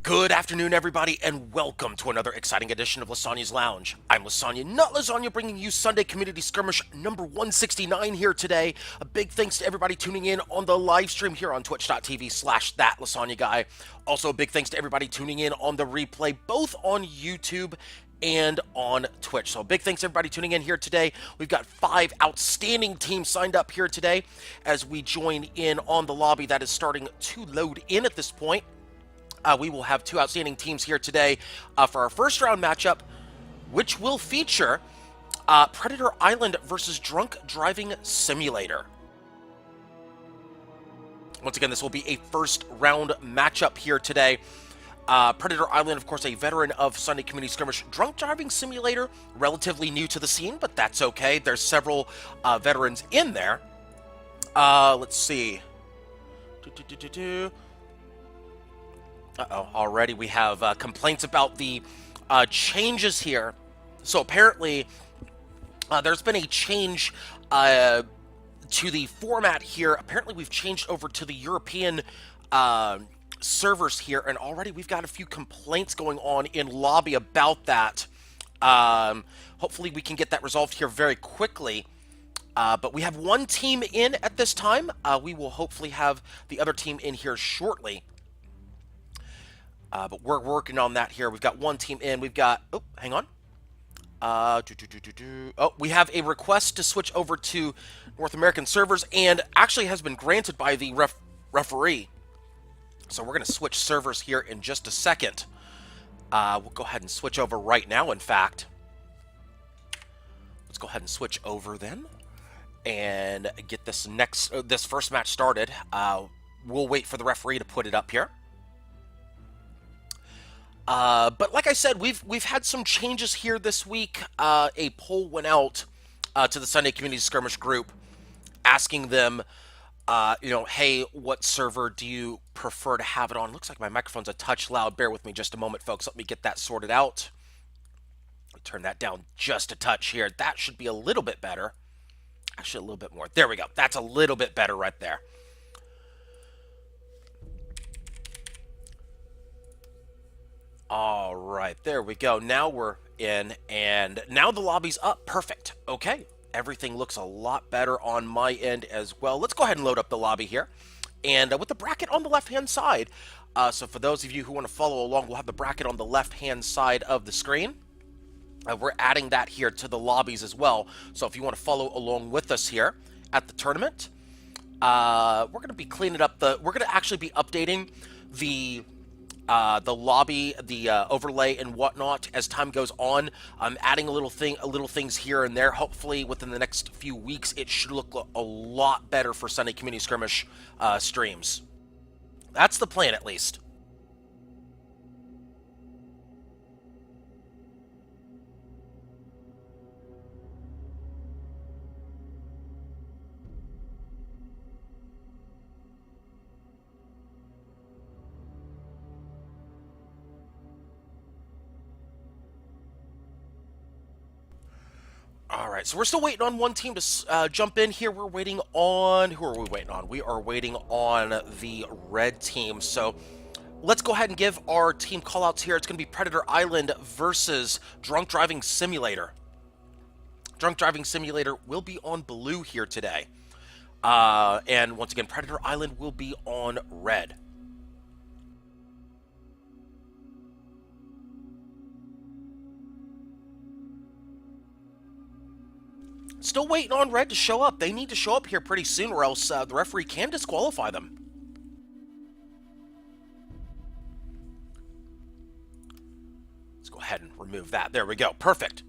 Good afternoon, everybody, and welcome to another exciting edition of Lysanya's Lounge. I'm Lysanya, not Lasagna, bringing you Sunday Community Skirmish number 169 here today. A big thanks to everybody tuning in on the live stream here on twitch.tv/thatLasanyaGuy. Also, a big thanks to everybody tuning in on the replay, both on YouTube and on Twitch. So big thanks to everybody tuning in here today. We've got 5 outstanding teams signed up here today as we join in on the lobby that is starting to load in at this point. We will have 2 outstanding teams here today for our first round matchup, which will feature Predator Island versus Drunk Driving Simulator. Once again, this will be a first round matchup here today. Predator Island, of course, a veteran of Sunday Community Skirmish. Drunk Driving Simulator, relatively new to the scene, but that's okay. There's several veterans in there. Let's see. Uh-oh, already we have complaints about the changes here. So apparently there's been a change to the format here. Apparently we've changed over to the European servers here, and already we've got a few complaints going on in lobby about that. Hopefully we can get that resolved here very quickly. But we have one team in at this time. We will hopefully have the other team in here shortly. But we're working on that here. We've got one team in. We've got... Oh, hang on. Oh, we have a request to switch over to North American servers, and actually has been granted by the referee. So we're going to switch servers here in just a second. We'll go ahead and switch over right now, in fact. Let's go ahead and switch over then and get this first match started. We'll wait for the referee to put it up here. But like I said, we've had some changes here this week. A poll went out to the Sunday Community Skirmish group, asking them, hey, what server do you prefer to have it on? Looks like my microphone's a touch loud. Bear with me just a moment, folks. Let me get that sorted out. Turn that down just a touch here. That should be a little bit better. Actually, a little bit more. There we go. That's a little bit better right there. All right, there we go. Now we're in, and now the lobby's up. Perfect. Okay, everything looks a lot better on my end as well. Let's go ahead and load up the lobby here, and with the bracket on the left-hand side. So for those of you who want to follow along, we'll have the bracket on the left-hand side of the screen. We're adding that here to the lobbies as well. So if you want to follow along with us here at the tournament, we're going to be cleaning up we're going to actually be updating the lobby, the overlay and whatnot as time goes on. I'm adding little things here and there. Hopefully within the next few weeks, it should look a lot better for Sunday Community Skirmish streams. That's the plan, at least. All right, so we're still waiting on one team to jump in here. We're waiting on... Who are we waiting on? We are waiting on the red team. So let's go ahead and give our team callouts here. It's going to be Predator Island versus Drunk Driving Simulator. Drunk Driving Simulator will be on blue here today. And once again, Predator Island will be on red. Still waiting on red to show up. They need to show up here pretty soon, or else the referee can disqualify them. Let's go ahead and remove that. There we go. Perfect.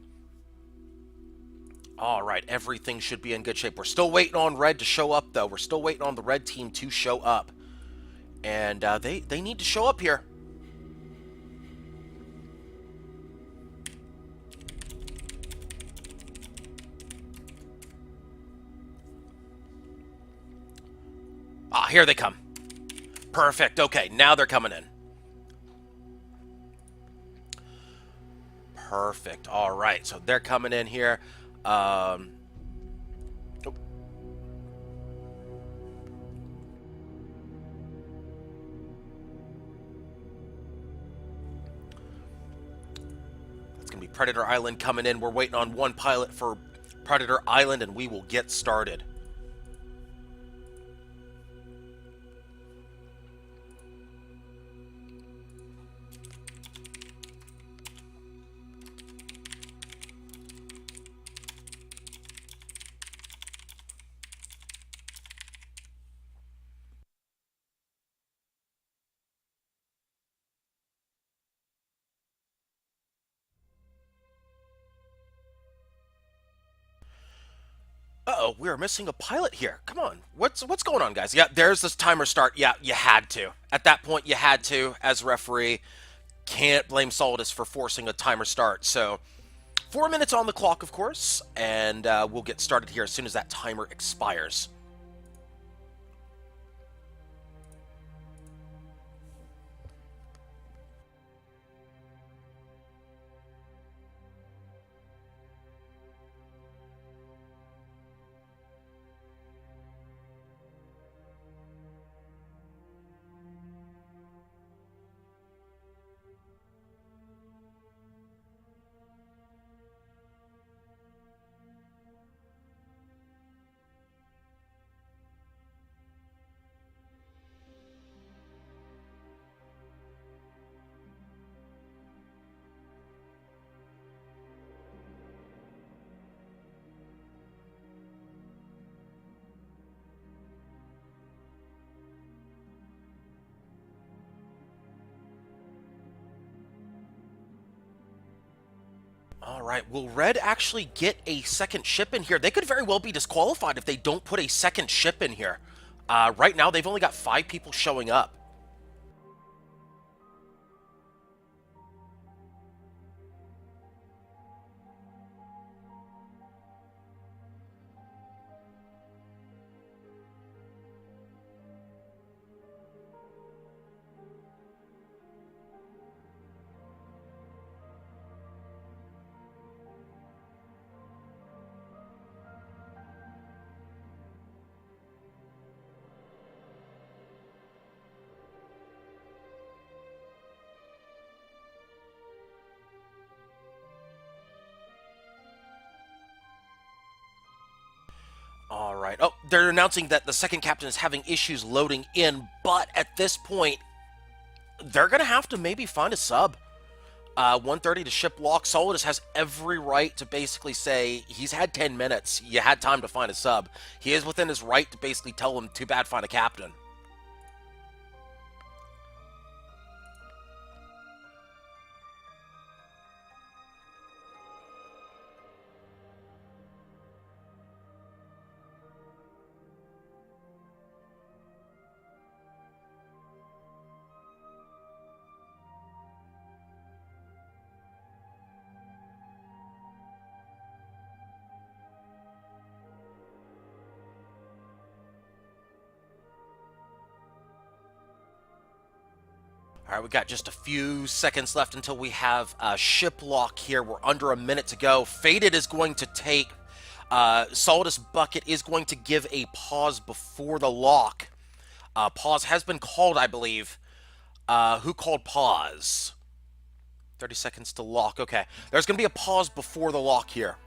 All right, everything should be in good shape. We're still waiting on red to show up, though. We're still waiting on the red team to show up. And they need to show up here. Ah, here they come. Perfect. Okay, now they're coming in. Perfect. All right, so they're coming in here. Predator Island coming in. We're waiting on one pilot for Predator Island, and we will get started. Uh-oh, we are missing a pilot here. Come on. What's going on, guys? Yeah, there's this timer start. Yeah, you had to. At that point, you had to, as referee. Can't blame Solidus for forcing a timer start. So, 4 minutes on the clock, of course, and we'll get started here as soon as that timer expires. All right, will Red actually get a second ship in here? They could very well be disqualified if they don't put a second ship in here. Right now, they've only got 5 people showing up. All right. Oh, they're announcing that the second captain is having issues loading in, but at this point, they're going to have to maybe find a sub. 1:30 to ship lock. Solidus has every right to basically say he's had 10 minutes. You had time to find a sub. He is within his right to basically tell him, too bad, find a captain. All right, we got just a few seconds left until we have ship lock here. We're under a minute to go. Faded is going to take... Solidus Bucket is going to give a pause before the lock. Pause has been called, I believe. Who called pause? 30 seconds to lock. Okay. There's going to be a pause before the lock here.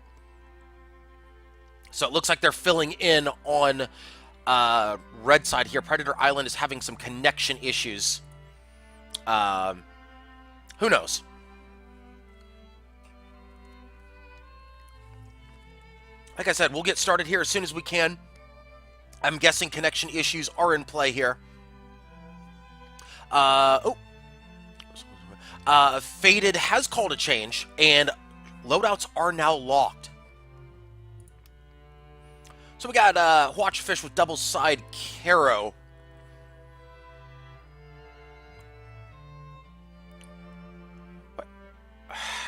So it looks like they're filling in on red side here. Predator Island is having some connection issues. Who knows? Like I said, we'll get started here as soon as we can. I'm guessing connection issues are in play here. Faded has called a change, and loadouts are now locked. So we got Watch Fish with double side Caro.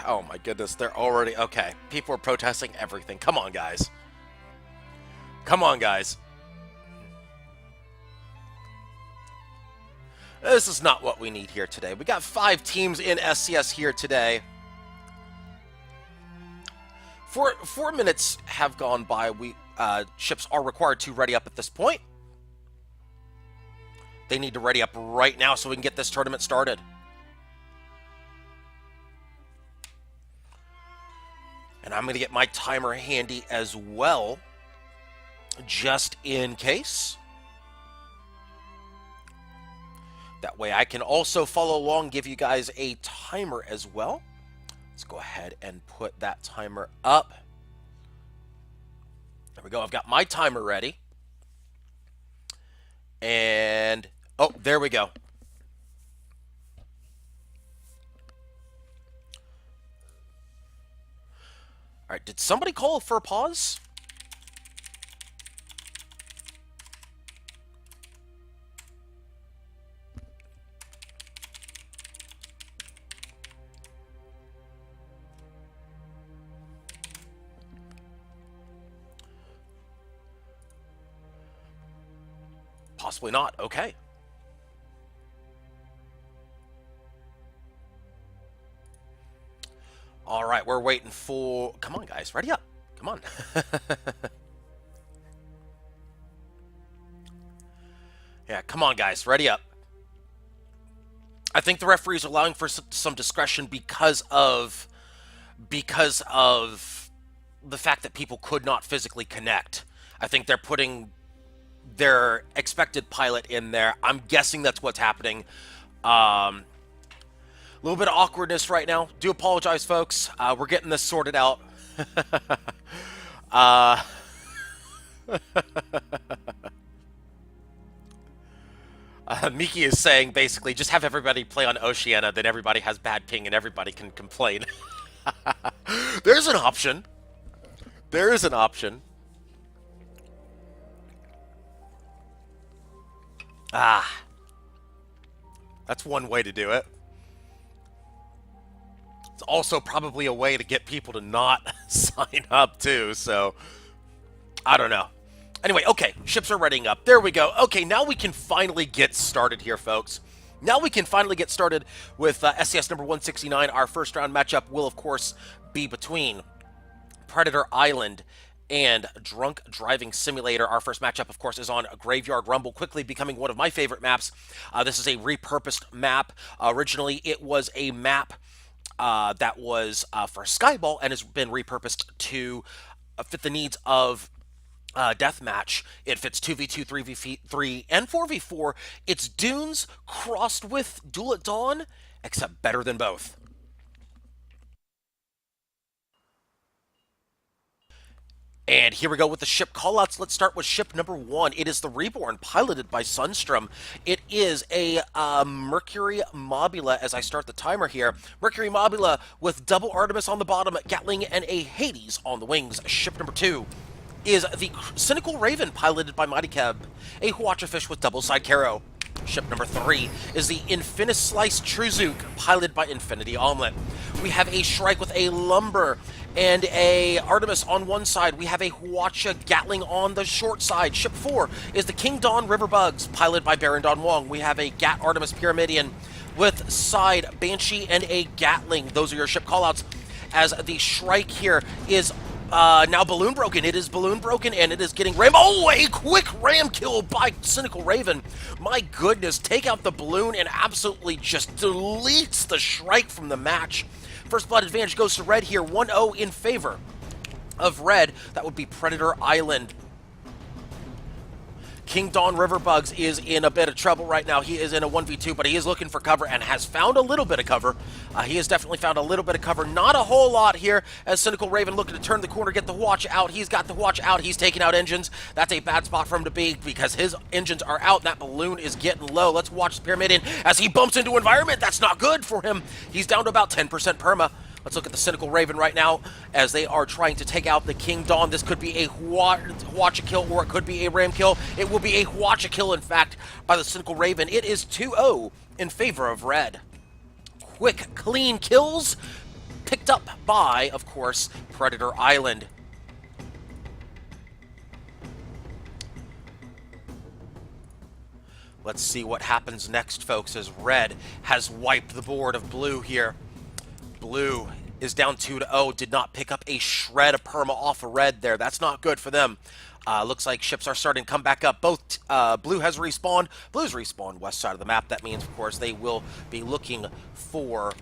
Oh my goodness, they're already... Okay, people are protesting everything. Come on, guys. Come on, guys. This is not what we need here today. We got 5 teams in SCS here today. 4 minutes have gone by. Ships are required to ready up at this point. They need to ready up right now so we can get this tournament started. And I'm going to get my timer handy as well, just in case. That way I can also follow along, give you guys a timer as well. Let's go ahead and put that timer up. There we go. I've got my timer ready. And, oh, there we go. All right, did somebody call for a pause? Possibly not. Okay. All right, we're waiting for... Come on, guys. Ready up. Come on. Yeah, come on, guys. Ready up. I think the referees are allowing for some discretion because of the fact that people could not physically connect. I think they're putting their expected pilot in there. I'm guessing that's what's happening. A little bit of awkwardness right now. Do apologize, folks. We're getting this sorted out. Miki is saying basically just have everybody play on Oceania, then everybody has bad ping and everybody can complain. There's an option. There is an option. That's one way to do it. It's also probably a way to get people to not sign up too, so I don't know. Anyway, okay, ships are readying up. There we go. Okay, now we can finally get started here, folks. Now we can finally get started with SCS number 169. Our first round matchup will, of course, be between Predator Island and Drunk Driving Simulator. Our first matchup, of course, is on Graveyard Rumble, quickly becoming one of my favorite maps. This is a repurposed map. Originally, it was a map that was for Skyball and has been repurposed to fit the needs of deathmatch. It fits 2v2, 3v3, and 4v4. It's Dunes crossed with Duel at Dawn, except better than both. And here we go with the ship callouts. Let's start with ship number 1. It is the Reborn, piloted by Sunstrom. It is a Mercury Mobula, as I start the timer here. Mercury Mobula with double Artemis on the bottom, Gatling, and a Hades on the wings. Ship number 2 is the Cynical Raven, piloted by Mighty Keb, a Huachafish with double side Caro. Ship number 3 is the Infinis Slice Truzook, piloted by Infinity Omelet. We have a Shrike with a Lumber and a Artemis on one side. We have a Huacha Gatling on the short side. Ship 4 is the King Dawn Riverbugs, piloted by Baron Don Wong. We have a Gat Artemis Pyramidian with side Banshee and a Gatling. Those are your ship callouts. As the Shrike here is now balloon broken. It is balloon broken, and it is getting ram. Oh, a quick ram kill by Cynical Raven. My goodness, take out the balloon and absolutely just deletes the Shrike from the match. First blood advantage goes to Red here, 1-0 in favor of Red. That would be Predator Island. King Dawn Riverbugs is in a bit of trouble right now. He is in a 1v2, but he is looking for cover and has found a little bit of cover. He has definitely found a little bit of cover. Not a whole lot here, as Cynical Raven looking to turn the corner, get the watch out. He's got the watch out. He's taking out engines. That's a bad spot for him to be because his engines are out. And that balloon is getting low. Let's watch the Pyramidian as he bumps into environment. That's not good for him. He's down to about 10% perma. Let's look at the Cynical Raven right now as they are trying to take out the King Dawn. This could be a Huacha kill or it could be a Ram kill. It will be a Huacha kill, in fact, by the Cynical Raven. It is 2-0 in favor of Red. Quick, clean kills picked up by, of course, Predator Island. Let's see what happens next, folks, as Red has wiped the board of Blue here. Blue is down 2-0. Did not pick up a shred of perma off of Red there. That's not good for them. Looks like ships are starting to come back up. Both Blue has respawned. Blue's respawned west side of the map. That means, of course, they will be looking for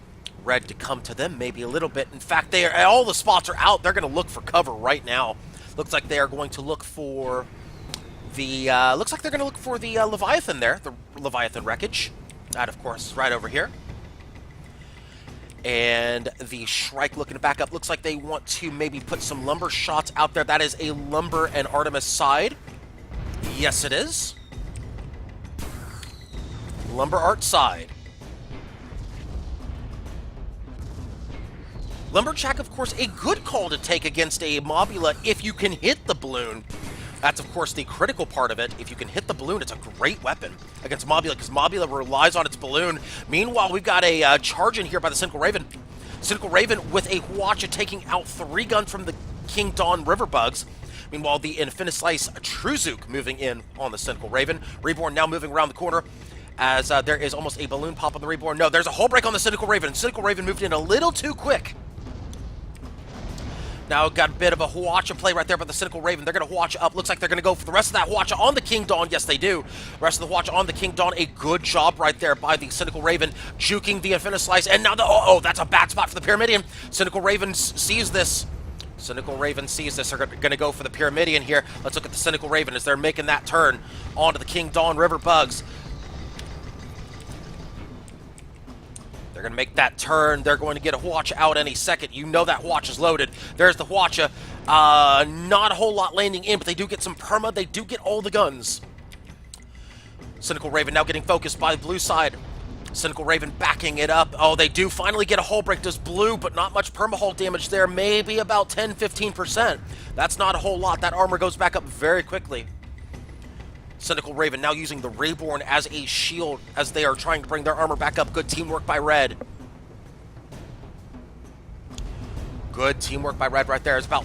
red to come to them maybe a little bit. In fact, all the spots are out. They're going to look for cover right now. Looks like they are going to look for the Leviathan there, the Leviathan wreckage. That, of course, is right over here. And the Shrike looking to back up. Looks like they want to maybe put some lumber shots out there. That is a lumber and Artemis side. Yes, it is. Lumber art side. Lumberjack, of course, a good call to take against a Mobula if you can hit the balloon. That's, of course, the critical part of it. If you can hit the balloon, it's a great weapon against Mobula, because Mobula relies on its balloon. Meanwhile, we've got a charge in here by the Cynical Raven. Cynical Raven with a Hwacha taking out 3 guns from the King Dawn Riverbugs. Meanwhile, the Infinislice Truzook moving in on the Cynical Raven. Reborn now moving around the corner, as there is almost a balloon pop on the Reborn. No, there's a hull break on the Cynical Raven. Cynical Raven moved in a little too quick. Now got a bit of a Hwacha play right there by the Cynical Raven. They're going to Hwacha up. Looks like they're going to go for the rest of that Hwacha on the King Dawn. Yes, they do. Rest of the Hwacha on the King Dawn. A good job right there by the Cynical Raven, juking the Infinislice. And now oh, that's a bad spot for the Pyramidion. Cynical Raven sees this. Cynical Raven sees this. They're going to go for the Pyramidion here. Let's look at the Cynical Raven as they're making that turn onto the King Dawn Riverbugs. They're going to make that turn. They're going to get a Hwacha out any second. You know that Hwacha's loaded. There's the Hwacha. Not a whole lot landing in, but they do get some perma. They do get all the guns. Cynical Raven now getting focused by the blue side. Cynical Raven backing it up. Oh, they do finally get a hull break. Does blue, but not much perma-hull damage there. Maybe about 10-15%. That's not a whole lot. That armor goes back up very quickly. Cynical Raven now using the Reborn as a shield as they are trying to bring their armor back up. Good teamwork by Red. Good teamwork by Red right there. It's about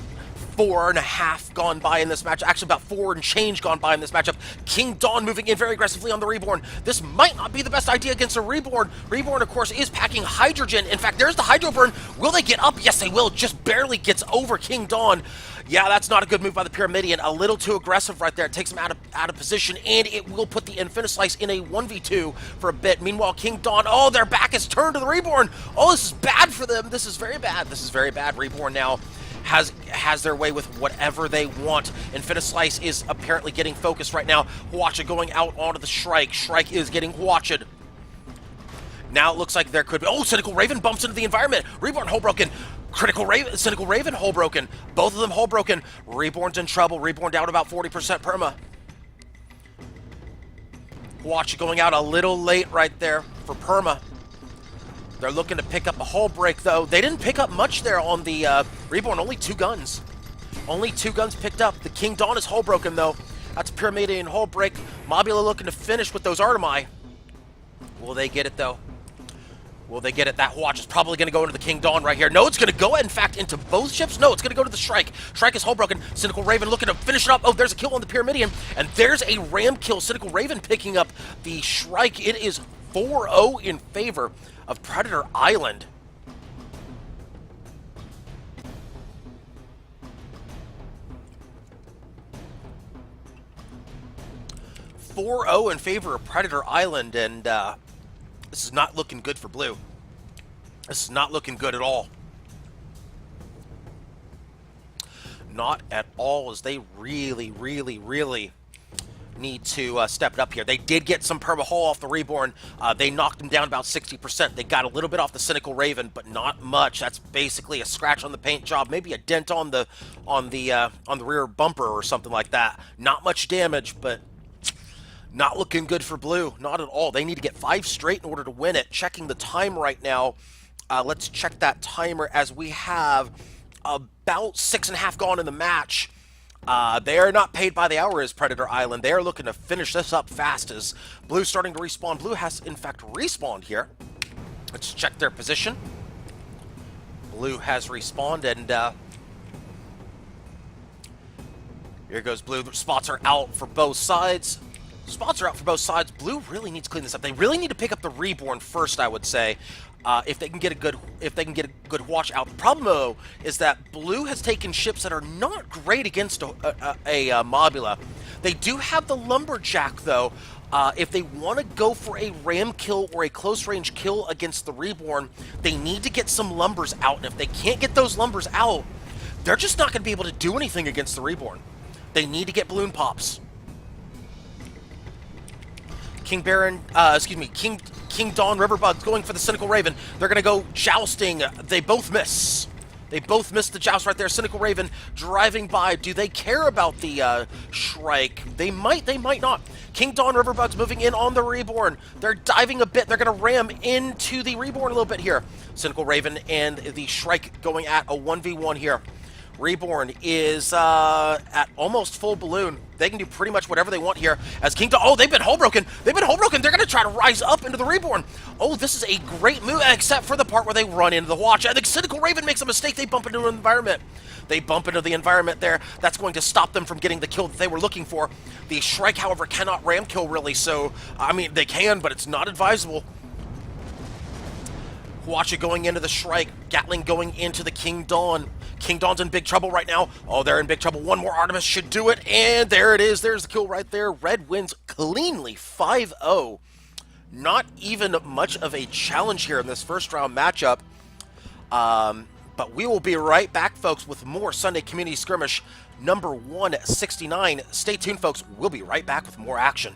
4.5 gone by in this match. Actually, about 4 and change gone by in this matchup. King Dawn moving in very aggressively on the Reborn. This might not be the best idea against a Reborn. Reborn, of course, is packing hydrogen. In fact, there's the Hydro Burn. Will they get up? Yes, they will. Just barely gets over King Dawn. Yeah, that's not a good move by the Pyramidion. A little too aggressive right there. It takes him out of position, and it will put the Infinislice in a 1v2 for a bit. Meanwhile, King Dawn, oh, their back is turned to the Reborn. Oh, this is bad for them. This is very bad. This is very bad. Reborn now has their way with whatever they want. Infinislice is apparently getting focused right now. Hwacha going out onto the Shrike. Shrike is getting Hwacha'd. Now it looks like there could be... Oh, Cynical Raven bumps into the environment. Reborn hull broken. Critical Raven, Cynical Raven hull broken. Both of them hull broken. Reborn's in trouble. Reborn down about 40% perma. Hwacha going out a little late right there for perma. They're looking to pick up a hull break, though. They didn't pick up much there on the Reborn. Only 2 guns. Only 2 guns picked up. The King Dawn is hull broken, though. That's Pyramidion hull break. Mobula looking to finish with those Artemi. Will they get it, though? Will they get it? That Hwacha is probably going to go into the King Dawn right here. No, it's going to go, in fact, into both ships. No, it's going to go to the Shrike. Shrike is hull broken. Cynical Raven looking to finish it up. Oh, there's a kill on the Pyramidion. And there's a ram kill. Cynical Raven picking up the Shrike. It is 4-0 in favor of Predator Island. In favor of Predator Island, and this is not looking good for blue. This is not looking good at all. Not at all, as they really need to step it up here. They did get some perma hull off the Reborn. They knocked him down about 60%. They got a little bit off the Cynical Raven, but not much. That's basically a scratch on the paint job, maybe a dent on the rear bumper or something like that. Not much damage, but not looking good for blue. Not at all. They need to get 5 straight in order to win it. Checking the time right now. Let's check that timer as we have about 6.5 gone in the match. They are not paid by the hour as Predator Island. They are looking to finish this up fast as Blue's starting to respawn. Blue has, in fact, respawned here. Let's check their position. Blue has respawned, and here goes Blue. Spots are out for both sides. Spots are out for both sides. Blue really needs to clean this up. They really need to pick up the Reborn first, I would say. If they can get a good Hwacha out. The problem though is that Blue has taken ships that are not great against a Mobula. They do have the Lumberjack though. If they want to go for a ram kill or a close range kill against the Reborn, they need to get some lumbers out. And if they can't get those lumbers out, they're just not going to be able to do anything against the Reborn. They need to get balloon pops. King Baron, King Dawn Riverbug's going for the Cynical Raven. They're going to go jousting. They both miss. They both missed the joust right there. Cynical Raven driving by. Do they care about the Shrike? They might not. King Dawn Riverbug's moving in on the Reborn. They're diving a bit. They're going to ram into the Reborn a little bit here. Cynical Raven and the Shrike going at a 1v1 here. Reborn is at almost full balloon. They can do pretty much whatever they want here. As King Dawn, oh, they've been hull broken. They've been hull broken. They're going to try to rise up into the Reborn. Oh, this is a great move, except for the part where they run into the Watch. I think Cynical Raven makes a mistake. They bump into an environment. They bump into the environment there. That's going to stop them from getting the kill that they were looking for. The Shrike, however, cannot ram kill really. So, I mean, they can, but it's not advisable. Huacha going into the Shrike. Gatling going into the King Dawn. King Dawn's in big trouble right now. Oh, they're in big trouble. One more Artemis should do it. And there it is. There's the kill right there. Red wins cleanly 5-0. Not even much of a challenge here in this first round matchup. But we will be right back, folks, with more Sunday Community Skirmish number 169. Stay tuned, folks. We'll be right back with more action.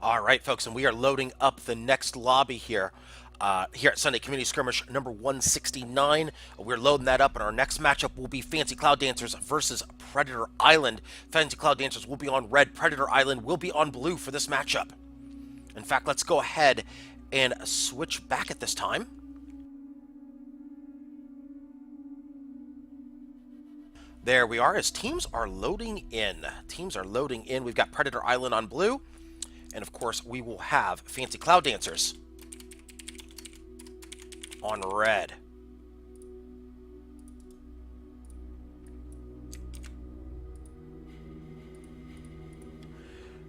All right, folks, and we are loading up the next lobby here. Here at Sunday Community Skirmish number 169. We're loading that up, and our next matchup will be Fancy Cloud Dancers versus Predator Island. Fancy Cloud Dancers will be on red. Predator Island will be on blue for this matchup. In fact, let's go ahead and switch back at this time. There we are, as teams are loading in. Teams are loading in. We've got Predator Island on blue. And of course, we will have Fancy Cloud Dancers on red.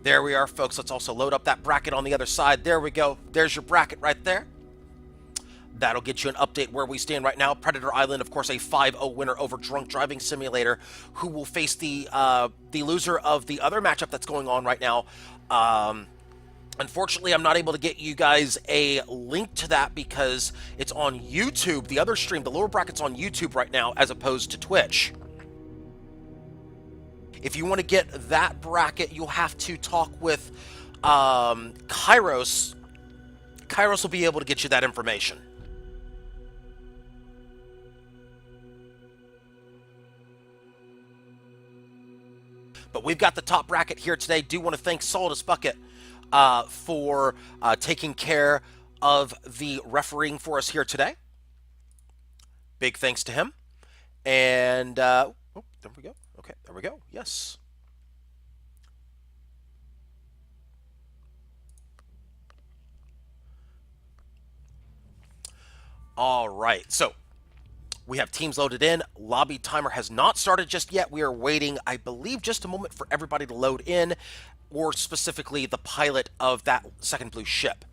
There we are, folks. Let's also load up that bracket on the other side. There we go. There's your bracket right there. That'll get you an update where we stand right now. Predator Island, of course, a 5-0 winner over Drunk Driving Simulator, who will face the loser of the other matchup that's going on right now. Unfortunately, I'm not able to get you guys a link to that because it's on YouTube. The other stream, the lower bracket's on YouTube right now as opposed to Twitch. If you want to get that bracket, you'll have to talk with Kairos. Kairos will be able to get you that information. But we've got the top bracket here today. Do want to thank Solidus Bucket for taking care of the refereeing for us here today. Big thanks to him. And, oh, there we go. Okay, there we go. Yes. All right. So we have teams loaded in. Lobby timer has not started just yet. We are waiting, I believe, just a moment for everybody to load in, or specifically the pilot of that second blue ship.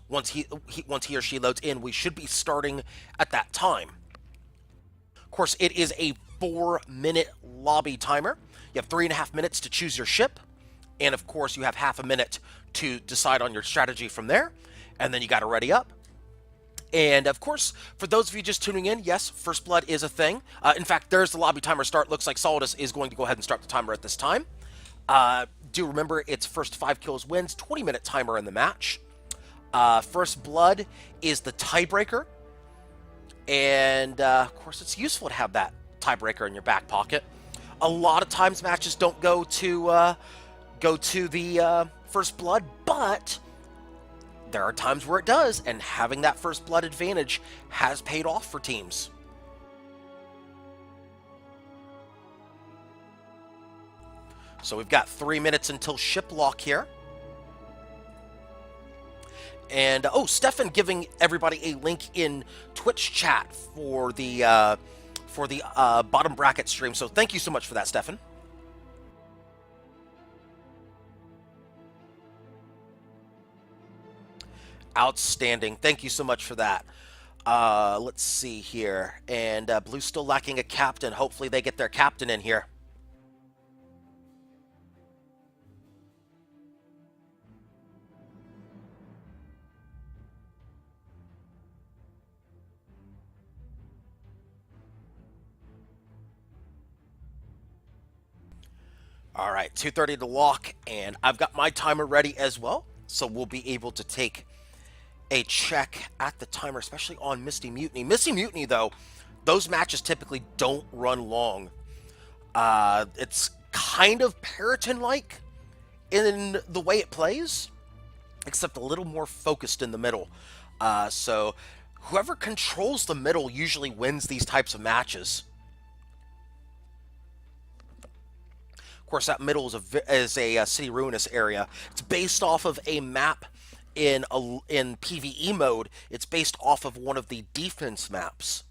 Once he or she loads in, we should be starting at that time. Of course, it is a 4-minute lobby timer. You have 3.5 minutes to choose your ship, and of course, you have half a minute to decide on your strategy from there, and then you got to ready up. And of course, for those of you just tuning in, yes, First Blood is a thing. In fact, there's the lobby timer start. Looks like Solidus is going to go ahead and start the timer at this time. Do remember, it's first 5 kills wins, 20-minute timer in the match. First Blood is the tiebreaker. And of course, it's useful to have that tiebreaker in your back pocket. A lot of times matches don't go to the First Blood, but there are times where it does, and having that First Blood advantage has paid off for teams. So we've got 3 minutes until ship lock here. And, oh, Stefan giving everybody a link in Twitch chat for the bottom bracket stream. So thank you so much for that, Stefan. Outstanding. Thank you so much for that. Let's see here. And Blue's still lacking a captain. Hopefully they get their captain in here. All right, 2:30 to lock, and I've got my timer ready as well. So we'll be able to take a check at the timer, especially on Misty Mutiny. Misty Mutiny, though, those matches typically don't run long. It's kind of Periton-like in the way it plays, except a little more focused in the middle. So whoever controls the middle usually wins these types of matches. Of course, that middle is a City Ruinous area. It's based off of a map in PvE mode. It's based off of one of the defense maps.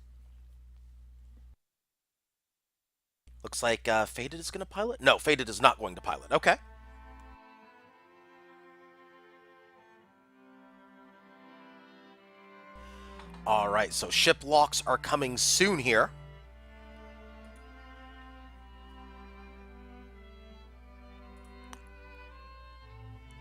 Looks like Faded is going to pilot? No, Faded is not going to pilot. Okay. All right, so ship locks are coming soon here.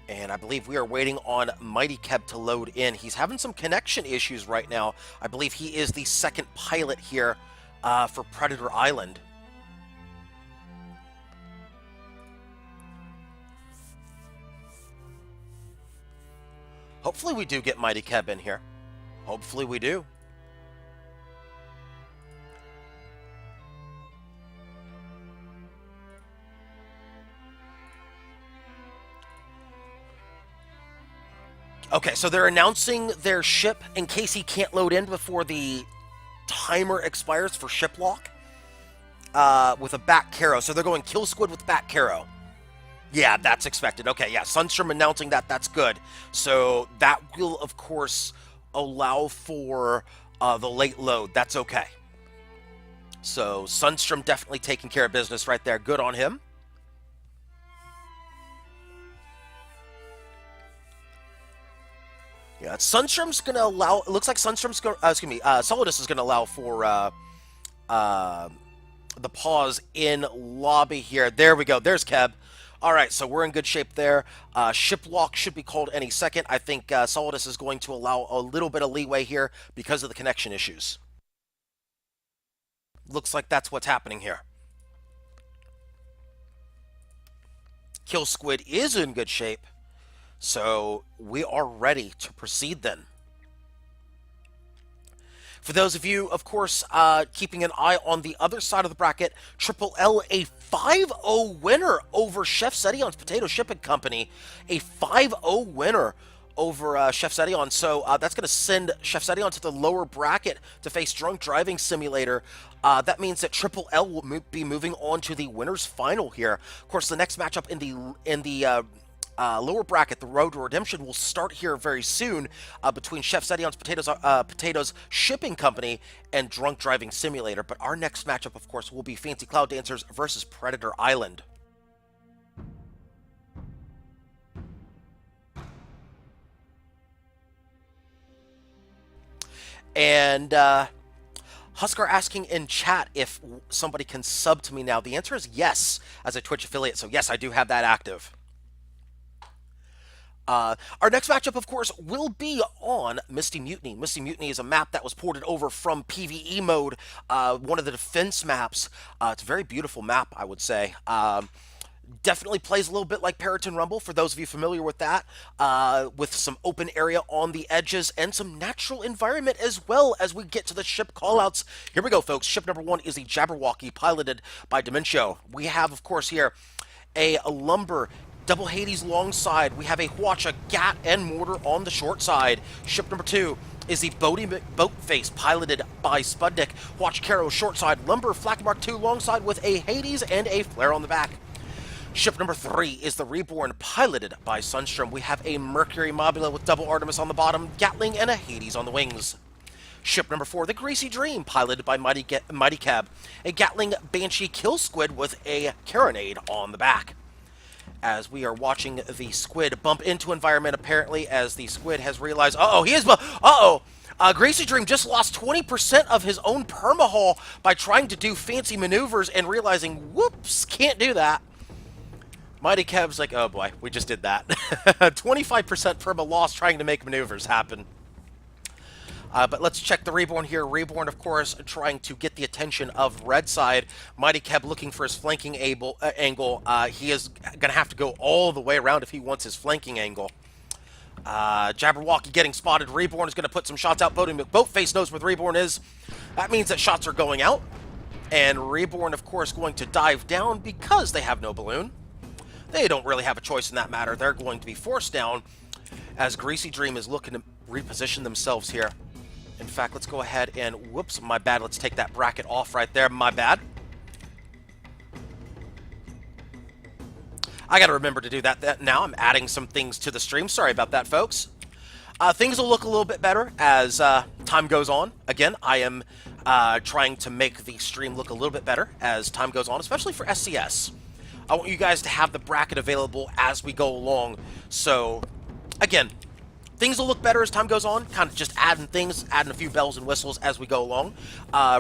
And I believe we are waiting on Mighty Keb to load in. He's having some connection issues right now. I believe he is the second pilot here for Predator Island. Hopefully we do get Mighty Keb in here. Hopefully we do. Okay, so they're announcing their ship in case he can't load in before the timer expires for ship lock with a back Caro. So they're going Kill Squid with back Caro. Yeah, that's expected. Okay, yeah, Sunstrom announcing that. That's good. So that will, of course, allow for the late load. That's okay. So Sunstrom definitely taking care of business right there. Good on him. Yeah, Sunstrom's going to allow... It looks like Sunstrom's going... Solidus is going to allow for the pause in lobby here. There we go. There's Keb. All right, so we're in good shape there. Ship lock should be called any second. I think Solidus is going to allow a little bit of leeway here because of the connection issues. Looks like that's what's happening here. Kill Squid is in good shape. So we are ready to proceed then. For those of you, of course, keeping an eye on the other side of the bracket, Triple L, a 5-0 winner over Chef Sedion's Potato Shipping Company. A 5-0 winner over Chef Sedion. So that's going to send Chef Sedion to the lower bracket to face Drunk Driving Simulator. That means that Triple L will be moving on to the winners final here. Of course, the next matchup in the lower bracket, the Road to Redemption, will start here very soon between Chef Sedion's Potatoes Shipping Company and Drunk Driving Simulator. But our next matchup, of course, will be Fancy Cloud Dancers versus Predator Island. And Huskar asking in chat if somebody can sub to me now. The answer is yes, as a Twitch affiliate. So yes, I do have that active. Our next matchup, of course, will be on Misty Mutiny. Misty Mutiny is a map that was ported over from PvE mode, one of the defense maps. It's a very beautiful map, I would say. Definitely plays a little bit like Periton Rumble, for those of you familiar with that, with some open area on the edges and some natural environment as well as we get to the ship callouts. Here we go, folks. Ship number 1 is the Jabberwocky, piloted by Dementio. We have, of course, here a Lumber Double Hades long side. We have a Hwacha, Gat, and Mortar on the short side. Ship number 2 is the Boatface, piloted by Spudnik. Hwacha Caro short side. Lumber Flak Mark 2 long side with a Hades and a Flare on the back. Ship number 3 is the Reborn, piloted by Sunstrom. We have a Mercury Mobula with double Artemis on the bottom, Gatling, and a Hades on the wings. Ship number 4, the Greasy Dream, piloted by Mighty Cab. A Gatling Banshee Kill Squid with a Carronade on the back. As we are watching the squid bump into environment, apparently, as the squid has realized, Greasy Dream just lost 20% of his own permahull by trying to do fancy maneuvers and realizing, whoops, can't do that. Mighty Kev's like, oh boy, we just did that. 25% perma loss trying to make maneuvers happen. But let's check the Reborn here. Reborn, of course, trying to get the attention of Red Side. Mighty Kev looking for his flanking angle. He is going to have to go all the way around if he wants his flanking angle. Jabberwocky getting spotted. Reborn is going to put some shots out. Boatface knows where the Reborn is. That means that shots are going out. And Reborn, of course, going to dive down because they have no balloon. They don't really have a choice in that matter. They're going to be forced down as Greasy Dream is looking to reposition themselves here. In fact, let's go ahead and, whoops, my bad. Let's take that bracket off right there. My bad. I got to remember to do that now. I'm adding some things to the stream. Sorry about that, folks. Things will look a little bit better as time goes on. Again, I am trying to make the stream look a little bit better as time goes on, especially for SCS. I want you guys to have the bracket available as we go along. So, again, things will look better as time goes on. Kind of just adding things, adding a few bells and whistles as we go along.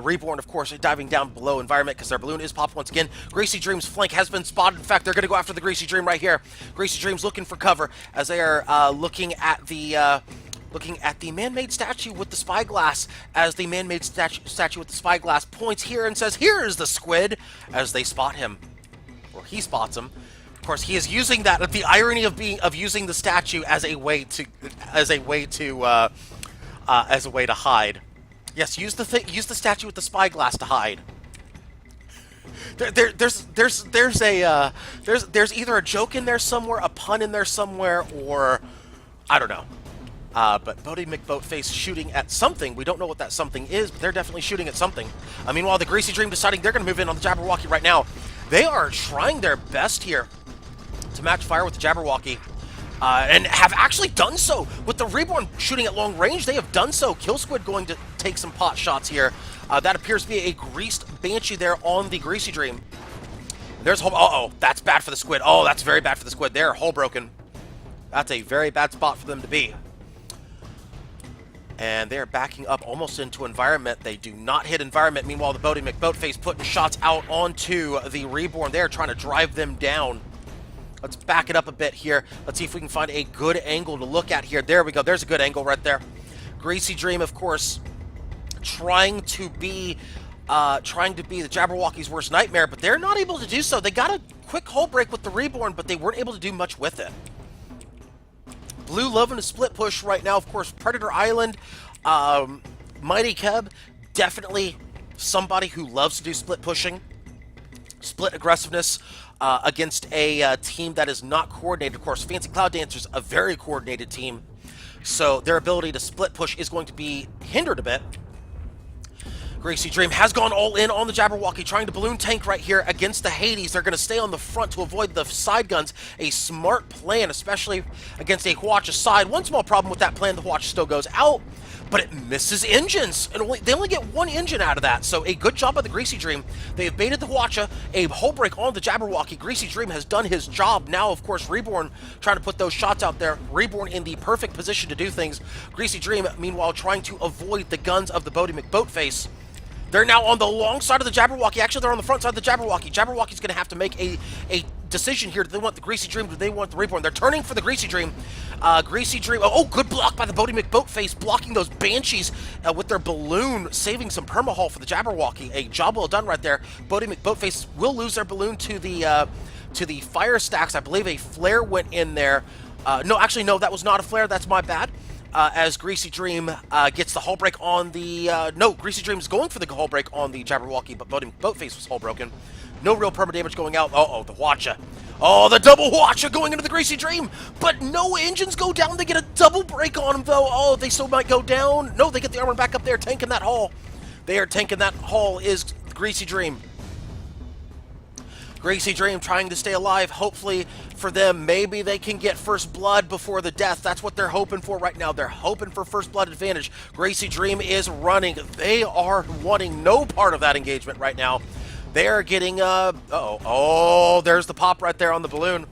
Reborn, of course, diving down below environment because their balloon is popped once again. Greasy Dream's flank has been spotted. In fact, they're going to go after the Greasy Dream right here. Greasy Dream's looking for cover as they are looking at the man-made statue with the spyglass, as the man-made statue with the spyglass points here and says, "Here is the squid," as they spot him. Or he spots him. Of course, he is using that. The irony of using the statue as a way to hide. Yes, use the statue with the spyglass to hide. There's either a joke in there somewhere, a pun in there somewhere, or I don't know. But Bodie McBoatface shooting at something. We don't know what that something is, but they're definitely shooting at something. Meanwhile, the Greasy Dream deciding they're going to move in on the Jabberwocky right now. They are trying their best here to match fire with the Jabberwocky, and have actually done so. With the Reborn shooting at long range, they have done so. Kill Squid going to take some pot shots here. That appears to be a greased Banshee there on the Greasy Dream. There's hull. Uh-oh, that's bad for the Squid. Oh, that's very bad for the Squid. They're hull broken. That's a very bad spot for them to be. And they're backing up almost into environment. They do not hit environment. Meanwhile, the Bodie McBoatface putting shots out onto the Reborn. They're trying to drive them down. Let's back it up a bit here. Let's see if we can find a good angle to look at here. There we go. There's a good angle right there. Greasy Dream, of course, trying to be the Jabberwocky's worst nightmare, but they're not able to do so. They got a quick hull break with the Reborn, but they weren't able to do much with it. Blue loving a split push right now. Of course, Predator Island, Mighty Keb, definitely somebody who loves to do split pushing, split aggressiveness against a team that is not coordinated. Of course, Fancy Cloud Dancers, a very coordinated team. So their ability to split push is going to be hindered a bit. Greasy Dream has gone all in on the Jabberwocky, trying to balloon tank right here against the Hades. They're going to stay on the front to avoid the side guns. A smart plan, especially against a Hwacha side. One small problem with that plan, the Hwacha still goes out, but it misses engines. And they only get one engine out of that. So a good job by the Greasy Dream. They have baited the Hwacha, a hull break on the Jabberwocky. Greasy Dream has done his job. Now, of course, Reborn trying to put those shots out there. Reborn in the perfect position to do things. Greasy Dream, meanwhile, trying to avoid the guns of the Bodie McBoatface. They're now on the long side of the Jabberwocky. Actually, they're on the front side of the Jabberwocky. Jabberwocky's going to have to make a decision here. Do they want the Greasy Dream? Do they want the Reborn? They're turning for the Greasy Dream. Greasy Dream. Oh, good block by the Bodie McBoatface, blocking those Banshees with their balloon, saving some permahull for the Jabberwocky. A job well done right there. Bodie McBoatface will lose their balloon to the fire stacks. I believe a flare went in there. No, actually, no, that was not a flare. That's my bad. As Greasy Dream gets the hull break on the... no, Greasy Dream is going for the hull break on the Jabberwocky, but Boatface was hull broken. No real perma damage going out. Uh-oh, the Hwacha. Oh, the double Hwacha going into the Greasy Dream, but no engines go down. They get a double break on them, though. Oh, they still might go down. No, they get the armor back up there, tanking that hull. They are tanking that hull is Greasy Dream. Greasy Dream trying to stay alive. Hopefully for them, maybe they can get first blood before the death. That's what they're hoping for right now. They're hoping for first blood advantage. Greasy Dream is running. They are wanting no part of that engagement right now. They are getting, oh, there's the pop right there on the balloon.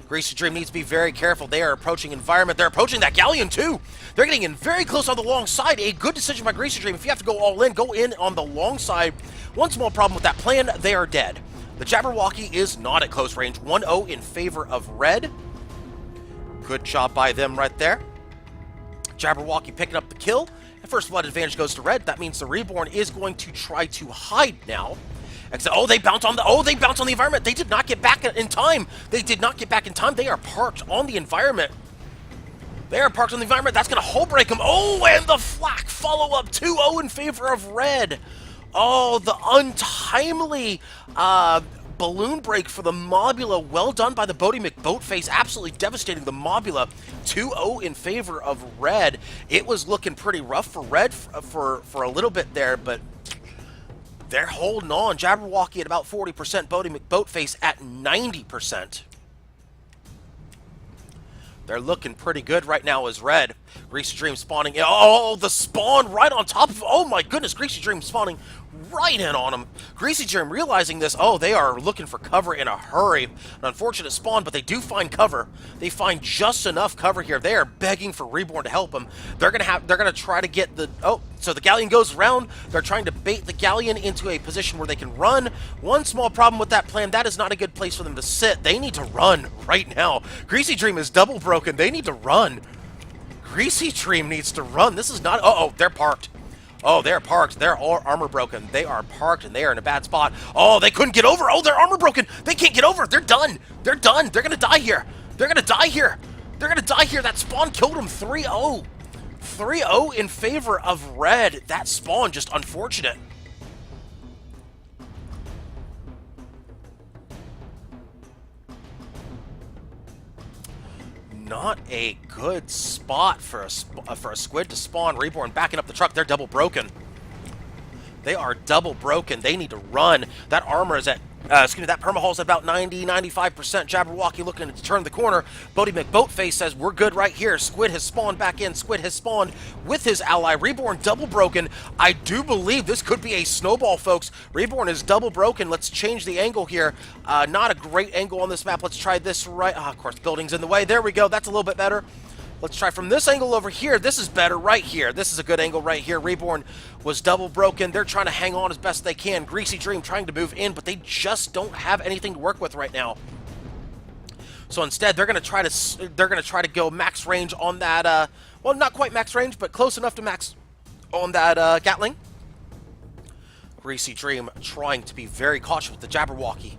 Greasy Dream needs to be very careful. They are approaching environment. They're approaching that galleon too. They're getting in very close on the long side. A good decision by Greasy Dream. If you have to go all in, go in on the long side. One small problem with that plan, they are dead. The Jabberwocky is not at close range. 1-0 in favor of red. Good job by them right there. Jabberwocky picking up the kill. And first blood advantage goes to red. That means the Reborn is going to try to hide now. Except, oh, they bounce on the environment. They did not get back in time. They did not get back in time. They are parked on the environment. They are parked on the environment. That's going to hull break them. Oh, and the flak follow-up 2-0 in favor of red. Oh, the untimely balloon break for the Mobula. Well done by the Bodie McBoatface. Absolutely devastating the Mobula. 2-0 in favor of red. It was looking pretty rough for red for a little bit there, but they're holding on. Jabberwocky at about 40%. Bodie McBoatface at 90%. They're looking pretty good right now as red. Greasy Dream spawning. Oh, the spawn right on top of... Oh my goodness, Greasy Dream spawning right in on him. Greasy Dream realizing this. Oh, they are looking for cover in a hurry. An unfortunate spawn, but they do find cover. They find just enough cover here. They are begging for Reborn to help them. They're gonna try to get the... Oh, so the galleon goes around. They're trying to bait the galleon into a position where they can run. One small problem with that plan, that is not a good place for them to sit. They need to run right now. Greasy Dream is double broken. They need to run. Greasy Dream needs to run. This is not... Uh-oh, they're parked. Oh, they're parked. They're all armor broken. They are parked, and they are in a bad spot. Oh, they couldn't get over. Oh, they're armor broken. They can't get over. They're done. They're done. They're going to die here. They're going to die here. They're going to die here. That spawn killed them 3-0. 3-0 in favor of red. That spawn just unfortunate. Not a good spot for a squid to spawn. Reborn backing up the truck. They're double broken. They are double broken. They need to run. That armor is at, that permahull's at about 90-95%. Jabberwocky looking to turn the corner. Bodie McBoatface says, we're good right here. Squid has spawned back in. Squid has spawned with his ally. Reborn double broken. I do believe this could be a snowball, folks. Reborn is double broken. Let's change the angle here. Not a great angle on this map. Let's try this right. Oh, of course, building's in the way. There we go. That's a little bit better. Let's try from this angle over here. This is better right here. This is a good angle right here. Reborn was double broken. They're trying to hang on as best they can. Greasy Dream trying to move in, but they just don't have anything to work with right now. So instead, they're going to try to go max range on that. Well, not quite max range, but close enough to max on that Gatling. Greasy Dream trying to be very cautious with the Jabberwocky.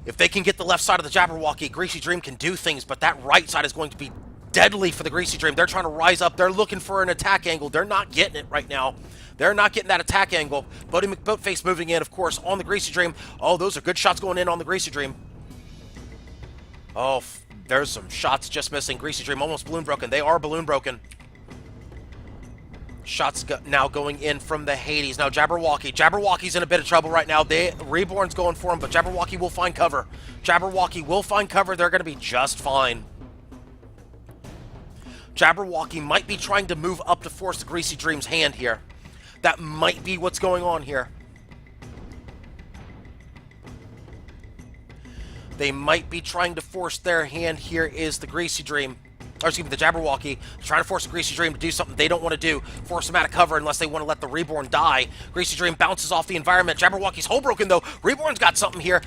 If they can get the left side of the Jabberwocky, Greasy Dream can do things, but that right side is going to be deadly for the Greasy Dream. They're trying to rise up. They're looking for an attack angle. They're not getting it right now. They're not getting that attack angle. Bodie McBoatface moving in, of course, on the Greasy Dream. Oh, those are good shots going in on the Greasy Dream. Oh, There's some shots just missing. Greasy Dream almost balloon broken. They are balloon broken. Shots now going in from the Hades. Now Jabberwocky. Jabberwocky's in a bit of trouble right now. Reborn's going for him, but Jabberwocky will find cover. Jabberwocky will find cover. They're going to be just fine. Jabberwocky might be trying to move up to force the Greasy Dream's hand here. That might be what's going on here. They might be trying to force their hand here is the Greasy Dream. Or excuse me, the Jabberwocky, trying to force the Greasy Dream to do something they don't want to do. Force them out of cover unless they want to let the Reborn die. Greasy Dream bounces off the environment. Jabberwocky's hole broken though. Reborn's got something here.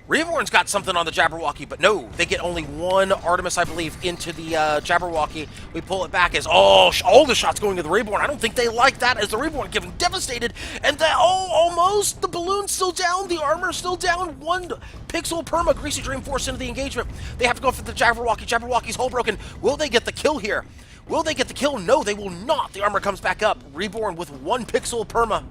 Reborn's got something on the Jabberwocky, but no, they get only one Artemis, I believe, into the Jabberwocky. We pull it back as, all the shots going to the Reborn. I don't think they like that as the Reborn getting devastated. And almost, the balloon's still down, the armor's still down. One pixel perma, Greasy Dream forced into the engagement. They have to go for the Jabberwocky. Jabberwocky's hole broken. Will they get the kill here? Will they get the kill? No, they will not. The armor comes back up. Reborn with one pixel perma.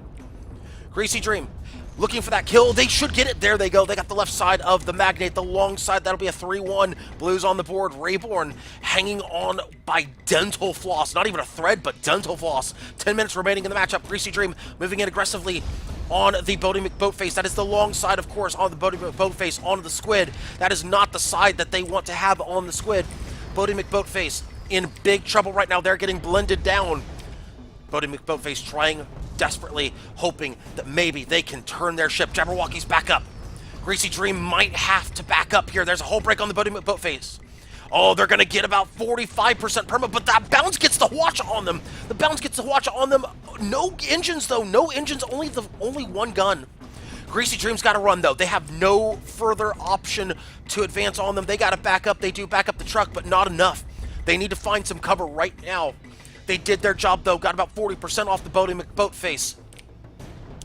Greasy Dream looking for that kill. They should get it. There they go. They got the left side of the Magnate, the long side. That'll be a 3-1. Blues on the board. Reborn hanging on by dental floss. Not even a thread, but dental floss. 10 minutes remaining in the matchup. Greasy Dream moving in aggressively on the Bodie McBoatface. That is the long side, of course, on the Bodie McBoatface, on the Squid. That is not the side that they want to have on the Squid. Bodie McBoatface in big trouble right now. They're getting blended down. Bodie McBoatface trying desperately, hoping that maybe they can turn their ship. Jabberwocky's back up. Greasy Dream might have to back up here. There's a whole break on the Bodie McBoatface. Oh, they're going to get about 45% perma, but that bounce gets the watch on them. The bounce gets the watch on them. No engines, though. No engines, only one gun. Greasy Dream's got to run, though. They have no further option to advance on them. They got to back up. They do back up the truck, but not enough. They need to find some cover right now. They did their job, though. Got about 40% off the Bodie McBoatface.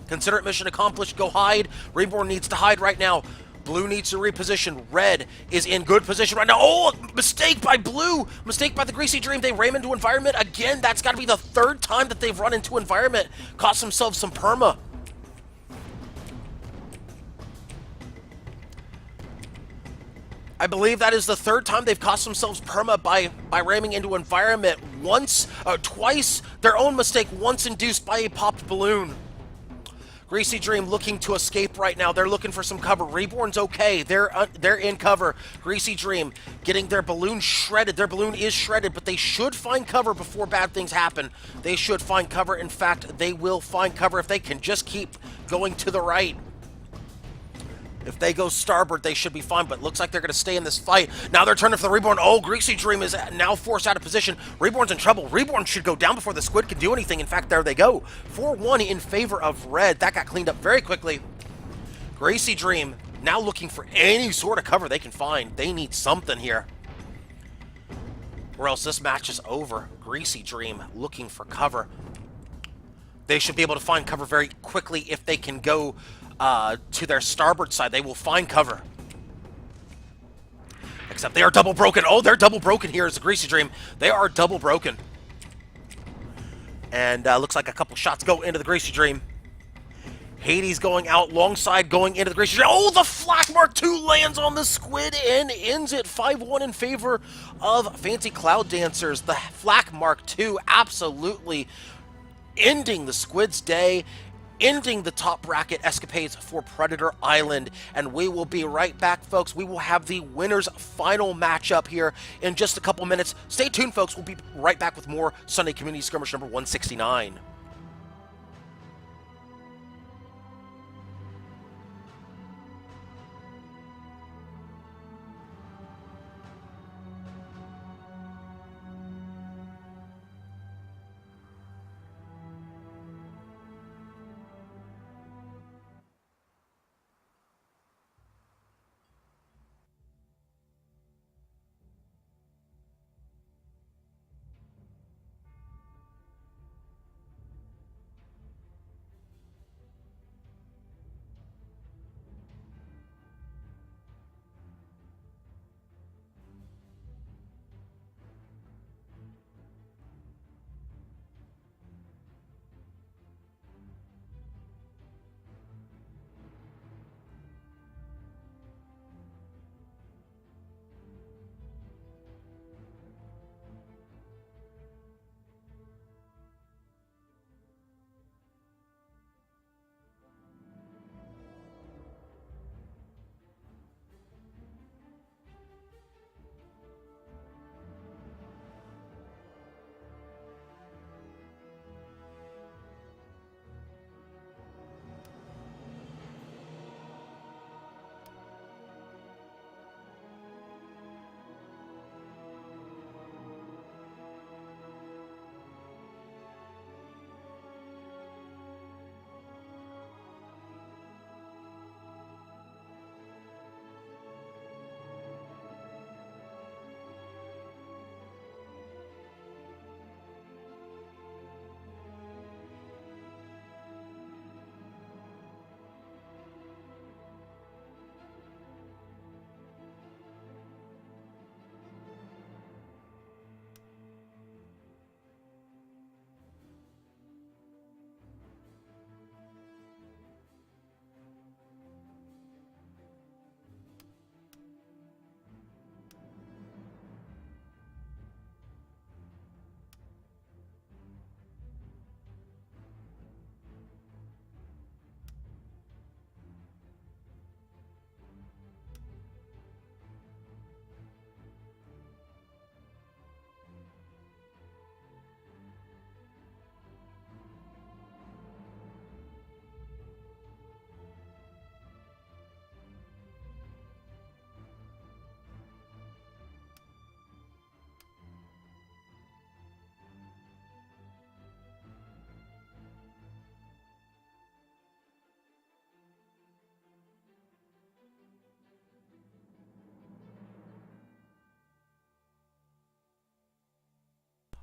Consider it mission accomplished. Go hide. Reborn needs to hide right now. Blue needs to reposition. Red is in good position right now. Oh, mistake by Blue. Mistake by the Greasy Dream. They ram into environment. Again, that's got to be the third time that they've run into environment. Cost themselves some perma. I believe that is the third time they've cost themselves perma by ramming into environment. Twice, their own mistake, once induced by a popped balloon. Greasy Dream looking to escape right now. They're looking for some cover. Reborn's okay. They're in cover. Greasy Dream getting their balloon shredded. Their balloon is shredded, but they should find cover before bad things happen. They should find cover. In fact, they will find cover if they can just keep going to the right. If they go starboard, they should be fine, but looks like they're going to stay in this fight. Now they're turning for the Reborn. Oh, Greasy Dream is now forced out of position. Reborn's in trouble. Reborn should go down before the Squid can do anything. In fact, there they go. 4-1 in favor of Red. That got cleaned up very quickly. Greasy Dream now looking for any sort of cover they can find. They need something here, or else this match is over. Greasy Dream looking for cover. They should be able to find cover very quickly if they can go to their starboard side. They will find cover. Except they are double broken. Oh, they're double broken here as the Greasy Dream. They are double broken. And looks like a couple shots go into the Greasy Dream. Hades going out, long side going into the Greasy Dream. Oh, the Flak Mark II lands on the Squid and ends it 5-1 in favor of Fancy Cloud Dancers. The Flak Mark II absolutely ending the Squid's day, ending the top bracket escapades for Predator Island. And we will be right back, folks. We will have the winner's final matchup here in just a couple minutes. Stay tuned, folks. We'll be right back with more Sunday Community Skirmish number 169.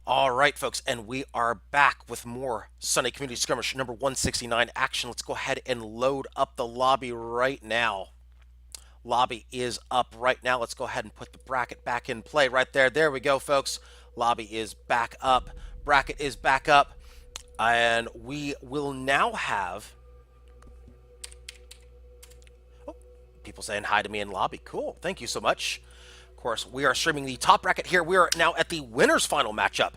All right, folks, and we are back with more Sunday Community Skirmish number 169 action. Let's go ahead and load up the lobby right now. Lobby is up right now. Let's go ahead and put the bracket back in play right there. There we go, folks. Lobby is back up. Bracket is back up. And we will now have... Oh, people saying hi to me in lobby. Cool. Thank you so much. Of course, we are streaming the top bracket here. We are now at the winner's final matchup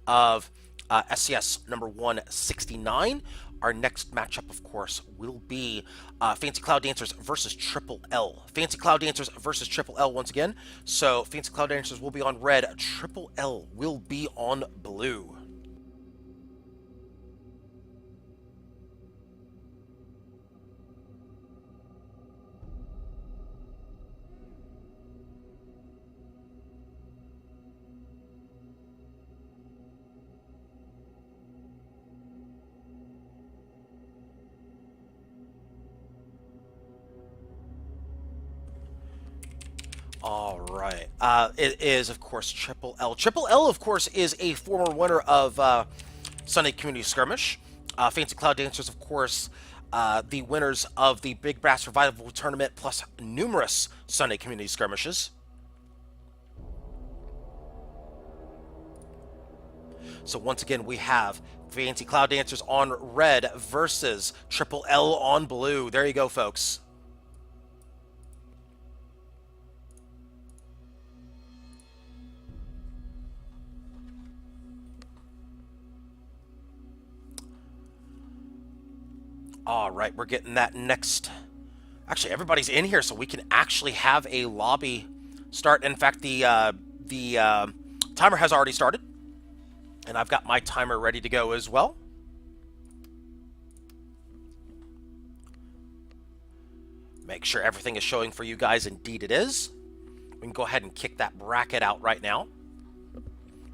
of SCS number 169. Our next matchup, of course, will be Fancy Cloud Dancers versus Triple L. Fancy Cloud Dancers versus Triple L once again. So Fancy Cloud Dancers will be on red. Triple L will be on blue. All right. It is, of course, Triple L. Triple L, of course, is a former winner of Sunday Community Skirmish. Fancy Cloud Dancers, of course, the winners of the Big Brass Survival Tournament, plus numerous Sunday Community Skirmishes. So once again, we have Fancy Cloud Dancers on red versus Triple L on blue. There you go, folks. All right, we're getting that next. Actually, everybody's in here, so we can actually have a lobby start. In fact, the timer has already started, and I've got my timer ready to go as well. Make sure everything is showing for you guys. Indeed, it is. We can go ahead and kick that bracket out right now,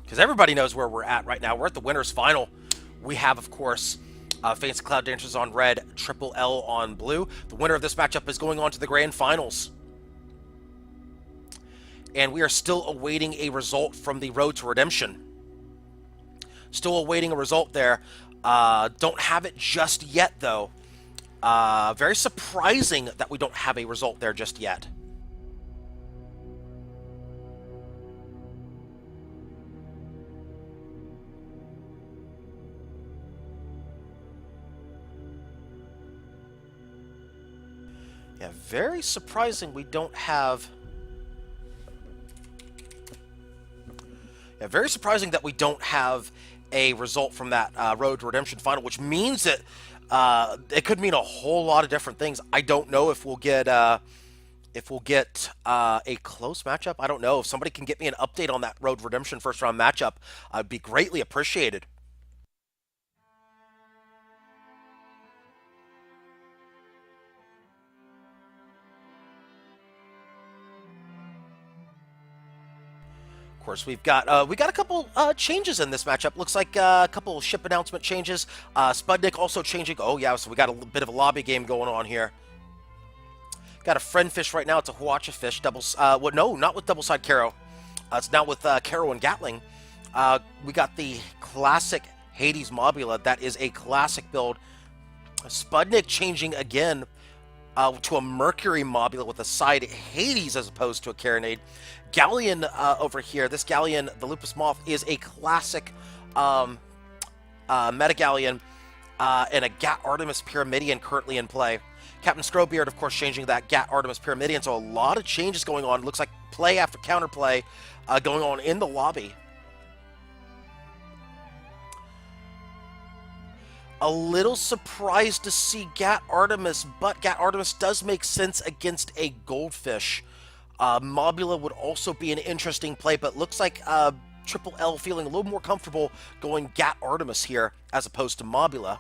because everybody knows where we're at right now. We're at the winner's final. We have, of course, Fancy Cloud Dancers on red, Triple L on blue. The winner of this matchup is going on to the grand finals. And we are still awaiting a result from the Road to Redemption. Still awaiting a result there. Don't have it just yet, though. Very surprising that we don't have a result there just yet. Yeah, very surprising we don't have... Yeah, very surprising that we don't have a result from that Road to Redemption final, which means that it could mean a whole lot of different things. I don't know if we'll get a close matchup. I don't know. If somebody can get me an update on that Road to Redemption first round matchup, I'd be greatly appreciated. Of course, we got a couple changes in this matchup. Looks like a couple ship announcement changes. Spudnik also changing. Oh yeah, so we got a bit of a lobby game going on here. Got a friend fish right now. It's a Huacha fish. Doubles. Well, no, not with double side Caro. It's now with Caro and Gatling. We got the classic Hades Mobula. That is a classic build. Spudnik changing again to a Mercury Mobula with a side Hades as opposed to a Carronade. Galleon over here, this Galleon, the Lupus Moth, is a classic Meta Galleon and a Gat Artemis Pyramidion currently in play. Captain Scrowbeard, of course, changing that Gat Artemis Pyramidion, so a lot of changes going on. Looks like play after counterplay going on in the lobby. A little surprised to see Gat Artemis, but Gat Artemis does make sense against a Goldfish. Mobula would also be an interesting play, but looks like Triple L feeling a little more comfortable going Gat Artemis here as opposed to Mobula.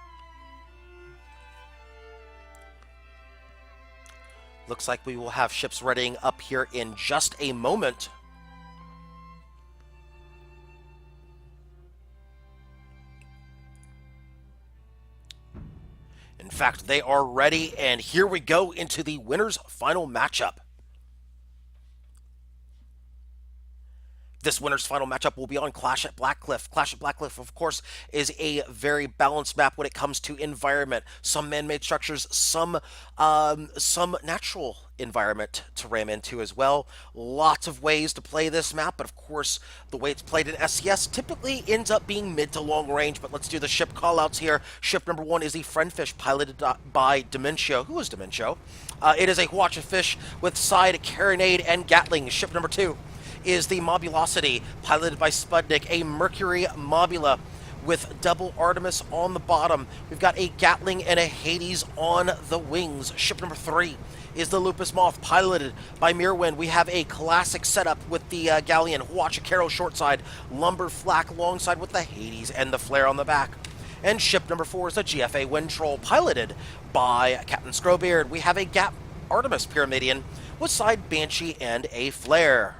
Looks like we will have ships readying up here in just a moment. In fact, they are ready, and here we go into the winner's final matchup. This winner's final matchup will be on Clash at Blackcliff. Clash at Blackcliff, of course, is a very balanced map when it comes to environment. Some man-made structures, some natural environment to ram into as well. Lots of ways to play this map, but of course, the way it's played in SCS typically ends up being mid to long range. But let's do the ship callouts here. Ship number 1 is the Friendfish, piloted by Dementio. Who is Dementio? It is a Watch of Fish with side carronade and Gatling. Ship number 2 is the Mobulosity, piloted by Sputnik, a Mercury Mobula with double Artemis on the bottom. We've got a Gatling and a Hades on the wings. Ship number 3 is the Lupus Moth, piloted by Mirwin. We have a classic setup with the Galleon, Huachicaro short side, Lumber Flak alongside with the Hades and the Flare on the back. And ship number 4 is the GFA Wind Troll, piloted by Captain Scrowbeard. We have a Gap Artemis Pyramidian with side Banshee and a Flare.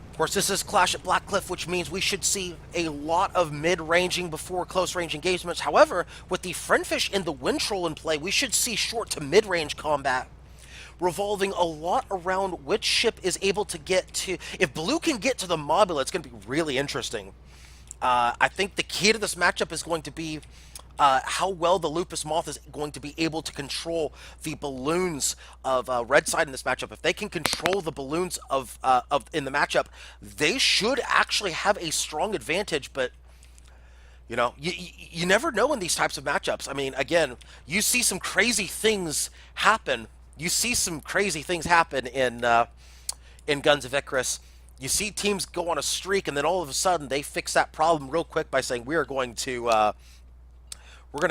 Of course, this is Clash at Blackcliff, which means we should see a lot of mid-ranging before close-range engagements. However, with the Friendfish and the Wind Troll in play, we should see short to mid-range combat revolving a lot around which ship is able to get to... If Blue can get to the Mobula, it's going to be really interesting. I think the key to this matchup is going to be how well the Lupus Moth is going to be able to control the balloons of red side in this matchup. If they can control the balloons of in the matchup, they should actually have a strong advantage. But you know, you never know in these types of matchups. I mean, again, you see some crazy things happen. You see some crazy things happen in Guns of Icarus. You see teams go on a streak, and then all of a sudden they fix that problem real quick by saying we are going to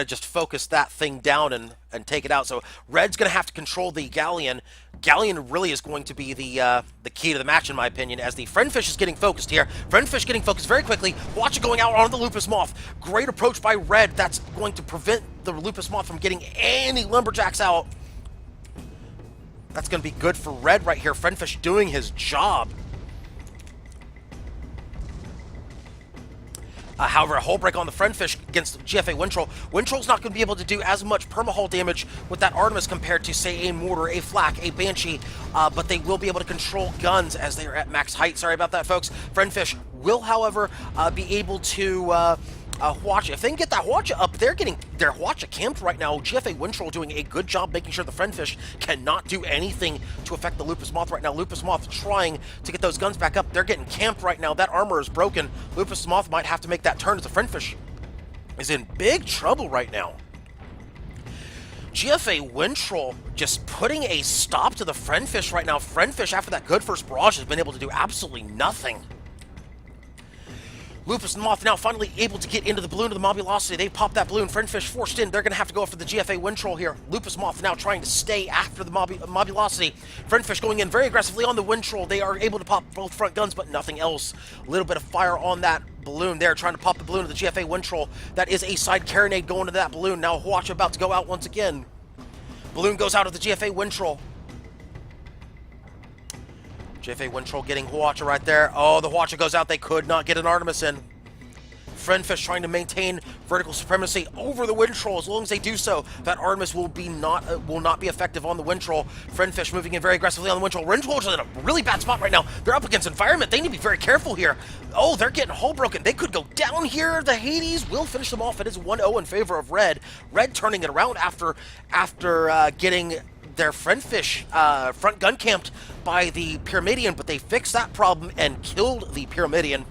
just focus that thing down and take it out. So Red's going to have to control the Galleon. Galleon really is going to be the key to the match, in my opinion, as the Friendfish is getting focused here. Friendfish getting focused very quickly. Watch it going out on the Lupus Moth. Great approach by Red. That's going to prevent the Lupus Moth from getting any Lumberjacks out. That's going to be good for Red right here. Friendfish doing his job. However, a hull break on the Friendfish against GFA Wind Troll. Wind Troll's not going to be able to do as much perma-hull damage with that Artemis compared to, say, a Mortar, a Flak, a Banshee, but they will be able to control guns as they are at max height. Sorry about that, folks. Friendfish will, however, be able to Huacha. If they can get that Huacha up, they're getting their Huacha camped right now. GFA Wind Troll doing a good job making sure the Friendfish cannot do anything to affect the Lupus Moth right now. Lupus Moth trying to get those guns back up. They're getting camped right now. That armor is broken. Lupus Moth might have to make that turn as the Friendfish is in big trouble right now. GFA Wind Troll just putting a stop to the Friendfish right now. Friendfish, after that good first barrage, has been able to do absolutely nothing. Lupus Moth now finally able to get into the balloon of the Mobulosity. They pop that balloon. Friendfish forced in. They're going to have to go after the GFA Wind Troll here. Lupus Moth now trying to stay after the Mobulosity. Friendfish going in very aggressively on the Wind Troll. They are able to pop both front guns, but nothing else. A little bit of fire on that balloon there, trying to pop the balloon of the GFA Wind Troll. That is a side carronade going to that balloon. Now Huacha about to go out once again. Balloon goes out of the GFA Wind Troll. GFA Wind Troll getting Huacha right there. Oh, the Huacha goes out. They could not get an Artemis in. Friendfish trying to maintain vertical supremacy over the Wind Troll. As long as they do so, that Artemis will not be effective on the Wind Troll. Friendfish moving in very aggressively on the Wind Troll. Wind Troll's in a really bad spot right now. They're up against environment. They need to be very careful here. Oh, they're getting hull broken. They could go down here. The Hades will finish them off. It is 1-0 in favor of Red. Red turning it around after getting their Friendfish front gun camped by the Pyramidian, but they fixed that problem and killed the Pyramidian.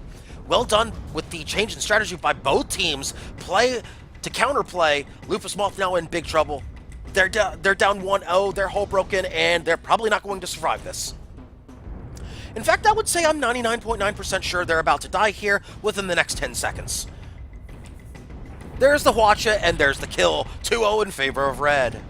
Well done with the change in strategy by both teams. Play to counterplay. Lupus Moth now in big trouble. They're down 1-0. They're hull broken, and they're probably not going to survive this. In fact, I would say I'm 99.9% sure they're about to die here within the next 10 seconds. There's the Huacha, and there's the kill. 2-0 in favor of Red.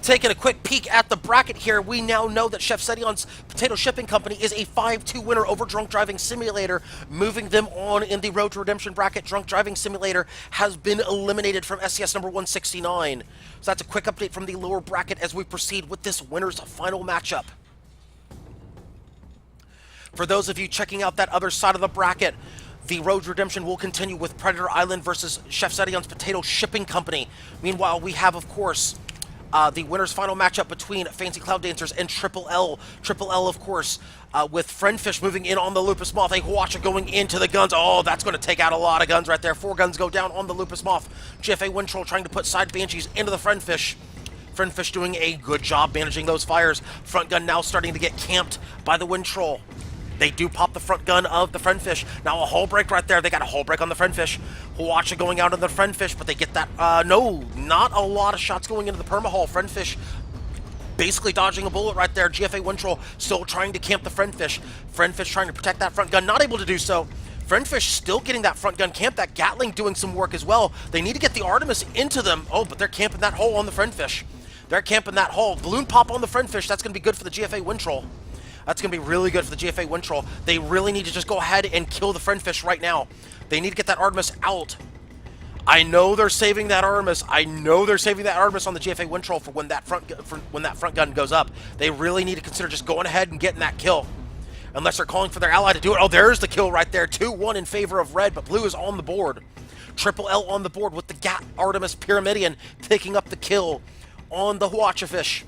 Taking a quick peek at the bracket here, we now know that Chef Sedion's Potato Shipping Company is a 5-2 winner over Drunk Driving Simulator, moving them on in the Road to Redemption bracket. Drunk Driving Simulator has been eliminated from SCS number 169. So that's a quick update from the lower bracket as we proceed with this winner's final matchup. For those of you checking out that other side of the bracket, The road redemption will continue with Predator Island versus Chef Sedion's Potato Shipping Company. Meanwhile, we have, of course, the winner's final matchup between Fancy Cloud Dancers and Triple L. Triple L, of course, with Friendfish moving in on the Lupus Moth. A Huacha going into the guns. Oh, that's going to take out a lot of guns right there. 4 guns go down on the Lupus Moth. GFA Windtroll trying to put side Banshees into the Friendfish. Friendfish doing a good job managing those fires. Front gun now starting to get camped by the Windtroll. They do pop the front gun of the Friendfish. Now a hull break right there. They got a hull break on the Friendfish. Huacha going out on the Friendfish, but they get that. No, not a lot of shots going into the permahull. Friendfish basically dodging a bullet right there. GFA Windtroll still trying to camp the Friendfish. Friendfish trying to protect that front gun. Not able to do so. Friendfish still getting that front gun camp. That Gatling doing some work as well. They need to get the Artemis into them. Oh, but they're camping that hole on the Friendfish. They're camping that hole. Balloon pop on the Friendfish. That's going to be good for the GFA Windtroll. That's going to be really good for the GFA Windtroll. They really need to just go ahead and kill the Friendfish right now. They need to get that Artemis out. I know they're saving that Artemis. I know they're saving that Artemis on the GFA Windtroll for when that front gun goes up. They really need to consider just going ahead and getting that kill. Unless they're calling for their ally to do it. Oh, there's the kill right there. 2-1 in favor of red, but blue is on the board. Triple L on the board with the Gat Artemis Pyramidion picking up the kill on the Huacha fish.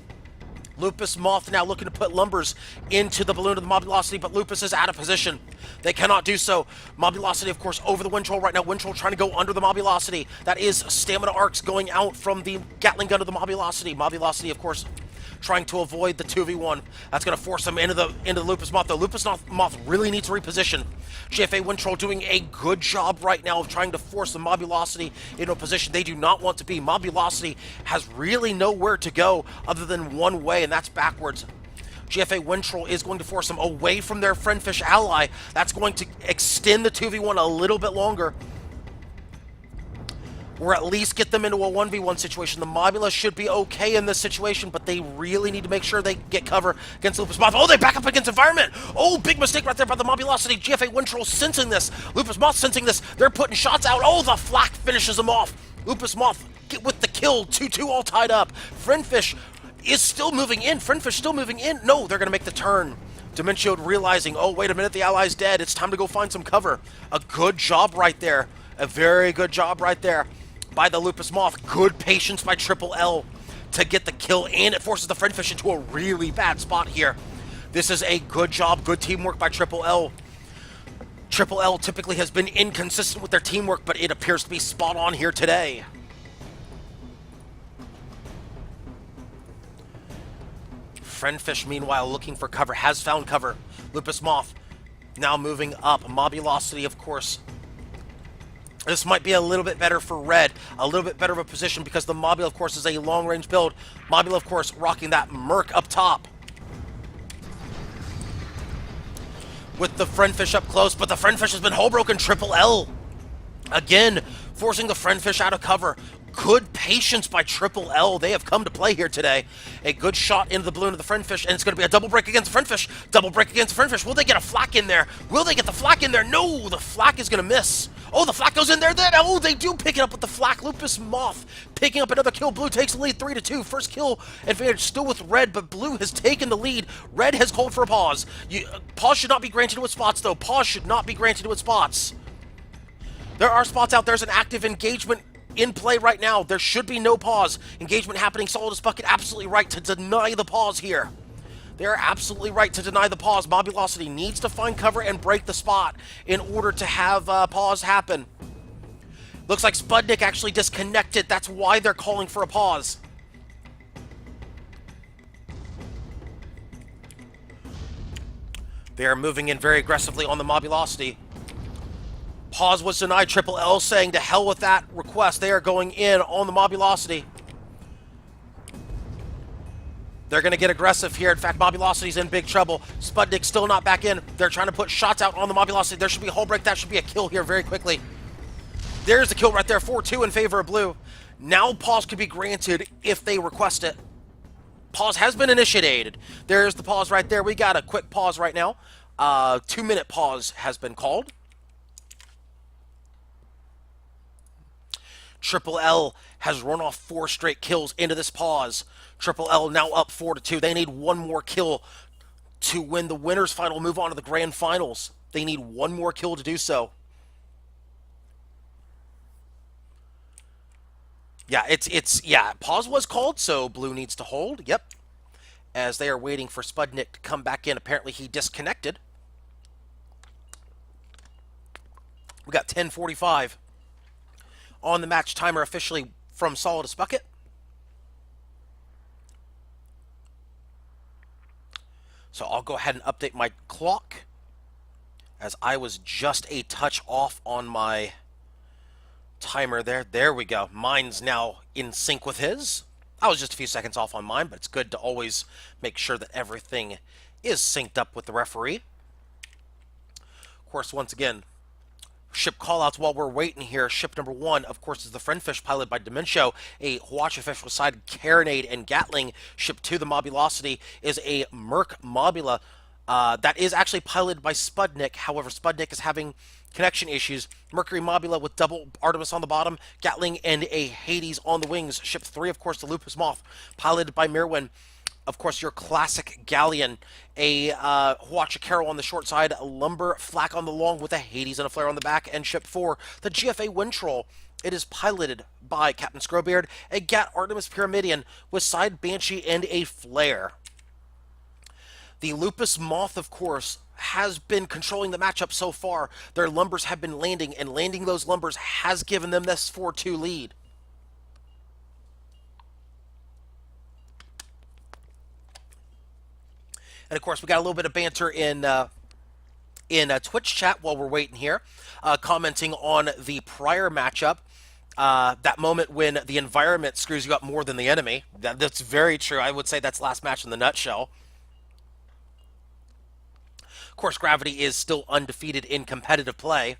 Lupus Moth now looking to put lumbers into the balloon of the Mobulosity, but Lupus is out of position. They cannot do so. Mobulosity, of course, over the Windtroll right now. Windtroll trying to go under the Mobulosity. That is stamina arcs going out from the Gatling gun of the Mobulosity. Mobulosity, of course, trying to avoid the 2v1. That's going to force them into the Lupus Moth. The Lupus Moth really needs to reposition. GFA Windtroll doing a good job right now of trying to force the Mobulosity into a position they do not want to be. Mobulosity has really nowhere to go other than one way, and that's backwards. GFA Windtroll is going to force them away from their Friendfish ally. That's going to extend the 2v1 a little bit longer. Or at least get them into a 1v1 situation. The Mobula should be okay in this situation, but they really need to make sure they get cover against Lupus Moth. Oh, they back up against Environment! Oh, big mistake right there by the Mobulosity. GFA Windtroll sensing this. Lupus Moth sensing this. They're putting shots out. Oh, the flak finishes them off. Lupus Moth get with the kill. 2-2 all tied up. Friendfish is still moving in. Friendfish still moving in. No, they're going to make the turn. Dimentio realizing, oh, wait a minute, the ally's dead. It's time to go find some cover. A good job right there. A very good job right there by the Lupus Moth. Good patience by Triple L to get the kill, and it forces the Friendfish into a really bad spot here. This is a good job, good teamwork by Triple L. Triple L typically has been inconsistent with their teamwork, but it appears to be spot on here today. Friendfish, meanwhile, looking for cover, has found cover. Lupus Moth now moving up. Mobulosity, of course. This might be a little bit better for red, a little bit better of a position because the Mobula, of course, is a long-range build. Mobula, of course, rocking that Merc up top. With the Friendfish up close, but the Friendfish has been hull broken. Triple L, again, forcing the Friendfish out of cover. Good patience by Triple L. They have come to play here today. A good shot into the balloon of the Friendfish, and it's going to be a double break against the Friendfish. Double break against the Friendfish. Will they get a flak in there? Will they get the flak in there? No, the flak is going to miss. Oh, the flak goes in there. Then, oh, they do pick it up with the flak. Lupus Moth picking up another kill. Blue takes the lead 3-2. First kill advantage still with red, but blue has taken the lead. Red has called for a pause. Pause should not be granted to its spots, though. Pause should not be granted to its spots. There are spots out. There's an active engagement in play right now. There should be no pause. Engagement happening. Solid as Bucket absolutely right to deny the pause here. They're absolutely right to deny the pause. Mobulosity needs to find cover and break the spot in order to have pause happen. Looks like Spudnik actually disconnected. That's why they're calling for a pause. They are moving in very aggressively on the Mobulosity. Pause was denied. Triple L saying to hell with that request. They are going in on the Mobulosity. They're going to get aggressive here. In fact, Mobulosity's in big trouble. Spudnik's still not back in. They're trying to put shots out on the Mobulosity. There should be a hull break. That should be a kill here very quickly. There's the kill right there. 4-2 in favor of blue. Now pause could be granted if they request it. Pause has been initiated. There's the pause right there. We got a quick pause right now. 2-minute pause has been called. Triple L has run off 4 straight kills into this pause. Triple L now up 4-2. They need one more kill to win the winner's final, move on to the grand finals. They need one more kill to do so. Yeah, yeah, pause was called, so blue needs to hold. Yep. As they are waiting for Spudnik to come back in. Apparently he disconnected. We got 10:45 on the match timer officially from Solidus Bucket. So I'll go ahead and update my clock as I was just a touch off on my timer there. There we go. Mine's now in sync with his. I was just a few seconds off on mine, but it's good to always make sure that everything is synced up with the referee. Of course, once again, ship callouts while we're waiting here. Ship number one, of course, is the Friendfish piloted by Dementio, a Hwacha fish with side Carronade and Gatling. Ship two, the Mobulosity, is a Merc Mobula that is actually piloted by Spudnik. However, Spudnik is having connection issues. Mercury Mobula with double Artemis on the bottom, Gatling and a Hades on the wings. Ship three, of course, the Lupus Moth, piloted by Mirwin. Of course, your classic galleon, a Huachacaro on the short side, a Lumber Flak on the long with a Hades and a Flare on the back, and ship four, the GFA Wind Troll. It is piloted by Captain Scrowbeard, a Gat Artemis Pyramidian with side Banshee and a Flare. The Lupus Moth, of course, has been controlling the matchup so far. Their lumbers have been landing, and landing those lumbers has given them this 4-2 lead. And of course, we got a little bit of banter in Twitch chat while we're waiting here, commenting on the prior matchup. That moment when the environment screws you up more than the enemy. That's very true. I would say that's last match in the nutshell. Of course, Gravity is still undefeated in competitive play.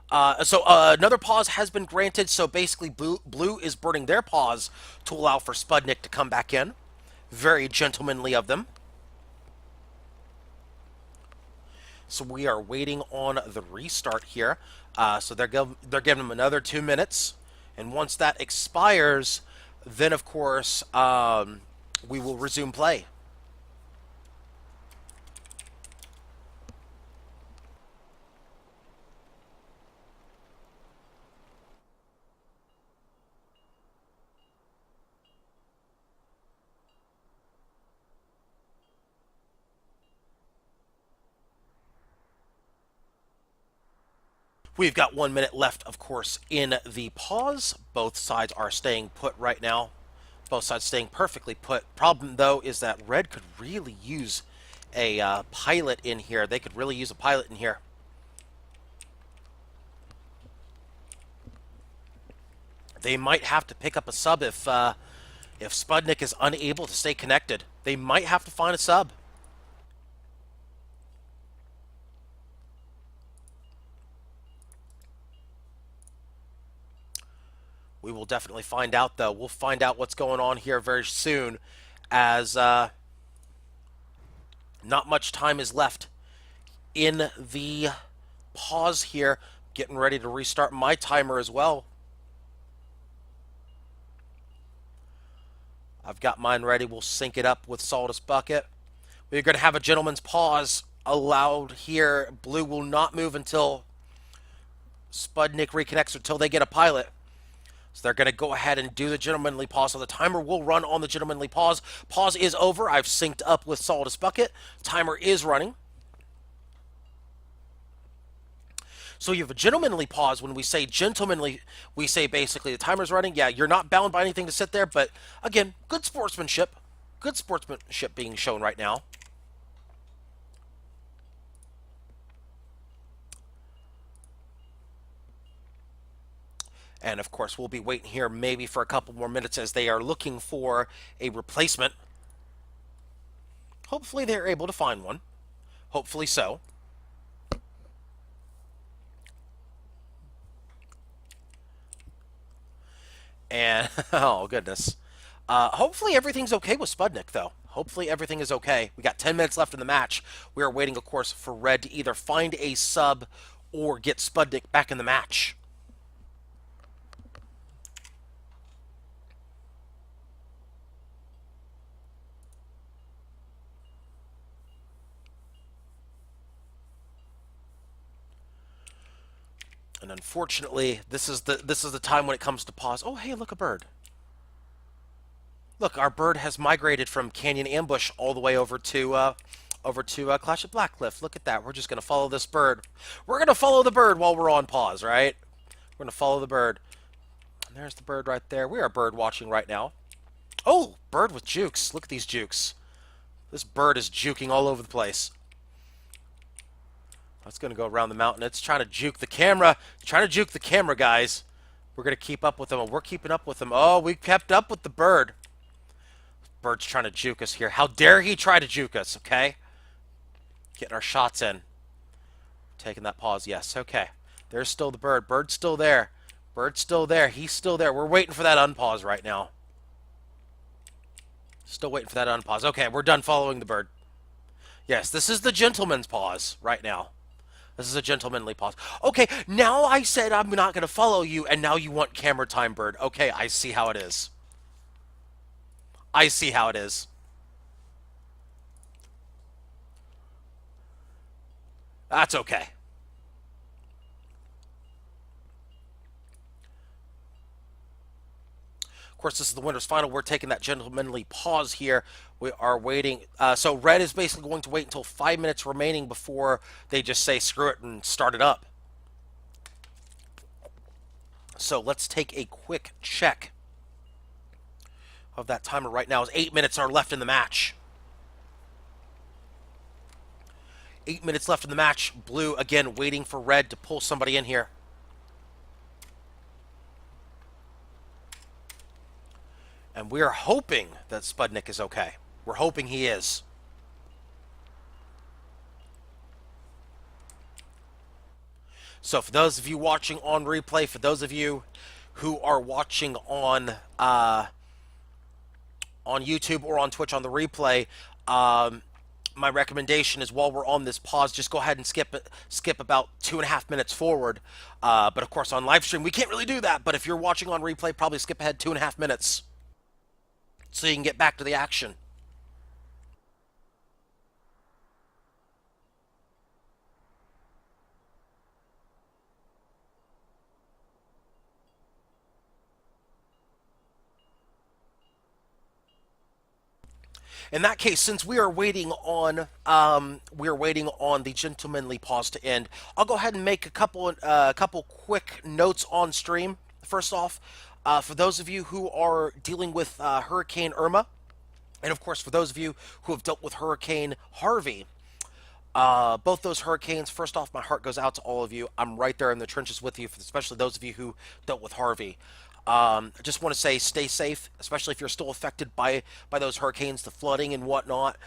Another pause has been granted, so basically Blue is burning their pause to allow for Spudnik to come back in. Very gentlemanly of them. So we are waiting on the restart here. So they're giving them another 2 minutes. And once that expires, then of course we will resume play. We've got 1 minute left, of course, in the pause. Both sides are staying put right now. Both sides staying perfectly put. Problem, though, is that Red could really use a pilot in here. They could really use a pilot in here. They might have to pick up a sub if Spudnik is unable to stay connected. They might have to find a sub. We will definitely find out, though. We'll find out what's going on here very soon, as not much time is left in the pause here. Getting ready to restart my timer as well. I've got mine ready. We'll sync it up with Solidus Bucket. We're going to have a gentleman's pause allowed here. Blue will not move until Spudnik reconnects, until they get a pilot. So they're going to go ahead and do the gentlemanly pause. So the timer will run on the gentlemanly pause. Pause is over. I've synced up with Solidus Bucket. Timer is running. So you have a gentlemanly pause. When we say gentlemanly, we say basically the timer's running. Yeah, you're not bound by anything to sit there. But again, good sportsmanship. Good sportsmanship being shown right now. And of course, we'll be waiting here maybe for a couple more minutes as they are looking for a replacement. Hopefully they're able to find one. Hopefully so. And, oh goodness. Hopefully everything's okay with Spudnik, though. Hopefully everything is okay. We got 10 minutes left in the match. We are waiting, of course, for Red to either find a sub or get Spudnik back in the match. And unfortunately, this is the time when it comes to pause. Oh, hey, look, a bird. Look, our bird has migrated from Canyon Ambush all the way over to Clash of Blackcliff. Look at that. We're just gonna follow this bird. We're gonna follow the bird while we're on pause, right? We're gonna follow the bird. And there's the bird right there. We are bird watching right now. Oh, bird with jukes. Look at these jukes. This bird is juking all over the place. It's gonna go around the mountain. It's trying to juke the camera. Trying to juke the camera, guys. We're gonna keep up with them. We're keeping up with them. Oh, we kept up with the bird. Bird's trying to juke us here. How dare he try to juke us, okay? Getting our shots in. Taking that pause. Yes, okay. There's still the bird. Bird's still there. Bird's still there. He's still there. We're waiting for that unpause right now. Still waiting for that unpause. Okay, we're done following the bird. Yes, this is the gentleman's pause right now. This is a gentlemanly pause. Okay, now I said I'm not going to follow you, and now you want camera time, bird. Okay, I see how it is. I see how it is. That's okay. Of course, this is the winner's final. We're taking that gentlemanly pause here. We are waiting. So red is basically going to wait until 5 minutes remaining before they just say screw it and start it up. So let's take a quick check of that timer right now. As 8 minutes are left in the match. 8 minutes left in the match. Blue, again, waiting for red to pull somebody in here. And we are hoping that Spudnik is okay. We're hoping he is. So for those of you watching on replay, for those of you who are watching on YouTube or on Twitch on the replay, my recommendation is while we're on this pause, just go ahead and skip about 2.5 minutes forward. But of course on live stream we can't really do that. But if you're watching on replay, probably skip ahead 2.5 minutes so you can get back to the action. In that case, since we are waiting on the gentlemanly pause to end, I'll go ahead and make a couple quick notes on stream. First off, for those of you who are dealing with Hurricane Irma, and of course for those of you who have dealt with Hurricane Harvey, both those hurricanes, first off, my heart goes out to all of you. I'm right there in the trenches with you, especially those of you who dealt with Harvey. I just want to say stay safe, especially if you're still affected by those hurricanes, the flooding and whatnot,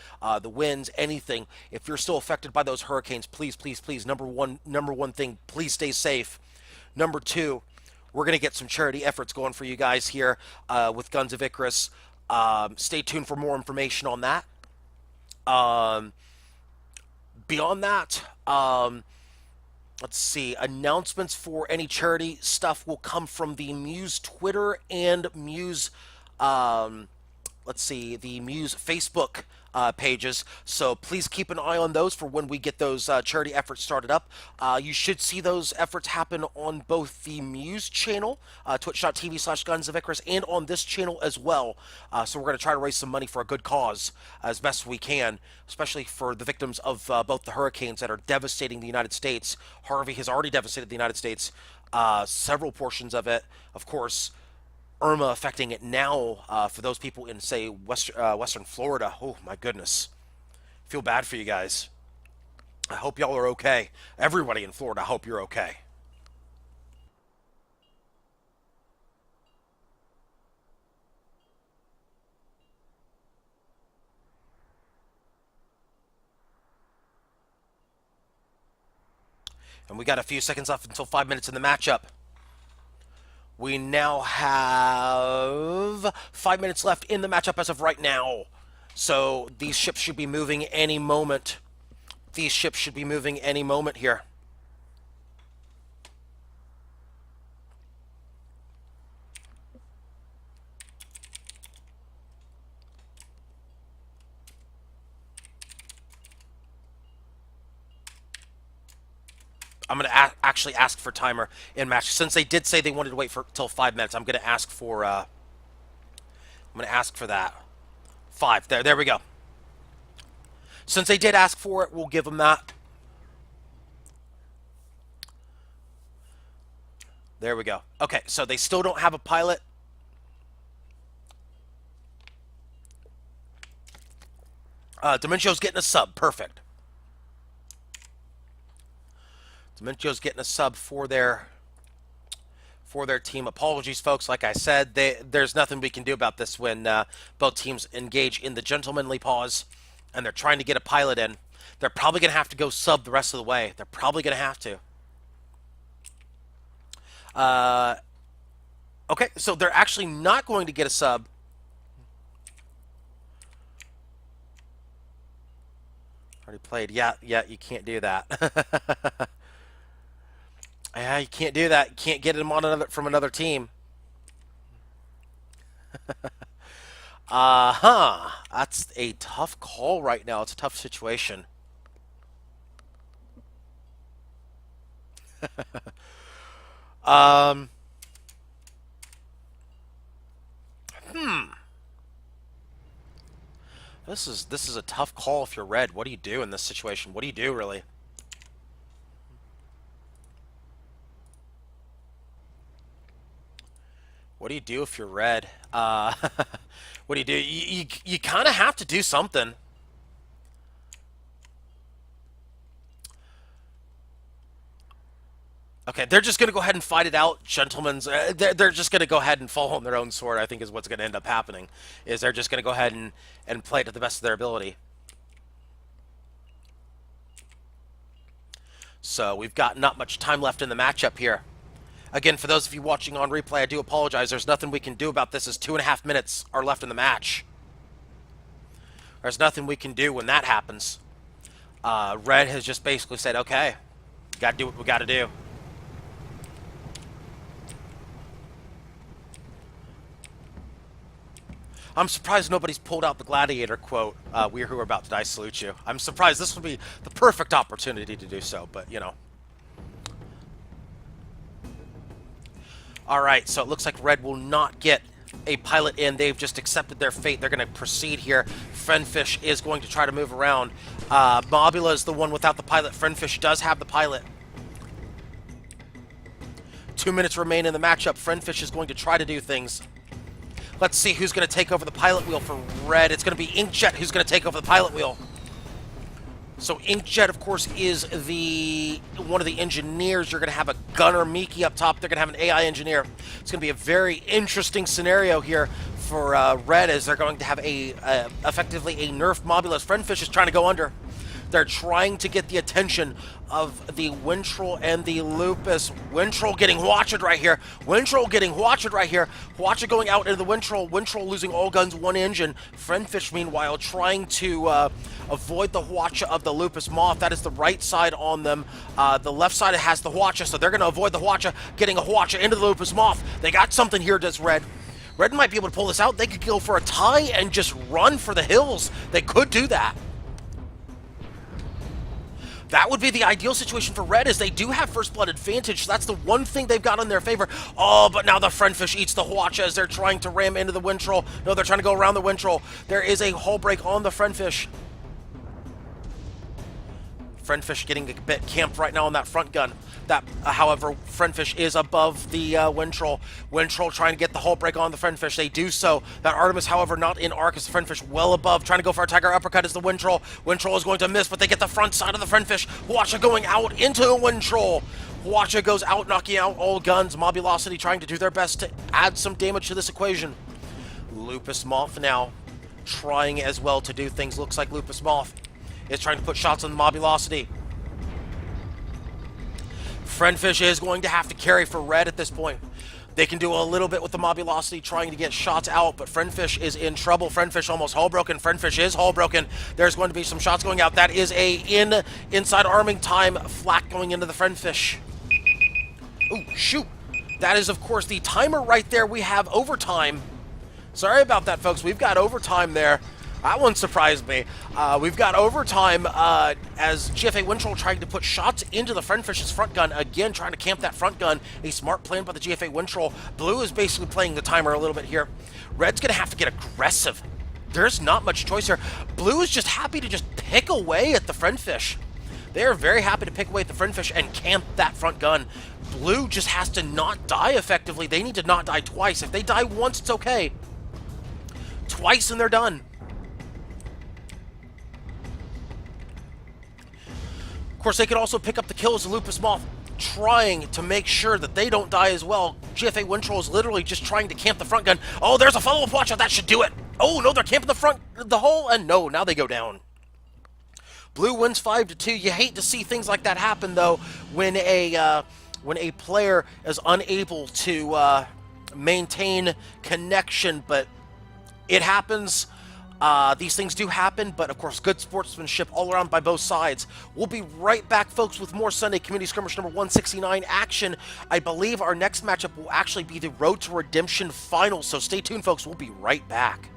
the winds, anything. If you're still affected by those hurricanes, please, please, please, number one thing, please stay safe. Number two, we're going to get some charity efforts going for you guys here with Guns of Icarus. Stay tuned for more information on that. Beyond that, let's see. Announcements for any charity stuff will come from the Muse Twitter and Muse, let's see, the Muse Facebook pages. So please keep an eye on those for when we get those charity efforts started up. You should see those efforts happen on both the Muse channel, twitch.tv/Guns of Icarus, and on this channel as well. So we're going to try to raise some money for a good cause as best we can, especially for the victims of both the hurricanes that are devastating the United States. Harvey has already devastated the United States, several portions of it, of course. Irma affecting it now for those people in, say, Western Florida. Oh, my goodness. Feel bad for you guys. I hope y'all are okay. Everybody in Florida, I hope you're okay. And we got a few seconds left until 5 minutes in the matchup. We now have 5 minutes left in the matchup as of right now. So these ships should be moving any moment. These ships should be moving any moment here. I'm going to actually ask for timer in match. Since they did say they wanted to wait for till 5 minutes, I'm going to ask for I'm going to ask for that. 5. There we go. Since they did ask for it, we'll give them that. There we go. Okay, so they still don't have a pilot. Dimentio's getting a sub. Perfect. Dimentio's getting a sub for their team. Apologies, folks. Like I said, there's nothing we can do about this when both teams engage in the gentlemanly pause, and they're trying to get a pilot in. They're probably going to have to go sub the rest of the way. They're probably going to have to. Okay, so they're actually not going to get a sub. Already played. Yeah, you can't do that. Yeah, you can't do that. You can't get him on from another team. That's a tough call right now. It's a tough situation. Hmm. This is a tough call if you're red. What do you do in this situation? What do you do, really? What do you do if you're red? What do you do? You kind of have to do something. Okay, they're just going to go ahead and fight it out, gentlemen. They're just going to go ahead and fall on their own sword, I think is what's going to end up happening. Is they're just going to go ahead and play it to the best of their ability. So we've got not much time left in the matchup here. Again, for those of you watching on replay, I do apologize. There's nothing we can do about this as 2.5 minutes are left in the match. There's nothing we can do when that happens. Red has just basically said, okay, got to do what we got to do. I'm surprised nobody's pulled out the Gladiator quote, "We who are about to die salute you." I'm surprised. This would be the perfect opportunity to do so, but, you know. Alright, so it looks like Red will not get a pilot in. They've just accepted their fate. They're going to proceed here. Friendfish is going to try to move around. Mobula is the one without the pilot. Friendfish does have the pilot. 2 minutes remain in the matchup. Friendfish is going to try to do things. Let's see who's going to take over the pilot wheel for Red. It's going to be Inkjet who's going to take over the pilot wheel. So Inkjet, of course, is one of the engineers. You're going to have a gunner, Miki, up top. They're going to have an AI engineer. It's going to be a very interesting scenario here for Red, as they're going to have effectively a nerf Mobulus. Friendfish is trying to go under. They're trying to get the attention of the Wintroll and the Lupus. Wintroll getting watched right here. Wintroll getting watched right here. Watcher going out into the Wintroll. Wintroll losing all guns, one engine. Friendfish, meanwhile, trying to avoid the Hwacha of the Lupus Moth. That is the right side on them. The left side has the Hwacha, so they're going to avoid the Hwacha, getting a Hwacha into the Lupus Moth. They got something here, does Red. Red might be able to pull this out. They could go for a tie and just run for the hills. They could do that. That would be the ideal situation for Red, as they do have first blood advantage. So that's the one thing they've got in their favor. Oh, but now the Friendfish eats the Hwacha as they're trying to ram into the Wintroll. No, they're trying to go around the Wintroll. There is a hull break on the Friendfish. Friendfish getting a bit camped right now on that front gun. That, however, Friendfish is above the Wintroll. Wintroll trying to get the hull break on the Friendfish. They do so. That Artemis, however, not in arc, as the Friendfish well above. Trying to go for a Tiger Uppercut is the Wintroll. Wintroll is going to miss, but they get the front side of the Friendfish. Hwacha going out into the Wintroll. Hwacha goes out, knocking out all guns. Mobulosity trying to do their best to add some damage to this equation. Lupus Moth now trying as well to do things. Looks like Lupus Moth is trying to put shots on the Mobulosity. Friendfish is going to have to carry for Red at this point. They can do a little bit with the Mobulosity trying to get shots out, but Friendfish is in trouble. Friendfish almost hull broken. Friendfish is hull broken. There's going to be some shots going out. That is a inside arming time. Flak going into the Friendfish. Oh, shoot. That is, of course, the timer right there. We have overtime. Sorry about that, folks. We've got overtime there. That one surprised me. We've got overtime as GFA Wintroll trying to put shots into the Friendfish's front gun. Again, trying to camp that front gun. A smart plan by the GFA Wintroll. Blue is basically playing the timer a little bit here. Red's going to have to get aggressive. There's not much choice here. Blue is just happy to just pick away at the Friendfish. They are very happy to pick away at the Friendfish and camp that front gun. Blue just has to not die effectively. They need to not die twice. If they die once, it's okay. Twice and they're done. Of course, they could also pick up the kill as the Lupus Moth, trying to make sure that they don't die as well. GFA Wintroll is literally just trying to camp the front gun. Oh, there's a follow-up watch out. That should do it. Oh, no, they're camping the hole, and no, now they go down. Blue wins 5-2. You hate to see things like that happen, though, when a player is unable to maintain connection, but it happens. These things do happen, but of course, good sportsmanship all around by both sides. We'll be right back, folks, with more Sunday Community Skirmish number 169 action. I believe our next matchup will actually be the Road to Redemption Finals, so stay tuned, folks. We'll be right back.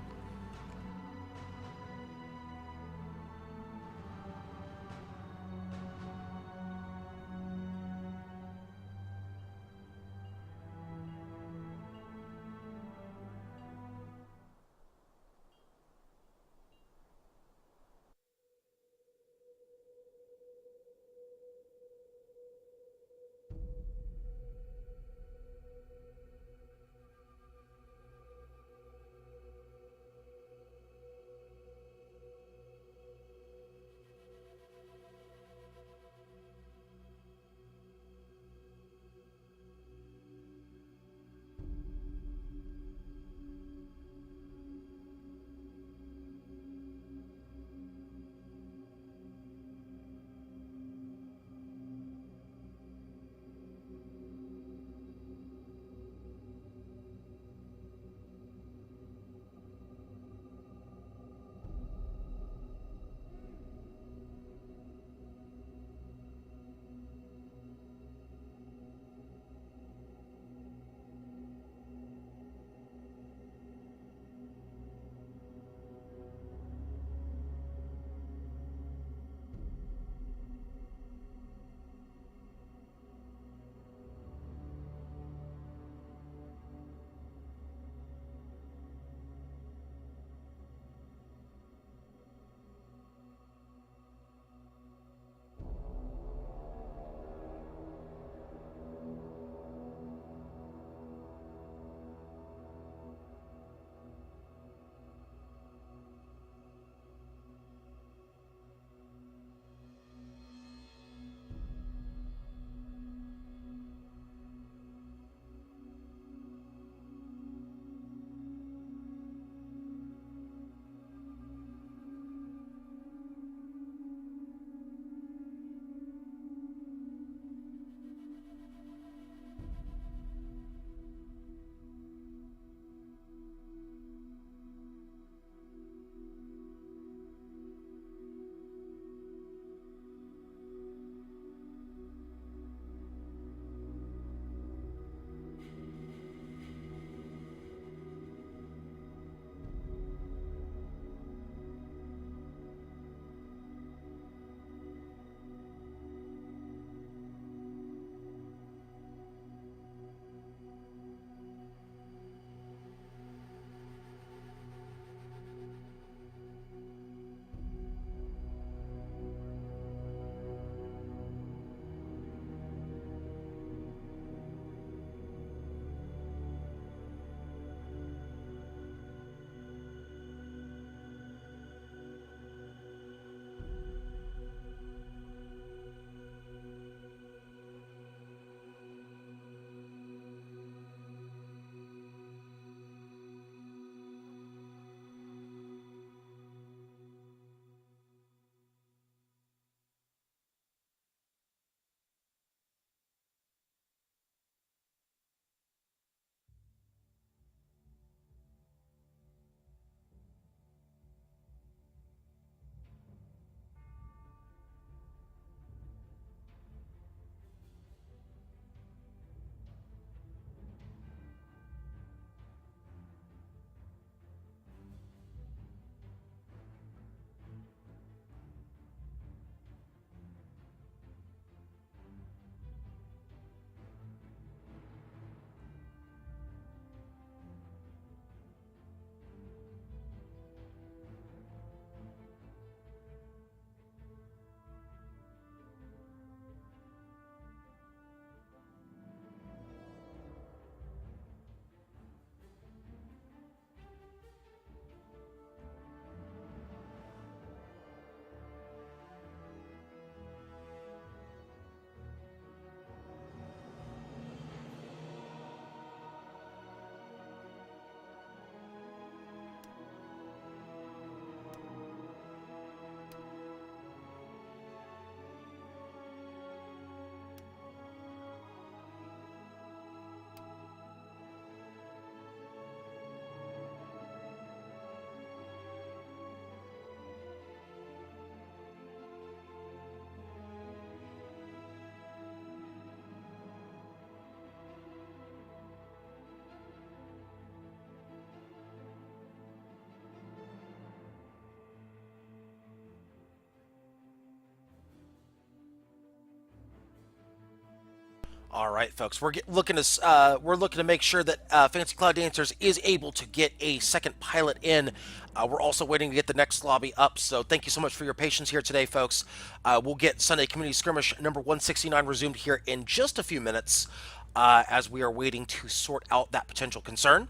All right, folks, we're looking to make sure that Fancy Cloud Dancers is able to get a second pilot in. We're also waiting to get the next lobby up. So thank you so much for your patience here today, folks. We'll get Sunday Community Skirmish number 169 resumed here in just a few minutes, as we are waiting to sort out that potential concern.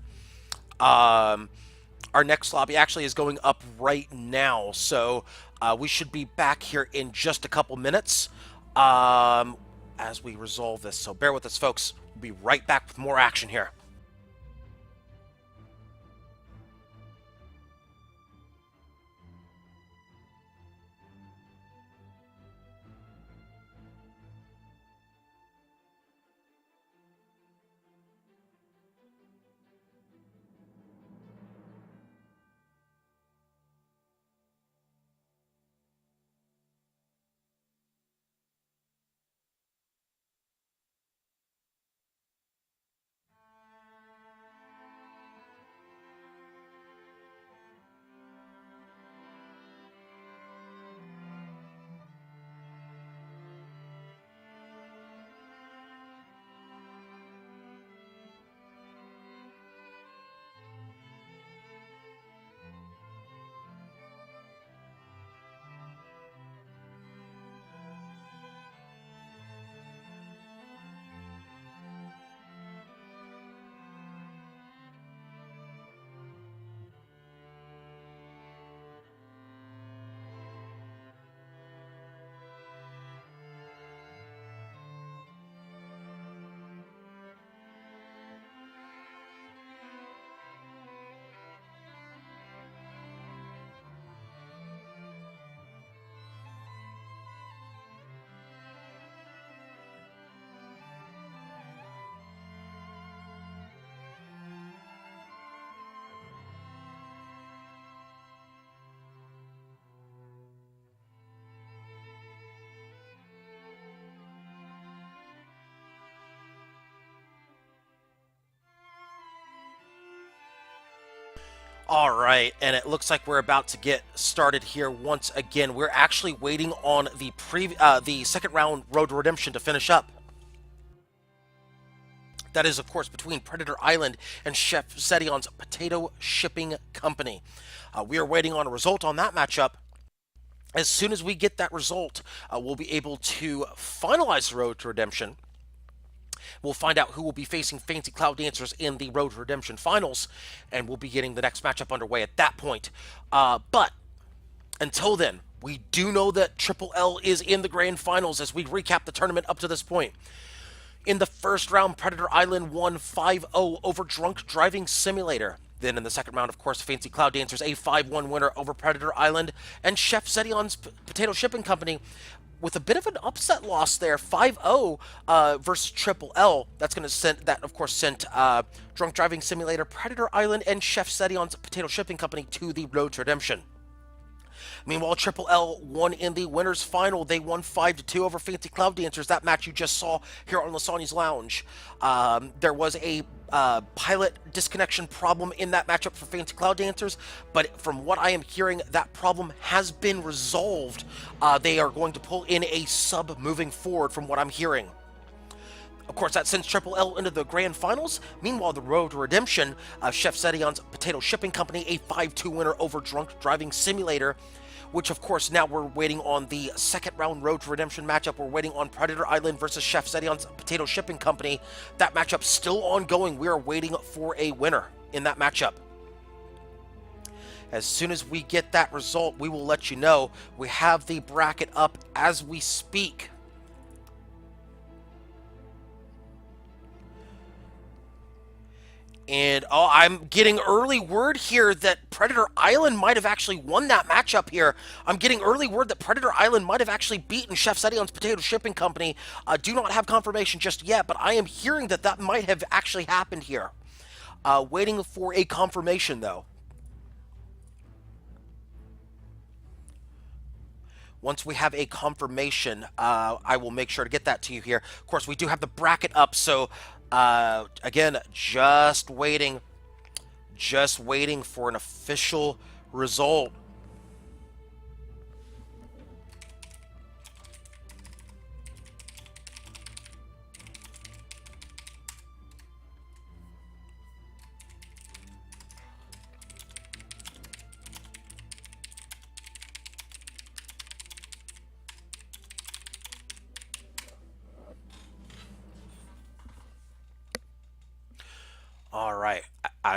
Um, our next lobby actually is going up right now, so we should be back here in just a couple minutes as we resolve this. So bear with us, folks. We'll be right back with more action here. All right, and it looks like we're about to get started here once again. We're actually waiting on the second round Road to Redemption to finish up. That is, of course, between Predator Island and Chef Zedion's Potato Shipping Company. We are waiting on a result on that matchup. As soon as we get that result, we'll be able to finalize the Road to Redemption. We'll find out who will be facing Fancy Cloud Dancers in the Road to Redemption finals, and we'll be getting the next matchup underway at that point. But until then, we do know that Triple L is in the grand finals as we recap the tournament up to this point. In the first round, Predator Island won 5-0 over Drunk Driving Simulator. Then in the second round, of course, Fancy Cloud Dancers, a 5-1 winner over Predator Island, and Chef Zedion's Potato Shipping Company with a bit of an upset loss there, 5-0 versus Triple L. That's going to send that, of course, sent Drunk Driving Simulator, Predator Island, and Chef Zedion's Potato Shipping Company to the Road to Redemption. Meanwhile, Triple L won in the winners final. They won 5-2 over Fancy Cloud Dancers. That match you just saw here on Lysanya's Lounge. There was a pilot disconnection problem in that matchup for Fancy Cloud Dancers, but from what I am hearing, that problem has been resolved. They are going to pull in a sub moving forward from what I'm hearing. Of course, that sends Triple L into the grand finals. Meanwhile, the Road to Redemption, Chef Zedion's Potato Shipping Company, a 5-2 winner over Drunk Driving Simulator, which, of course, now we're waiting on the second round Road to Redemption matchup. We're waiting on Predator Island versus Chef Zedion's Potato Shipping Company. That matchup still ongoing. We are waiting for a winner in that matchup. As soon as we get that result, we will let you know. We have the bracket up as we speak. And I'm getting early word here that Predator Island might have actually won that matchup here. I'm getting early word that Predator Island might have actually beaten Chef Zedion's Potato Shipping Company. I do not have confirmation just yet, but I am hearing that that might have actually happened here. Waiting for a confirmation, though. Once we have a confirmation, I will make sure to get that to you here. Of course, we do have the bracket up, so again, just waiting for an official result.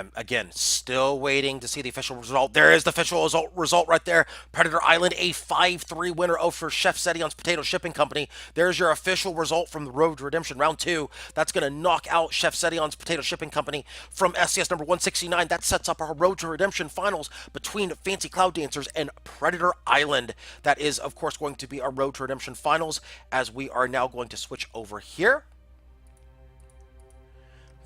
I'm, again, still waiting to see the official result. There is the official result right there. Predator Island, a 5-3 winner over Chef Sedion's Potato Shipping Company. There's your official result from the Road to Redemption Round 2. That's going to knock out Chef Sedion's Potato Shipping Company from SCS number 169. That sets up our Road to Redemption finals between Fancy Cloud Dancers and Predator Island. That is, of course, going to be our Road to Redemption finals, as we are now going to switch over here.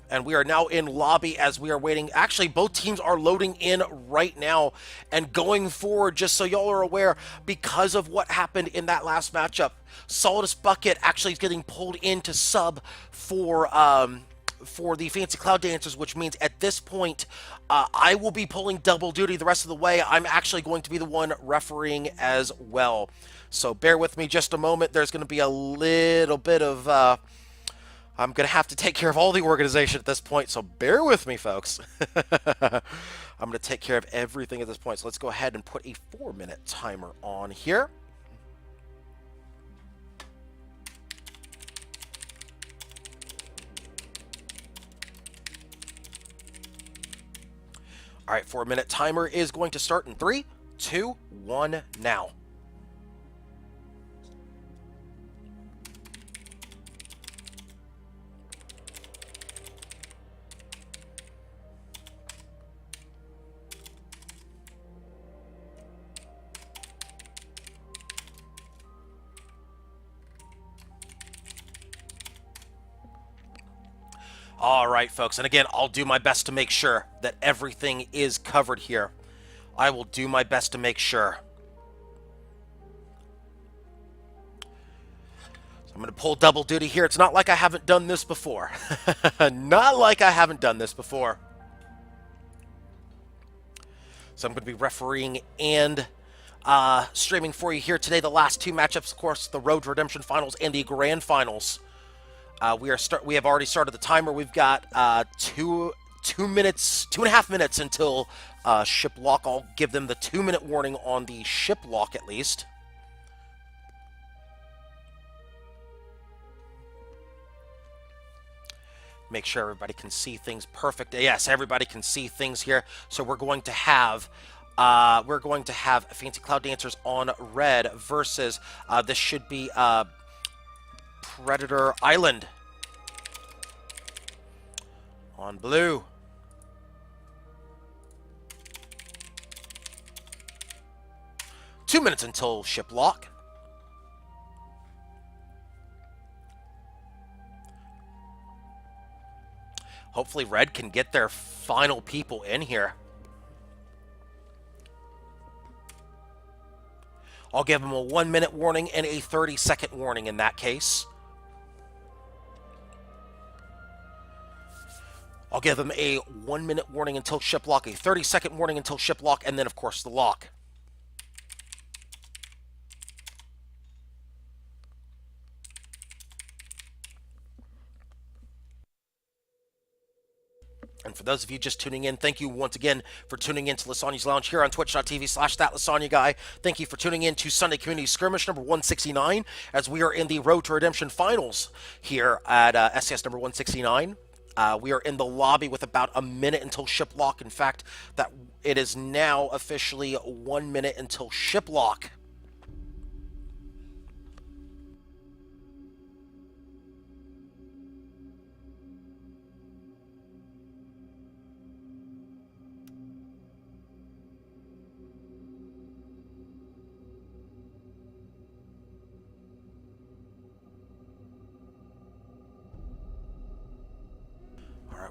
And we are now in lobby as we are waiting. Actually, both teams are loading in right now. And going forward, just so y'all are aware, because of what happened in that last matchup, Solidus Bucket actually is getting pulled into sub for the Fancy Cloud Dancers, which means at this point, I will be pulling double duty the rest of the way. I'm actually going to be the one refereeing as well. So bear with me just a moment. There's going to be a little bit of... I'm going to have to take care of all the organization at this point, so bear with me, folks. I'm going to take care of everything at this point, so let's go ahead and put a 4-minute timer on here. All right, 4-minute timer is going to start in 3, 2, 1, now. All right, folks, and again, I'll do my best to make sure that everything is covered here. I will do my best to make sure. So I'm going to pull double duty here. It's not like I haven't done this before. Not like I haven't done this before. So I'm going to be refereeing and streaming for you here today. The last 2 matchups, of course, the Road to Redemption Finals and the Grand Finals. We have already started the timer. We've got 2.5 minutes until ship lock. I'll give them the 2-minute warning on the ship lock at least. Make sure everybody can see things perfect. Yes, everybody can see things here. So we're going to have Fancy Cloud Dancers on red versus this should be Predator Island on blue. Two minutes until ship lock. Hopefully red can get their final people in here. I'll give them a 1-minute warning and a 30-second warning in that case. I'll give them a 1-minute warning until ship lock, a 30-second warning until ship lock, and then, of course, the lock. And for those of you just tuning in, thank you once again for tuning in to Lysanya's Lounge here on twitch.tv/thatLysanya Thank you for tuning in to Sunday Community Skirmish number 169 as we are in the Road to Redemption Finals here at SCS number 169. We are in the lobby with about a minute until ship lock. In fact, that it is now officially 1 minute until ship lock.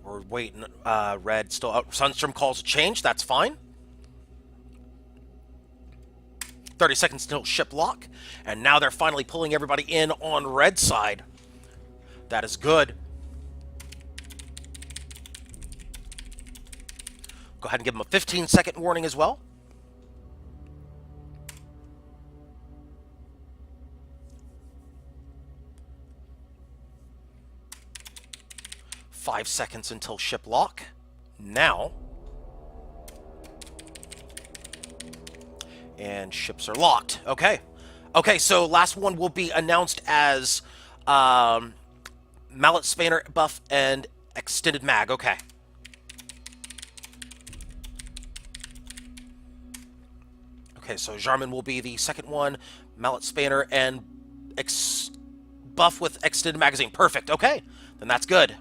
We're waiting. Red still out. Sunstrom calls a change. That's fine. 30 seconds till ship lock. And now they're finally pulling everybody in on red side. That is good. Go ahead and give them a 15-second warning as well. Five seconds until ship lock. Now. And ships are locked. Okay. Okay, so last one will be announced as Mallet Spanner buff and extended mag. Okay. Okay, so Jarman will be the second one. Mallet Spanner and buff with extended magazine. Perfect. Okay, then that's good.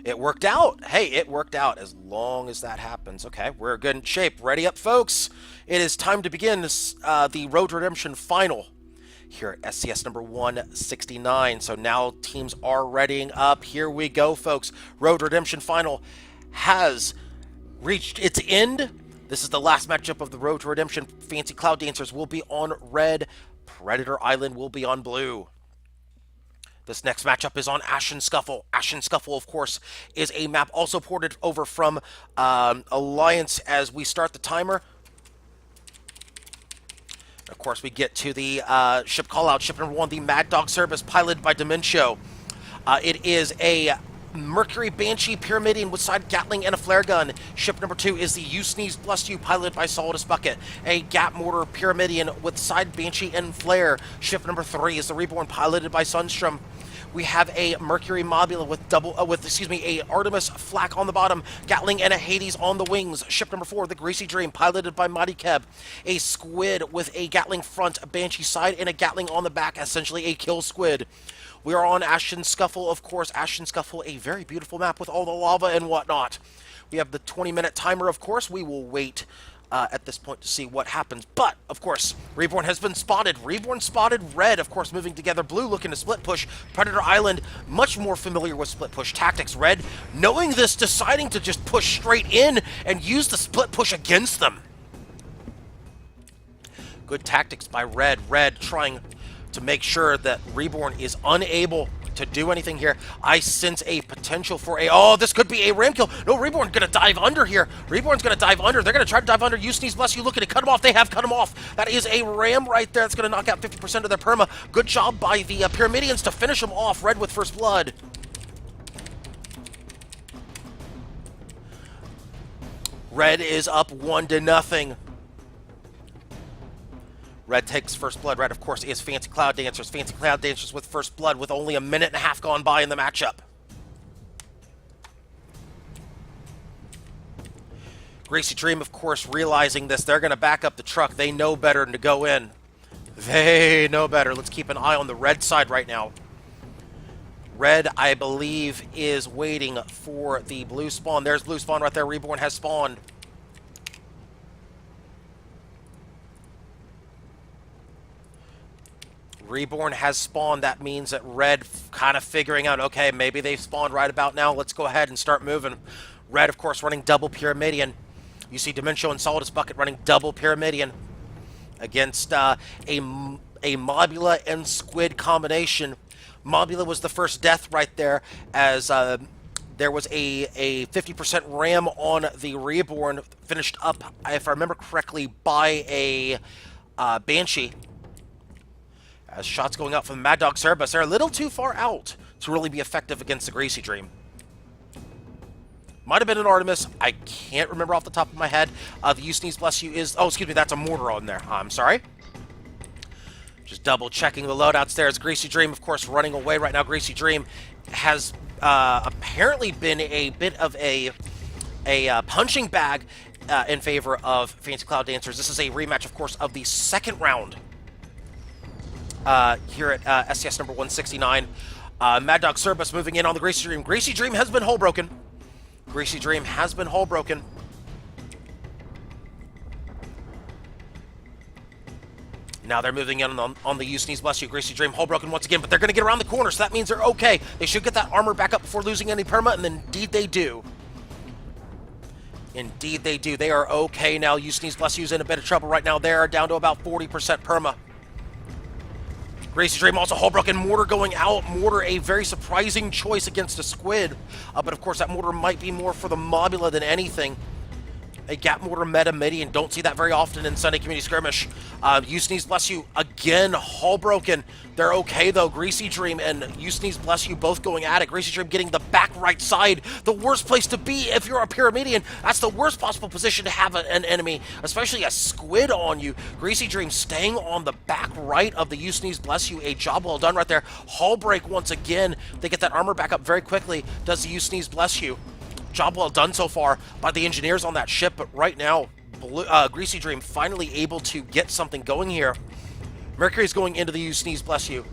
It worked out. Hey, it worked out as long as that happens. Okay, we're good in shape. Ready up, folks. It is time to begin this, the Road to Redemption final here at SCS number 169. So now teams are readying up. Here we go, folks. Road to Redemption final has reached its end. This is the last matchup of the Road to Redemption. Fancy Cloud Dancers will be on red. Predator Island will be on blue. This next matchup is on Ashen Scuffle. Ashen Scuffle, of course, is a map also ported over from Alliance as we start the timer. Of course, we get to the ship callout. Ship number 1, the Mad Dog Service, piloted by Dementio. It is a Mercury Banshee Pyramidion with side Gatling and a flare gun. Ship number 2 is the You Sneeze Bless You, piloted by Solidus Bucket. A Gat Mortar Pyramidion with side Banshee and flare. Ship number 3 is the Reborn, piloted by Sunstrom. We have a Mercury Mobula with a Artemis Flak on the bottom, Gatling and a Hades on the wings. Ship number 4, the Greasy Dream, piloted by Mighty Keb. A Squid with a Gatling front, a Banshee side, and a Gatling on the back, essentially a kill squid. We are on Ashen Scuffle, of course. Ashen Scuffle, a very beautiful map with all the lava and whatnot. We have the 20-minute timer, of course. We will wait at this point to see what happens. But, of course, Reborn has been spotted. Reborn spotted. Red, of course, moving together. Blue looking to split push. Predator Island, much more familiar with split push tactics. Red, knowing this, deciding to just push straight in and use the split push against them. Good tactics by Red. Red trying to make sure that Reborn is unable to do anything here. I sense a potential for a... Oh, this could be a ram kill. No, Reborn's going to dive under here. Reborn's going to dive under. They're going to try to dive under. You Sneeze Bless You looking to cut him off. They have cut him off. That is a ram right there. That's going to knock out 50% of their perma. Good job by the Pyramidians to finish him off. Red with first blood. Red is up 1-0. Red takes first blood. Red, of course, is Fancy Cloud Dancers. Fancy Cloud Dancers with first blood with only a minute and a half gone by in the matchup. Greasy Dream, of course, realizing this. They're going to back up the truck. They know better than to go in. They know better. Let's keep an eye on the red side right now. Red, I believe, is waiting for the blue spawn. There's blue spawn right there. Reborn has spawned. Reborn has spawned. That means that Red kind of figuring out, okay, maybe they've spawned right about now. Let's go ahead and start moving. Red, of course, running double Pyramidion. You see Dementio and Solidus Bucket running double Pyramidion against a Mobula and Squid combination. Mobula was the first death right there as there was a 50% ram on the Reborn, finished up, if I remember correctly, by a Banshee. As shots going out from the Mad Dog Cerebus, they're a little too far out to really be effective against the Greasy Dream. Might have been an Artemis. I can't remember off the top of my head. The You Sneeze Bless You is... Oh, excuse me, that's a mortar on there. I'm sorry. Just double checking the loadouts there. As Greasy Dream, of course, running away right now. Greasy Dream has apparently been a bit of a punching bag in favor of Fancy Cloud Dancers. This is a rematch, of course, of the second round. Here at SCS number 169. Mad Dog Cerebus moving in on the Greasy Dream. Greasy Dream has been hull broken. Greasy Dream has been hull broken. Now they're moving in on the You Sneeze Bless You. Greasy Dream hull broken once again, but they're going to get around the corner, so that means they're okay. They should get that armor back up before losing any perma, and indeed they do. Indeed they do. They are okay now. You Sneeze Bless You's in a bit of trouble right now. They are down to about 40% perma. Greasy Dream also hull broken. Mortar going out. Mortar, a very surprising choice against a Squid. But of course, that mortar might be more for the Mobula than anything. A Gap Mortar meta midi, and don't see that very often in Sunday Community Skirmish. You Sneeze Bless You, again, hull broken. They're okay, though. Greasy Dream and You Sneeze Bless You both going at it. Greasy Dream getting the back right side. The worst place to be if you're a Pyramidian. That's the worst possible position to have an enemy, especially a Squid on you. Greasy Dream staying on the back right of the You Sneeze Bless You. A job well done right there. Hull break once again. They get that armor back up very quickly. Does the You Sneeze Bless You. Job well done so far by the engineers on that ship, but right now, Greasy Dream finally able to get something going here. Mercury's going into the You Sneeze Bless You.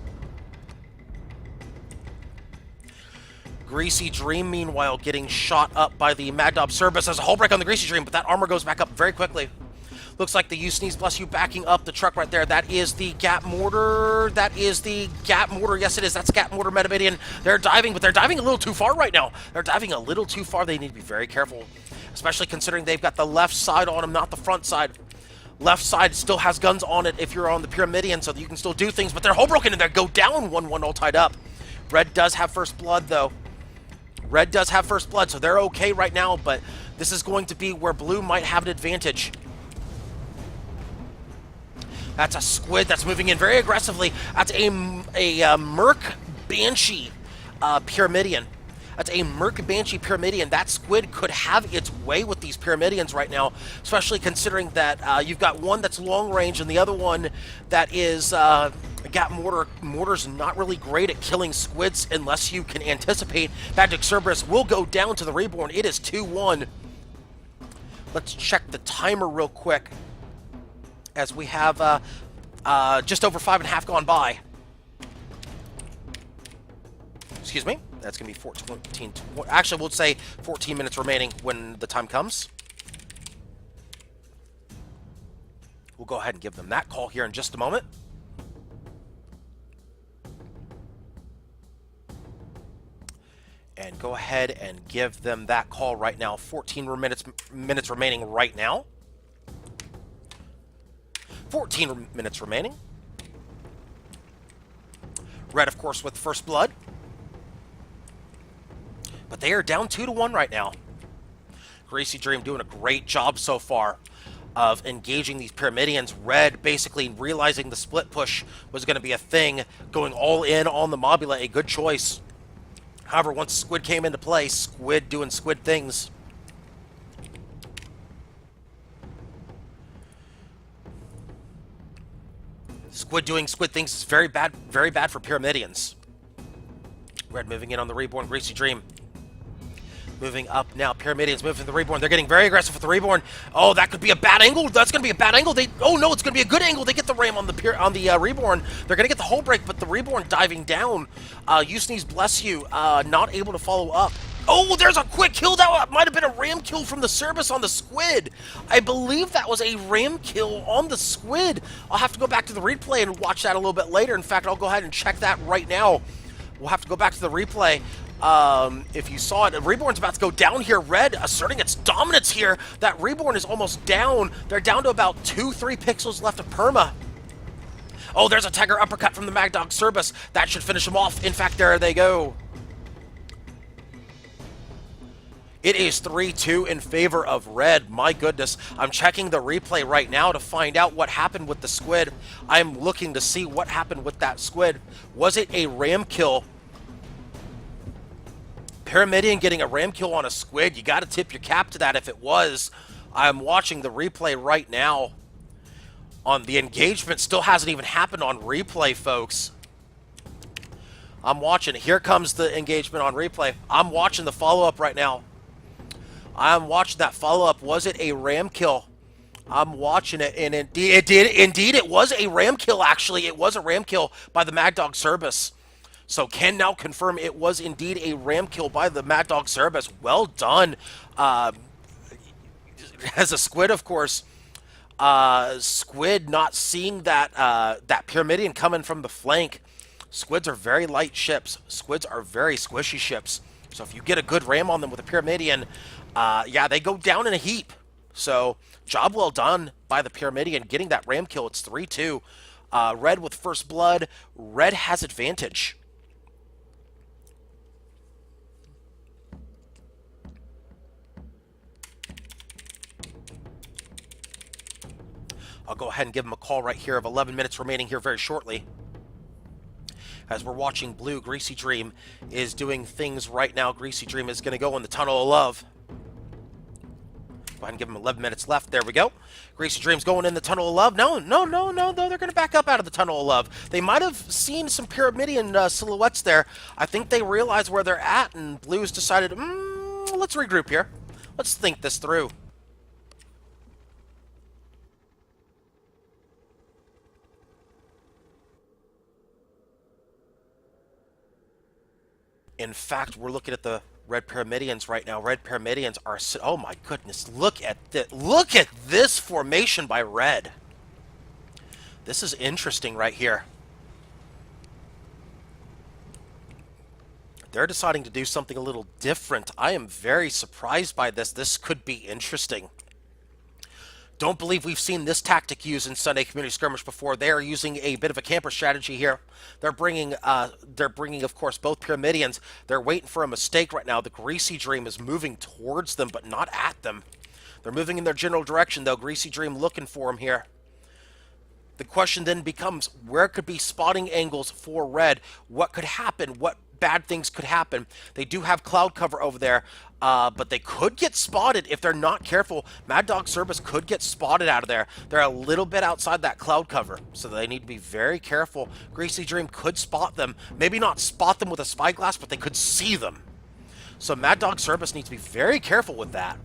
Greasy Dream, meanwhile, getting shot up by the Mad Dog Cerberus. There's a hull break on the Greasy Dream, but that armor goes back up very quickly. Looks like the You Sneeze Bless You backing up the truck right there. That is the Gap Mortar. That is the Gap Mortar. Yes, it is. That's Gap Mortar Metamidian. They're diving, but they're diving a little too far right now. They're diving a little too far. They need to be very careful, especially considering they've got the left side on them, not the front side. Left side still has guns on it if you're on the Pyramidian, so that you can still do things, but they're hull broken and they go down 1-1 all tied up. Red does have first blood, though. Red does have first blood, so they're okay right now, but this is going to be where blue might have an advantage. That's a squid that's moving in very aggressively. That's a Merc Banshee Pyramidian. That's a Merc Banshee Pyramidian. That squid could have its way with these Pyramidians right now, especially considering that you've got one that's long range and the other one that is Gap Mortar. Mortar's not really great at killing squids unless you can anticipate. Magic Cerberus will go down to the Reborn. It is 2-1. Let's check the timer real quick, as we have just over 5.5 gone by. Excuse me. That's going to be 14. Actually, we'll say 14 minutes remaining when the time comes. We'll go ahead and give them that call here in just a moment. And go ahead and give them that call right now. 14 minutes remaining right now. 14 minutes remaining. Red, of course, with first blood. But they are down 2-1 right now. Greasy Dream doing a great job so far of engaging these Pyramidians. Red basically realizing the split push was going to be a thing, going all in on the Mobula, a good choice. However, once Squid came into play, Squid doing Squid things. Squid doing Squid things is very bad for Pyramidians. Red moving in on the Reborn. Greasy Dream moving up now. Pyramidians moving to the Reborn. They're getting very aggressive with the Reborn. Oh, that could be a bad angle. That's going to be a bad angle. Oh no, it's going to be a good angle. They get the ram on the Reborn. They're going to get the hull break, but the Reborn diving down. You Sneeze Bless You, not able to follow up. Oh, there's a quick kill. That might have been a ram kill from the Cerberus on the Squid. I believe that was a ram kill on the Squid. I'll have to go back to the replay and watch that a little bit later. In fact, I'll go ahead and check that right now. We'll have to go back to the replay. If you saw it, Reborn's about to go down here. Red asserting its dominance here. That Reborn is almost down. They're down to about 2-3 pixels left of perma. Oh, there's a Tiger Uppercut from the Mad Dog Cerberus. That should finish him off. In fact, there they go. It is 3-2 in favor of Red. My goodness. I'm checking the replay right now to find out what happened with the Squid. I'm looking to see what happened with that Squid. Was it a ram kill? Pyramidian getting a ram kill on a Squid. You got to tip your cap to that if it was. I'm watching the replay right now. On the engagement still hasn't even happened on replay, folks. I'm watching. Here comes the engagement on replay. I'm watching the follow-up right now. I'm watching that follow-up. Was it a ram kill? I'm watching it, and indeed it was a ram kill, actually. It was a ram kill by the Mad Dog Cerberus. So can now confirm it was indeed a ram kill by the Mad Dog Cerberus. Well done. As a Squid, of course. Squid not seeing that that Pyramidian coming from the flank. Squids are very light ships. Squids are very squishy ships. So if you get a good ram on them with a Pyramidian, yeah, they go down in a heap. So job well done by the Pyramidian getting that ram kill. It's 3-2. Red with first blood. Red has advantage. I'll go ahead and give him a call right here of 11 minutes remaining here very shortly. As we're watching blue, Greasy Dream is doing things right now. Greasy Dream is going to go in the Tunnel of Love. Go ahead and give him 11 minutes left. There we go. Greasy Dream's going in the Tunnel of Love. No. They're going to back up out of the Tunnel of Love. They might have seen some Pyramidian silhouettes there. I think they realize where they're at, and blue's decided, Let's regroup here. Let's think this through. In fact, we're looking at the Red Pyramidians right now. Red Pyramidians are... Oh my goodness, look at this formation by Red. This is interesting right here. They're deciding to do something a little different. I am very surprised by this. This could be interesting. Don't believe we've seen this tactic used in Sunday Community Skirmish before. They are using a bit of a camper strategy here. They're bringing, of course, both Pyramidians. They're waiting for a mistake right now. The Greasy Dream is moving towards them, but not at them. They're moving in their general direction, though. Greasy Dream looking for them here. The question then becomes, where could be spotting angles for Red? What could happen? What bad things could happen? They do have cloud cover over there, but they could get spotted if they're not careful. Mad Dog Service could get spotted out of there. They're a little bit outside that cloud cover, so they need to be very careful. Greasy Dream could spot them. Maybe not spot them with a spyglass, but they could see them. So Mad Dog Service needs to be very careful with that.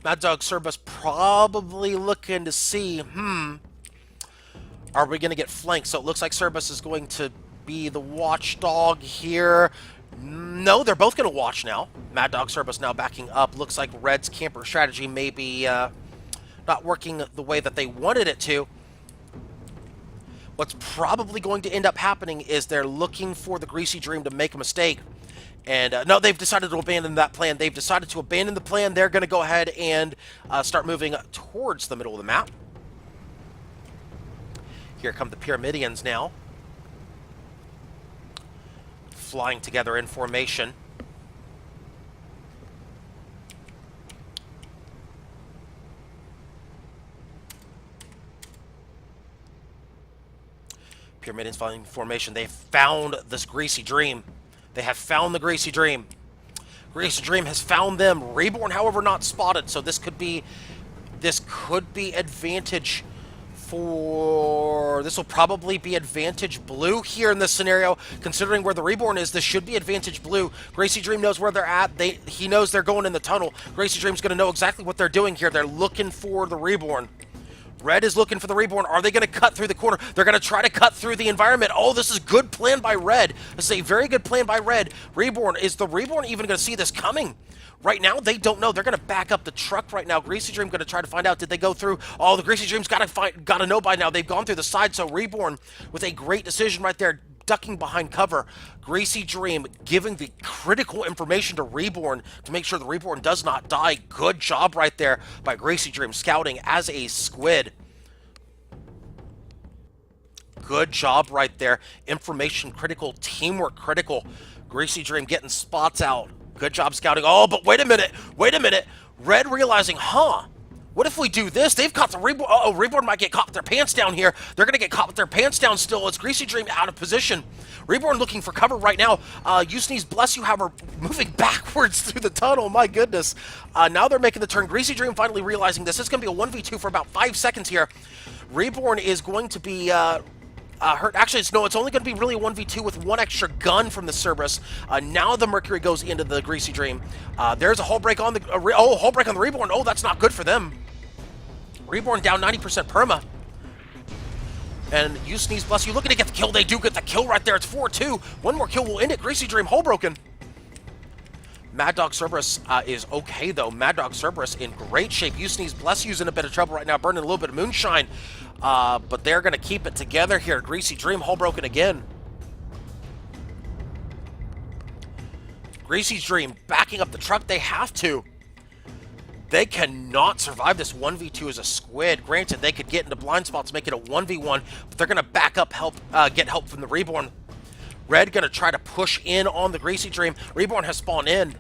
Mad Dog Service probably looking to see, are we going to get flanked? So it looks like Service is going to be the watchdog here. No, they're both going to watch now. Mad Dog Service now backing up. Looks like Red's camper strategy may be not working the way that they wanted it to. What's probably going to end up happening is they're looking for the Greasy Dream to make a mistake. And no, they've decided to abandon that plan. They've decided to abandon the plan. They're going to go ahead and start moving towards the middle of the map. Here come the Pyramidians now. Flying together in formation. Pyramidians flying in formation. They found this Greasy Dream. They have found the Greasy Dream. Greasy Dream has found them. Reborn, however, not spotted. So this could be advantage for... This will probably be advantage blue here in this scenario. Considering where the Reborn is, this should be advantage blue. Greasy Dream knows where they're at. He knows they're going in the tunnel. Greasy Dream's going to know exactly what they're doing here. They're looking for the Reborn. Red is looking for the Reborn. Are they going to cut through the corner? They're going to try to cut through the environment. Oh, this is good plan by Red. This is a very good plan by Red. Reborn, is the Reborn even going to see this coming? Right now, they don't know. They're going to back up the truck right now. Greasy Dream going to try to find out. Did they go through? Oh, the Greasy Dream's got to know by now. They've gone through the side, so Reborn with a great decision right there, ducking behind cover. Greasy Dream giving the critical information to Reborn to make sure the Reborn does not die. Good job right there by Greasy Dream scouting as a squid. Good job right there. Information critical, teamwork critical. Greasy Dream getting spots out. Good job scouting. Oh, but wait a minute. Wait a minute. Red realizing, what if we do this? They've caught the Reborn. Uh-oh, Reborn might get caught with their pants down here. They're going to get caught with their pants down still. It's Greasy Dream out of position. Reborn looking for cover right now. You Sneeze, bless you, however, moving backwards through the tunnel. My goodness. Now they're making the turn. Greasy Dream finally realizing this. It's going to be a 1v2 for about 5 seconds here. Reborn is going to be... hurt. Actually, it's only going to be really a 1v2 with one extra gun from the Cerberus. Now the Mercury goes into the Greasy Dream. There's a hull break on the hull break on the Reborn. Oh, that's not good for them. Reborn down 90% perma. And you Sneeze, bless you, looking to get the kill. They do get the kill right there. It's 4-2. One more kill will end it. Greasy Dream hull broken. Mad Dog Cerberus is okay, though. Mad Dog Cerberus in great shape. You Sneeze, bless you's in a bit of trouble right now, burning a little bit of moonshine. But they're going to keep it together here. Greasy Dream hull broken again. Greasy Dream backing up the truck. They have to. They cannot survive this 1v2 as a squid. Granted, they could get into blind spots, make it a 1v1, but they're going to back up, get help from the Reborn. Red going to try to push in on the Greasy Dream. Reborn has spawned in.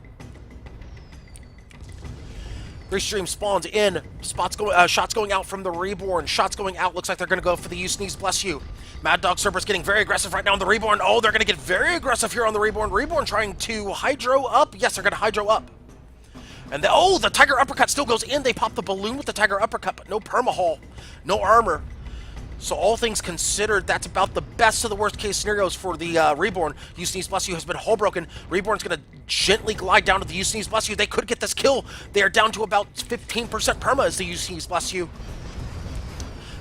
Greasy Dream spawns in. Shots going out from the Reborn. Shots going out. Looks like they're going to go for the You Sneeze, bless you. Mad Dog Cerberus getting very aggressive right now on the Reborn. Oh, they're going to get very aggressive here on the Reborn. Reborn trying to hydro up. Yes, they're going to hydro up. And the Tiger Uppercut still goes in. They pop the balloon with the Tiger Uppercut, but no perma hull. No armor. So all things considered, that's about the best of the worst case scenarios for the Reborn. You Sneeze Bless You has been hull broken. Reborn's going to gently glide down to the You Sneeze Bless You. They could get this kill. They are down to about 15% perma as the You Sneeze Bless You.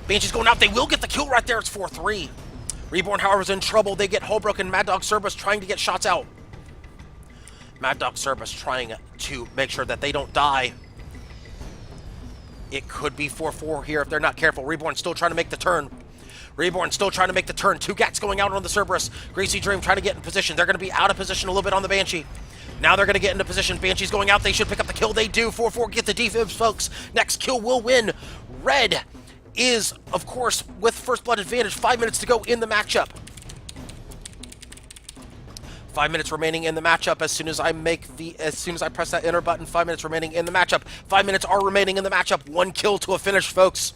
Banshee's going out. They will get the kill right there. It's 4-3. Reborn, however, is in trouble. They get hull broken. Mad Dog Cerberus trying to get shots out. Mad Dog Cerberus trying to make sure that they don't die. It could be 4-4 here if they're not careful. Reborn still trying to make the turn. Reborn still trying to make the turn. 2 Gats going out on the Cerberus. Greasy Dream trying to get in position. They're going to be out of position a little bit on the Banshee. Now they're going to get into position. Banshee's going out. They should pick up the kill. They do. 4-4 get the defibs, folks. Next kill will win. Red is, of course, with first blood advantage. 5 minutes to go in the matchup. 5 minutes remaining in the matchup as soon as I press that enter button. 5 minutes remaining in the matchup. 5 minutes are remaining in the matchup. 1 kill to a finish, folks.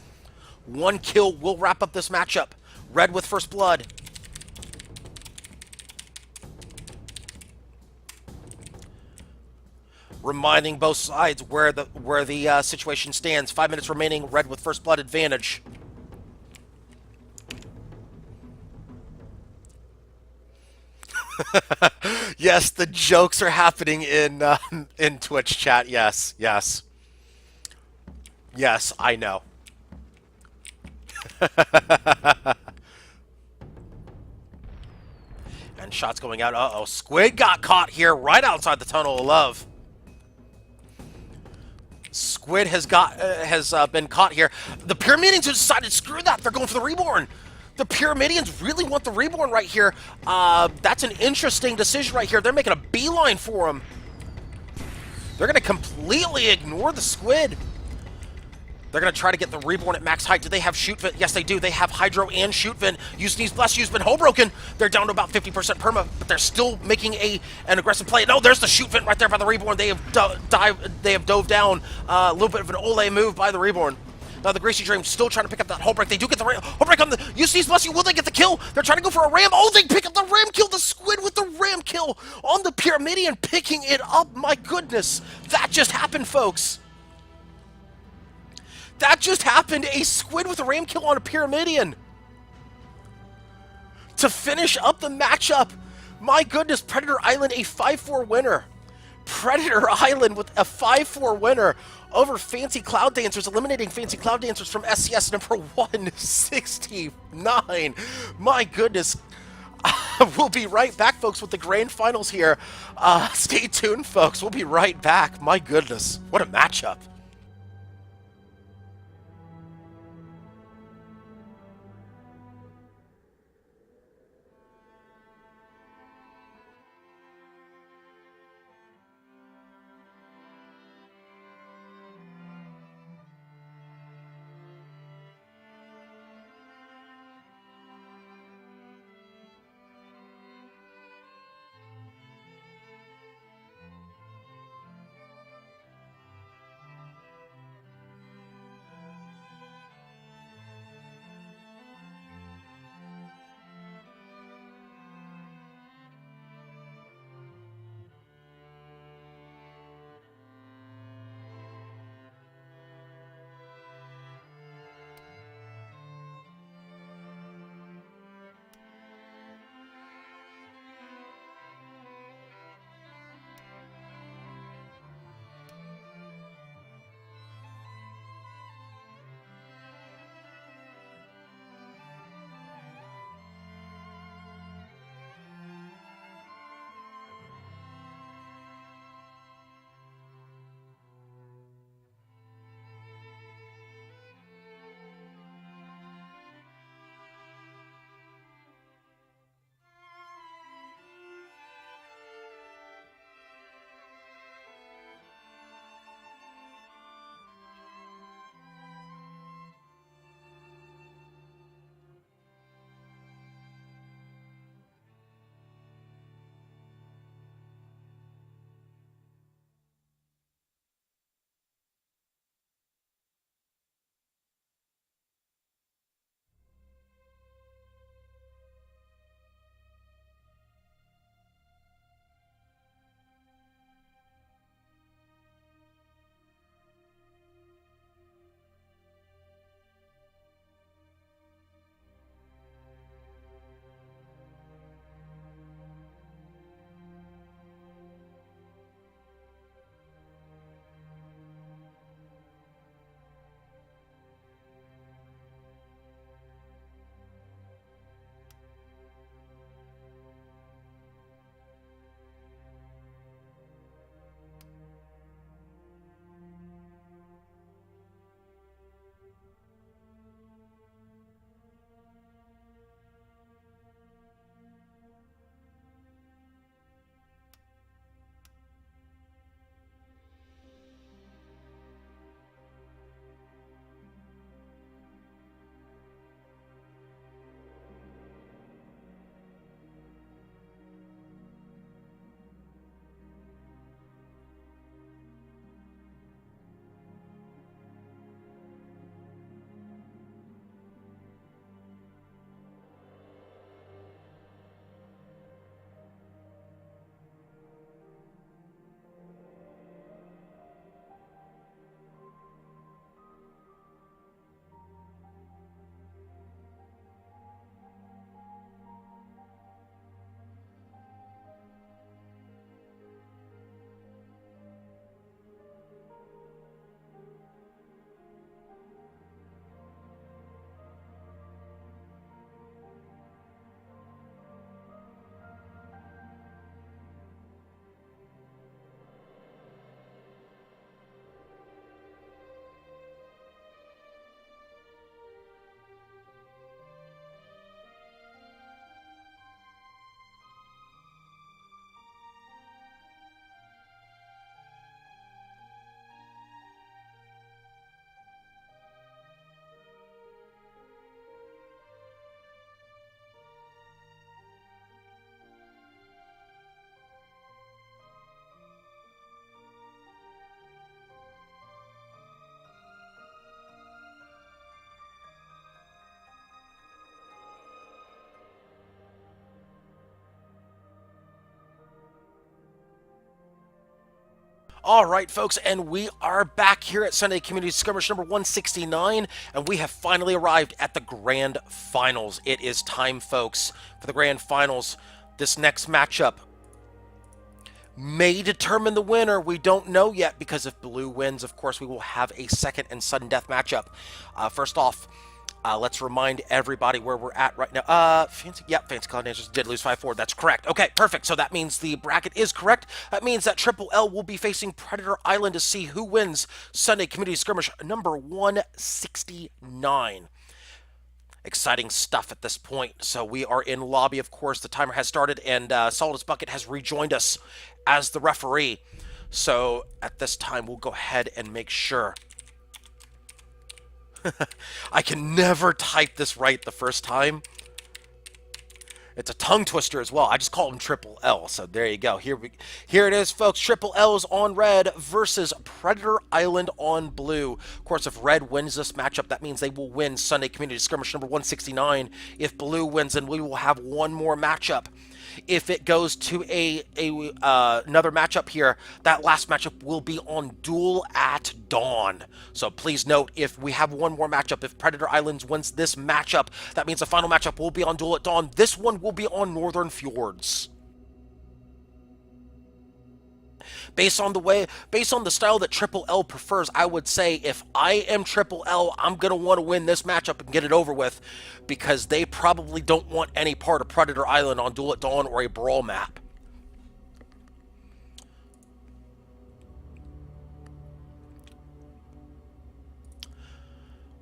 1 kill will wrap up this matchup. Red with first blood. Reminding both sides where the situation stands. 5 minutes remaining. Red with first blood advantage. Yes, the jokes are happening in Twitch chat. Yes, yes, yes. I know. And shots going out. Uh-oh, Squid got caught here right outside the Tunnel of Love. Squid has been caught here. The Pyramidians have decided, screw that. They're going for the Reborn. The Pyramidians really want the Reborn right here. That's an interesting decision right here. They're making a beeline for him. They're going to completely ignore the Squid. They're going to try to get the Reborn at max height. Do they have Shoot Vent? Yes, they do. They have Hydro and Shoot Vent. You Sneeze Bless You's been hull broken. They're down to about 50% perma, but they're still making an aggressive play. No, there's the Shoot Vent right there by the Reborn. They have dove down. A little bit of an Ole move by the Reborn. Now the Greasy Dream still trying to pick up that hull break. They do get the hull break on the You Sneeze Bless You. Will they get the kill? They're trying to go for a ram. Oh, they pick up the ram kill. The Squid with the ram kill on the Pyramidian, picking it up. My goodness, that just happened, folks. That just happened. A Squid with a ram kill on a Pyramidian to finish up the matchup. My goodness, Predator Island, a 5-4 winner. Predator Island with a 5-4 winner over Fancy Cloud Dancers, eliminating Fancy Cloud Dancers from SCS number 169. My goodness. We'll be right back, folks, with the grand finals here. Stay tuned, folks. We'll be right back. My goodness. What a matchup. All right, folks, and we are back here at Sunday Community Skirmish number 169, and we have finally arrived at the Grand Finals. It is time, folks, for the Grand Finals. This next matchup may determine the winner. We don't know yet, because if blue wins, of course, we will have a second and sudden death matchup. First off, let's remind everybody where we're at right now. Fancy Cloud Dancers did lose 5-4. That's correct. Okay, perfect. So that means the bracket is correct. That means that Triple L will be facing Predator Island to see who wins Sunday Community Skirmish number 169. Exciting stuff at this point. So we are in lobby, of course. The timer has started, and Solidus Bucket has rejoined us as the referee. So at this time, we'll go ahead and make sure. I can never type this right the first time. It's a tongue twister as well. I just call him Triple L. So there you go. Here it is, folks. Triple L is on red versus Predator Island on blue. Of course, if red wins this matchup, that means they will win Sunday Community Skirmish number 169. If blue wins, then we will have one more matchup. If it goes to another matchup here, that last matchup will be on Duel at Dawn. So please note, if we have one more matchup, if Predator Islands wins this matchup, that means the final matchup will be on Duel at Dawn. This one will be on Northern Fjords. Based on the style that Triple L prefers, I would say if I am Triple L, I'm going to want to win this matchup and get it over with, because they probably don't want any part of Predator Island on Duel at Dawn or a Brawl map.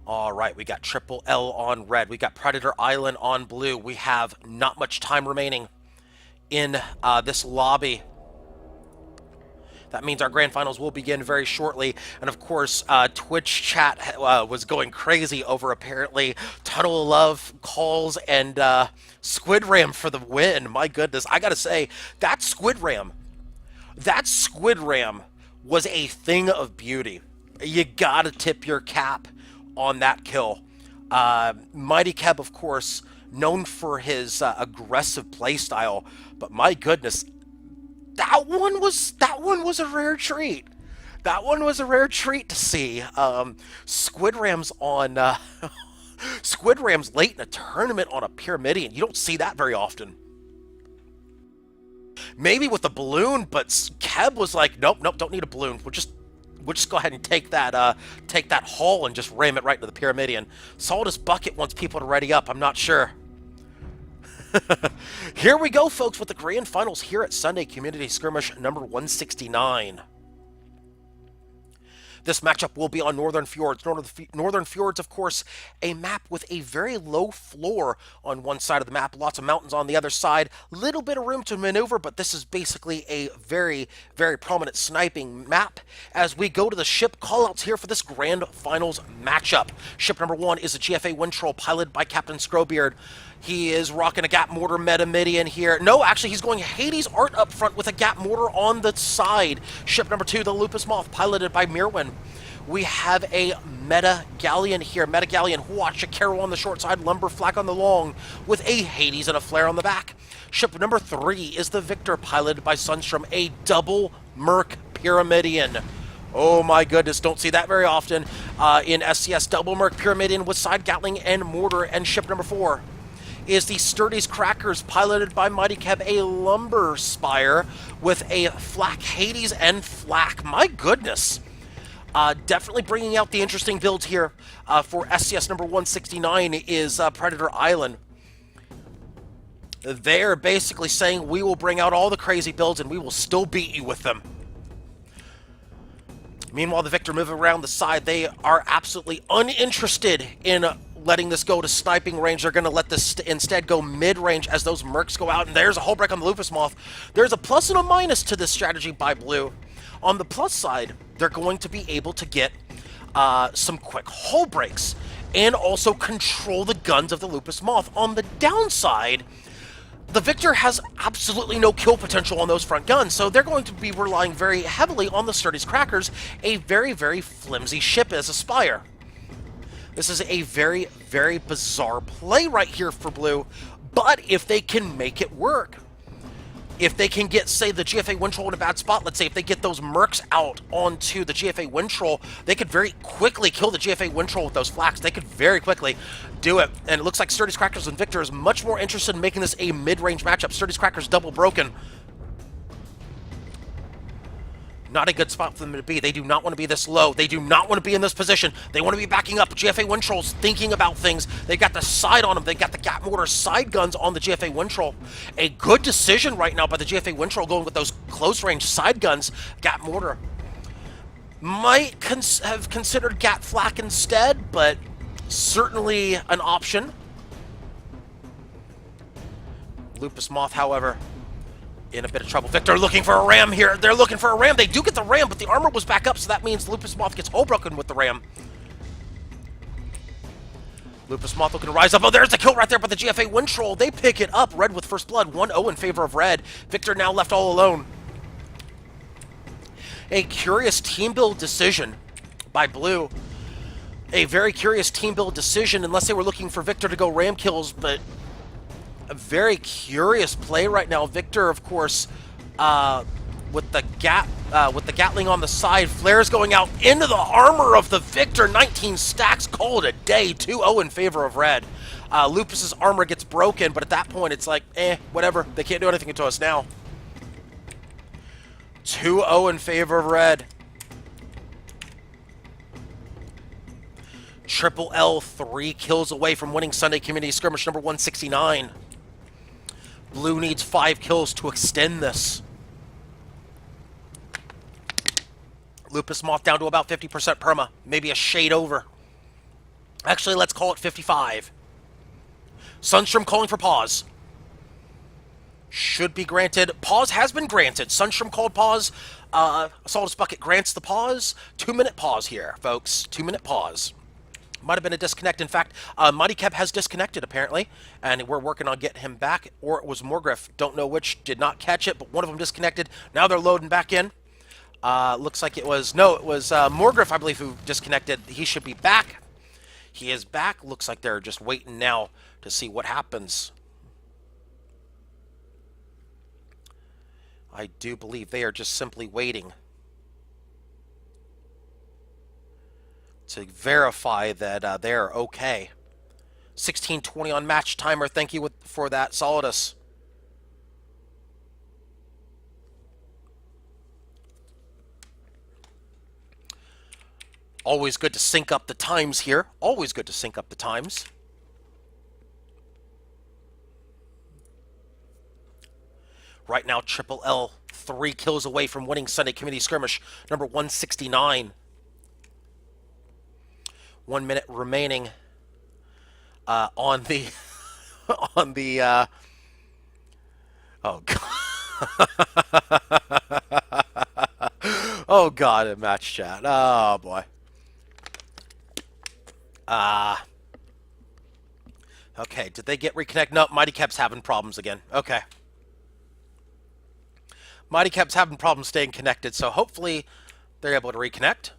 All right, we got Triple L on red. We got Predator Island on blue. We have not much time remaining in this lobby. That means our grand finals will begin very shortly. And of course, Twitch chat was going crazy over apparently Tunnel of Love calls and Squid Ram for the win. My goodness, I gotta say, that Squid Ram was a thing of beauty. You gotta tip your cap on that kill. Mighty Keb, of course, known for his aggressive playstyle, but my goodness, that one was a rare treat. That one was a rare treat to see. Squid Ram's on Squid Ram's late in a tournament on a Pyramidion. You don't see that very often. Maybe with a balloon, but Keb was like, nope, don't need a balloon. We'll just go ahead and take that haul and just ram it right into the Pyramidion. Solidus Bucket wants people to ready up. I'm not sure. Here we go, folks, with the grand finals here at Sunday Community Skirmish number 169. This matchup will be on Northern Fjords. Northern Fjords, of course, a map with a very low floor on one side of the map, lots of mountains on the other side, little bit of room to maneuver, but this is basically a very, very prominent sniping map. As we go to the ship callouts here for this grand finals matchup. Ship number 1 is a GFA Wind Troll piloted by Captain Scrowbeard. He is rocking a Gap Mortar Metamidian here. No, actually, he's going Hades Art up front with a Gap Mortar on the side. Ship number 2, the Lupus Moth, piloted by Mirwin. We have a Meta Galleon here. Meta Galleon, watch a Carol on the short side, Lumber Flak on the long, with a Hades and a Flare on the back. Ship number 3 is the Victor, piloted by Sunstrom, a double Merc Pyramidian. Oh my goodness, don't see that very often in SCS. Double Merc Pyramidian with side Gatling and Mortar. And ship number 4 is the Sturdy's Crackers, piloted by Mighty Keb, a Lumber Spire with a Flak Hades and Flak. My goodness. Definitely bringing out the interesting builds here for SCS number 169 is Predator Island. They're basically saying we will bring out all the crazy builds and we will still beat you with them. Meanwhile, the Victor moving around the side, they are absolutely uninterested in letting this go to sniping range. They're going to let this instead go mid-range as those Mercs go out. And there's a hull break on the Lupus Moth. There's a plus and a minus to this strategy by Blue. On the plus side, they're going to be able to get some quick hull breaks and also control the guns of the Lupus Moth. On the downside, the Victor has absolutely no kill potential on those front guns, so they're going to be relying very heavily on the Sturdy's Crackers, a very, very flimsy ship as a Spire. This is a very, very bizarre play right here for Blue, but if they can make it work, if they can get, say, the GFA wind troll in a bad spot, let's say if they get those mercs out onto the GFA wind troll, they could very quickly kill the GFA wind troll with those flaks. They could very quickly do it. And it looks like Sturdy's Crackers and Victor is much more interested in making this a mid-range matchup. Sturdy's Crackers double broken. Not a good spot for them to be. They do not want to be this low. They do not want to be in this position. They want to be backing up. GFA Wind Troll's thinking about things. They've got the side on them. They've got the Gat Mortar side guns on the GFA Wind Troll. A good decision right now by the GFA Wind Troll going with those close-range side guns. Gat Mortar might have considered Gat Flak instead, but certainly an option. Lupus Moth, however, in a bit of trouble. Victor looking for a ram here. They're looking for a ram. They do get the ram, but the armor was back up, so that means Lupus Moth gets hole broken with the ram. Lupus Moth looking to rise up. Oh, there's the kill right there by the GFA Wind Troll. They pick it up. Red with first blood. 1-0 in favor of Red. Victor now left all alone. A curious team build decision by Blue. A very curious team build decision, unless they were looking for Victor to go ram kills, but a very curious play right now. Victor, of course, with the Gatling on the side, flares going out into the armor of the Victor. 19 stacks, call it a day. 2-0 in favor of Red. Lupus's armor gets broken, but at that point, it's like, whatever. They can't do anything to us now. 2-0 in favor of Red. Triple L 3 kills away from winning Sunday Community Skirmish number 169. Blue needs 5 kills to extend this. Lupus Moth down to about 50% perma. Maybe a shade over. Actually, let's call it 55. Sunstrom calling for pause. Should be granted. Pause has been granted. Sunstrom called pause. Assaultus Bucket grants the pause. 2-minute pause here, folks. 2-minute pause. Might have been a disconnect. In fact, Mighty Keb has disconnected, apparently, and we're working on getting him back, or it was Morgriff. Don't know which. Did not catch it, but one of them disconnected. Now they're loading back in. Looks like it was Morgriff, I believe, who disconnected. He should be back. He is back. Looks like they're just waiting now to see what happens. I do believe they are just simply waiting to verify that they're okay. 16:20 on match timer. Thank you for that, Solidus. Always good to sync up the times here. Always good to sync up the times. Right now, Triple L 3 kills away from winning Sunday Community Skirmish number 169. 1 minute remaining on the oh god. Oh god, in match chat. Oh boy. Okay, did they get reconnect? No, Mighty Keb's having problems again. Okay. Mighty Keb's having problems staying connected, so hopefully they're able to reconnect.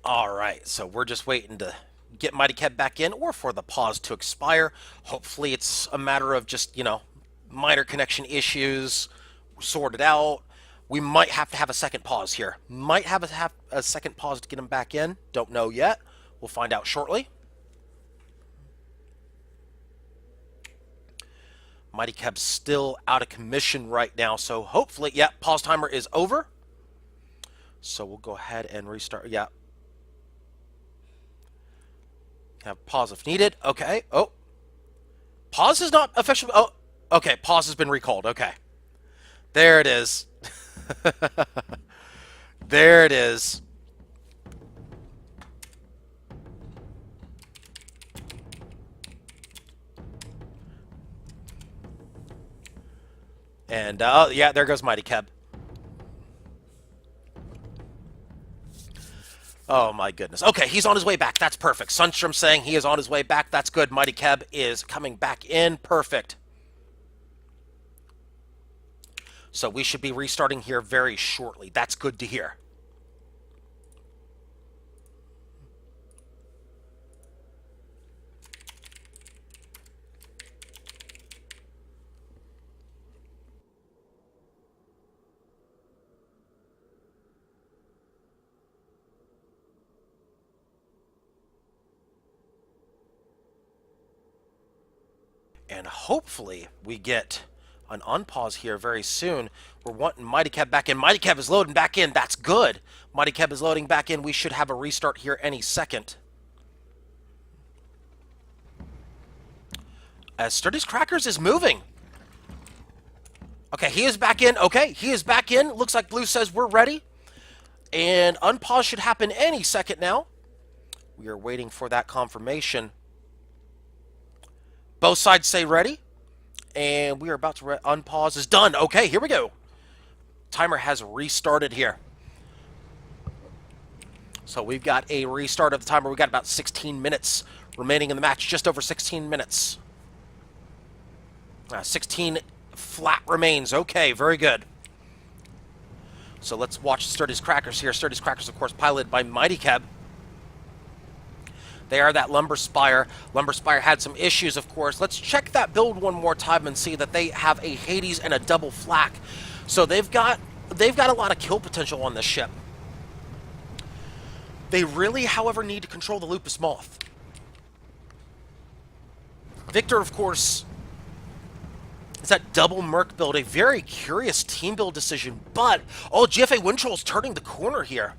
Alright, so we're just waiting to get Mighty Keb back in, or for the pause to expire. Hopefully it's a matter of just, minor connection issues sorted out. We might have to have a second pause here. Might have a second pause to get him back in. Don't know yet. We'll find out shortly. Mighty Keb's still out of commission right now, so hopefully, yeah, pause timer is over. So we'll go ahead and restart. Yeah. Have pause if needed. Okay. Oh. Pause is not officially. Oh. Okay. Pause has been recalled. Okay. There it is. There it is. And, yeah, there goes Mighty Keb. Oh, my goodness. Okay, he's on his way back. That's perfect. Sunstrom saying he is on his way back. That's good. Mighty Keb is coming back in. Perfect. So we should be restarting here very shortly. That's good to hear. And hopefully we get an unpause here very soon. We're wanting Mighty Cab back in. Mighty Cab is loading back in. That's good. Mighty Cab is loading back in. We should have a restart here any second. As Sturdy's Crackers is moving. Okay, he is back in. Okay, he is back in. Looks like Blue says we're ready. And unpause should happen any second now. We are waiting for that confirmation. Both sides say ready. And we are about to unpause is done. Okay, here we go. Timer has restarted here. So we've got a restart of the timer. We've got about 16 minutes remaining in the match. Just over 16 minutes. 16 flat remains. Okay, very good. So let's watch Sturdy's Crackers here. Sturdy's Crackers, of course, piloted by Mighty Cab. They are that Lumber Spire. Lumber Spire had some issues, of course. Let's check that build one more time and see that they have a Hades and a double flak. So they've got a lot of kill potential on this ship. They really, however, need to control the Lupus Moth. Victor, of course, is that double Merc build. A very curious team build decision, but GFA Windtroll's turning the corner here.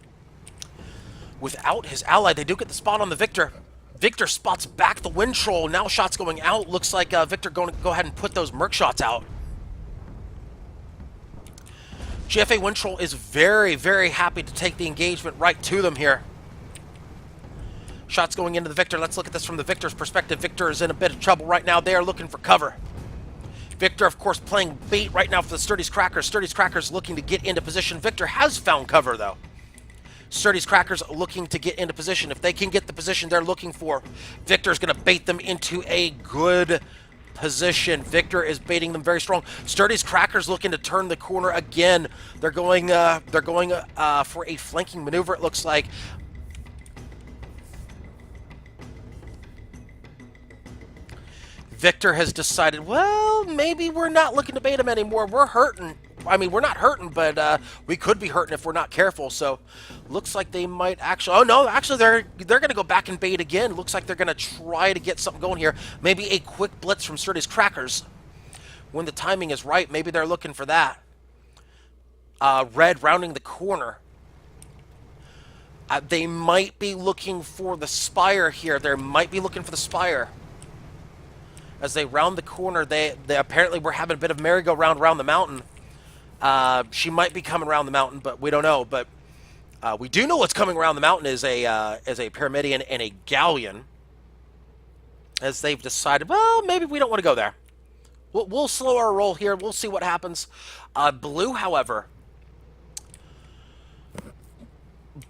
Without his ally, they do get the spot on the Victor. Victor spots back the Windtroll. Now shots going out. Looks like Victor going to go ahead and put those Merc shots out. GFA Windtroll is very, very happy to take the engagement right to them here. Shots going into the Victor. Let's look at this from the Victor's perspective. Victor is in a bit of trouble right now. They are looking for cover. Victor, of course, playing bait right now for the Sturdy's Crackers. Sturdy's Crackers looking to get into position. Victor has found cover, though. Sturdy's Crackers looking to get into position. If they can get the position they're looking for, Victor's going to bait them into a good position. Victor is baiting them very strong. Sturdy's Crackers looking to turn the corner again. They're going for a flanking maneuver, it looks like. Victor has decided, well, maybe we're not looking to bait him anymore. We're hurting. I mean, we're not hurting, but we could be hurting if we're not careful. So, looks like they might actually... Oh, no, actually, they're going to go back and bait again. Looks like they're going to try to get something going here. Maybe a quick blitz from Sturdy's Crackers. When the timing is right, maybe they're looking for that. Red rounding the corner. They might be looking for the Spire here. They might be looking for the Spire. As they round the corner, they apparently were having a bit of merry-go-round around the mountain. She might be coming around the mountain, but we don't know. But we do know what's coming around the mountain is a Pyramidion and a Galleon. As they've decided, well, maybe we don't want to go there. We'll slow our roll here. We'll see what happens. Blue, however,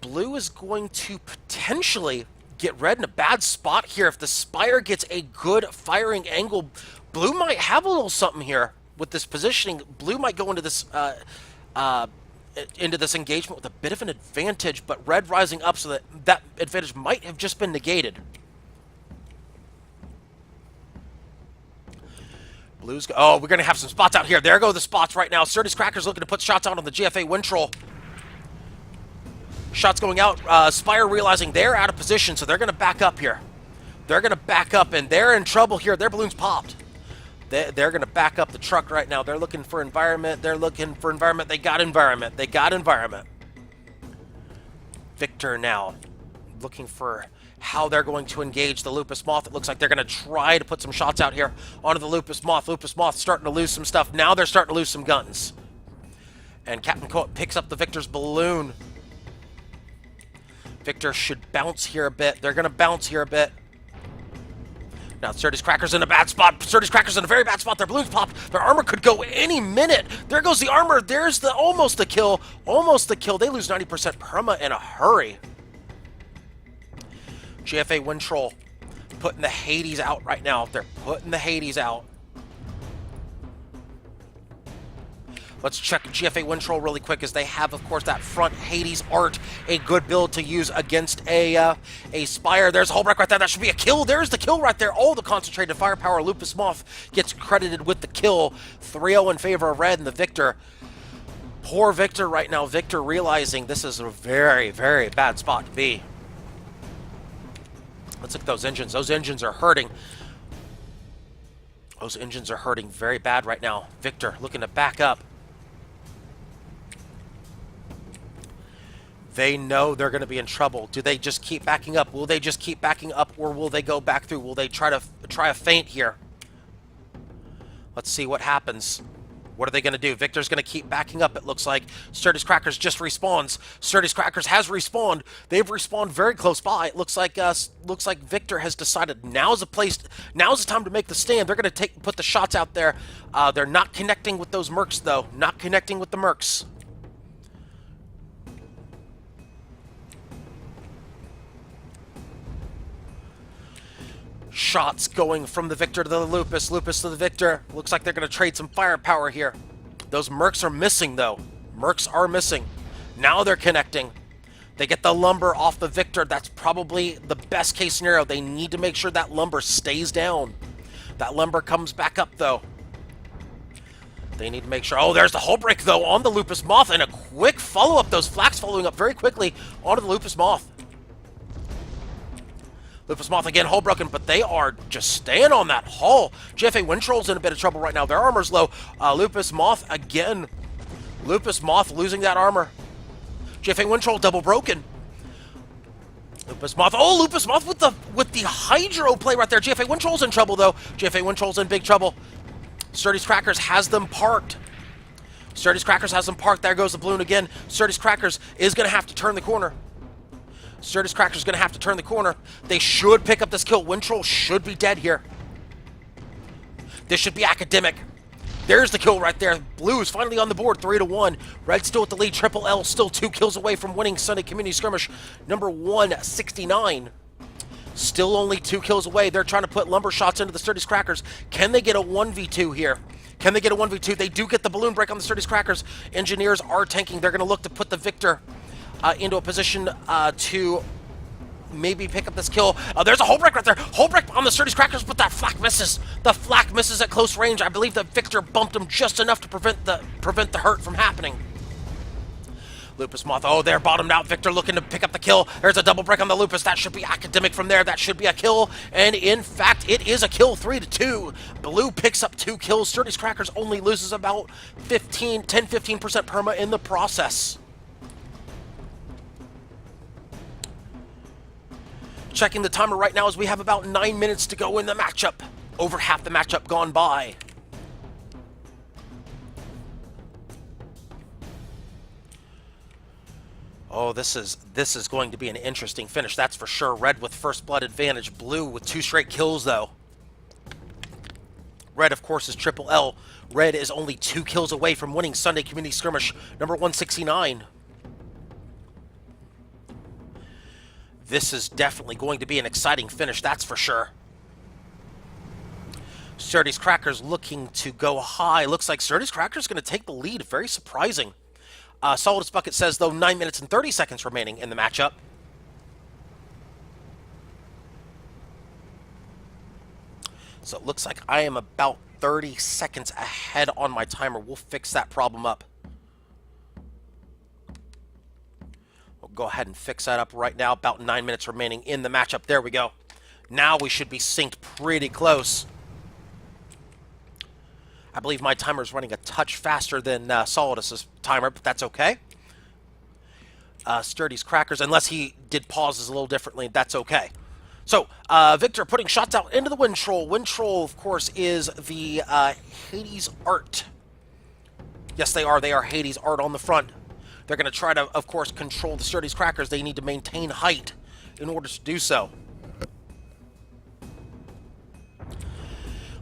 Blue is going to potentially get red in a bad spot here. If the Spire gets a good firing angle, Blue might have a little something here with this positioning. Blue might go into this engagement with a bit of an advantage, but red rising up so that advantage might have just been negated. Blue's we're going to have some spots out here. There go the spots right now. Sturdy's Crackers looking to put shots out on the GFA Windtroll. Shots going out. Spire realizing they're out of position, so they're going to back up here. They're going to back up, and they're in trouble here. Their balloon's popped. They're going to back up the truck right now. They're looking for environment. They're looking for environment. They got environment. They got environment. Victor now looking for how they're going to engage the Lupus Moth. It looks like they're going to try to put some shots out here onto the Lupus Moth. Lupus Moth starting to lose some stuff. Now they're starting to lose some guns. And Captain Coat picks up the Victor's balloon. Victor should bounce here a bit. They're going to bounce here a bit. Now, Sturdy's Crackers in a bad spot. Sturdy's Crackers in a very bad spot. Their balloons popped. Their armor could go any minute. There goes the armor. There's the almost the kill. Almost the kill. They lose 90% perma in a hurry. GFA Windtroll putting the Hades out right now. They're putting the Hades out. Let's check GFA Windtroll really quick, as they have, of course, that front Hades art, a good build to use against a Spire. There's a Hullbreak right there. That should be a kill. There's the kill right there. Oh, the concentrated firepower. Lupus Moth gets credited with the kill. 3-0 in favor of red and the Victor. Poor Victor right now. Victor realizing this is a very, very bad spot to be. Let's look at those engines. Those engines are hurting. Those engines are hurting very bad right now. Victor looking to back up. They know they're going to be in trouble. Do they just keep backing up? Will they just keep backing up, or will they go back through? Will they try a feint here? Let's see what happens. What are they going to do? Victor's going to keep backing up, it looks like. Sturdy's Crackers just respawns. Sturdy's Crackers has respawned. They've respawned very close by. It looks like Victor has decided now's the time to make the stand. They're going to put the shots out there. They're not connecting with those mercs, though. Not connecting with the mercs. Shots going from the Victor to the Lupus, Lupus to the Victor. Looks like they're going to trade some firepower here. Those mercs are missing, though. Mercs are missing. Now they're connecting. They get the lumber off the Victor. That's probably the best case scenario. They need to make sure that lumber stays down. That lumber comes back up, though. They need to make sure. Oh, there's the hull break, though, on the Lupus Moth. And a quick follow-up. Those flaks following up very quickly onto the Lupus Moth. Lupus Moth again, hull broken, but they are just staying on that hull. GFA Windtroll's in a bit of trouble right now. Their armor's low. Lupus Moth again. Lupus Moth losing that armor. GFA Windtroll double broken. Lupus Moth. Oh, Lupus Moth with the Hydro play right there. GFA Windtroll's in trouble, though. GFA Windtroll's in big trouble. Sturdy's Crackers has them parked. Sturdy's Crackers has them parked. There goes the balloon again. Sturdy's Crackers is going to have to turn the corner. Sturdy's Crackers going to have to turn the corner. They should pick up this kill. Windtroll should be dead here. This should be academic. There's the kill right there. Blue is finally on the board, 3-1. Red still with the lead. Triple L still 2 kills away from winning Sunday Community Skirmish number 169. Still only 2 kills away. They're trying to put lumber shots into the Sturdy's Crackers. Can they get a 1v2 here? Can they get a 1v2? They do get the balloon break on the Sturdy's Crackers. Engineers are tanking. They're going to look to put the Victor into a position to maybe pick up this kill. There's a hull break right there. Hull break on the Sturdy's Crackers, but that flak misses. The flak misses at close range. I believe that Victor bumped him just enough to prevent the hurt from happening. Lupus Moth, oh, they're bottomed out. Victor looking to pick up the kill. There's a double break on the Lupus. That should be academic from there. That should be a kill. And in fact, it is a kill, 3-2. Blue picks up 2 kills. Sturdy's Crackers only loses about 10-15% perma in the process. Checking the timer right now as we have about 9 minutes to go in the matchup. Over half the matchup gone by. Oh, this is going to be an interesting finish, that's for sure. Red with first blood advantage. Blue with 2 straight kills, though. Red, of course, is Triple L. Red is only 2 kills away from winning Sunday Community Skirmish number 169. This is definitely going to be an exciting finish, that's for sure. Sturdy's Crackers looking to go high. Looks like Sturdy's Crackers going to take the lead. Very surprising. Solidus Bucket says, though, 9 minutes and 30 seconds remaining in the matchup. So it looks like I am about 30 seconds ahead on my timer. We'll fix that problem up. Go ahead and fix that up right now. About 9 minutes remaining in the matchup. There we go. Now we should be synced pretty close. I believe my timer is running a touch faster than Solidus's timer, but that's okay. Sturdy's Crackers, unless he did pauses a little differently, that's okay. So, Victor putting shots out into the Windtroll. Windtroll, of course, is the Hades Art. Yes, they are. They are Hades Art on the front. They're going to try to, of course, control the Sturdy's Crackers. They need to maintain height in order to do so.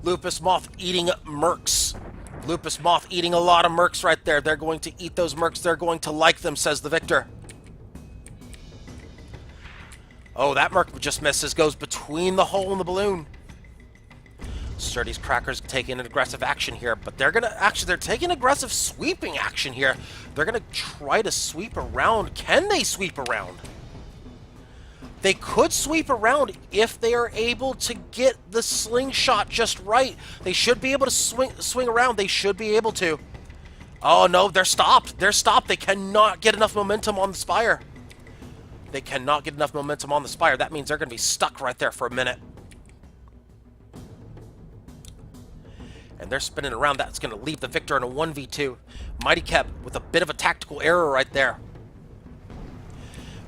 Lupus Moth eating mercs. Lupus Moth eating a lot of mercs right there. They're going to eat those mercs. They're going to like them, says the Victor. Oh, that merc just misses. Goes between the hole and the balloon. Sturdy's Crackers taking an aggressive action here, but they're taking aggressive sweeping action here. They're gonna try to sweep around. Can they sweep around? They could sweep around if they are able to get the slingshot just right. They should be able to swing around. They should be able to. Oh no, they're stopped. They're stopped. They cannot get enough momentum on the spire. They cannot get enough momentum on the spire. That means they're gonna be stuck right there for a minute. And they're spinning around. That's going to leave the Victor in a 1v2. Mighty Keb with a bit of a tactical error right there.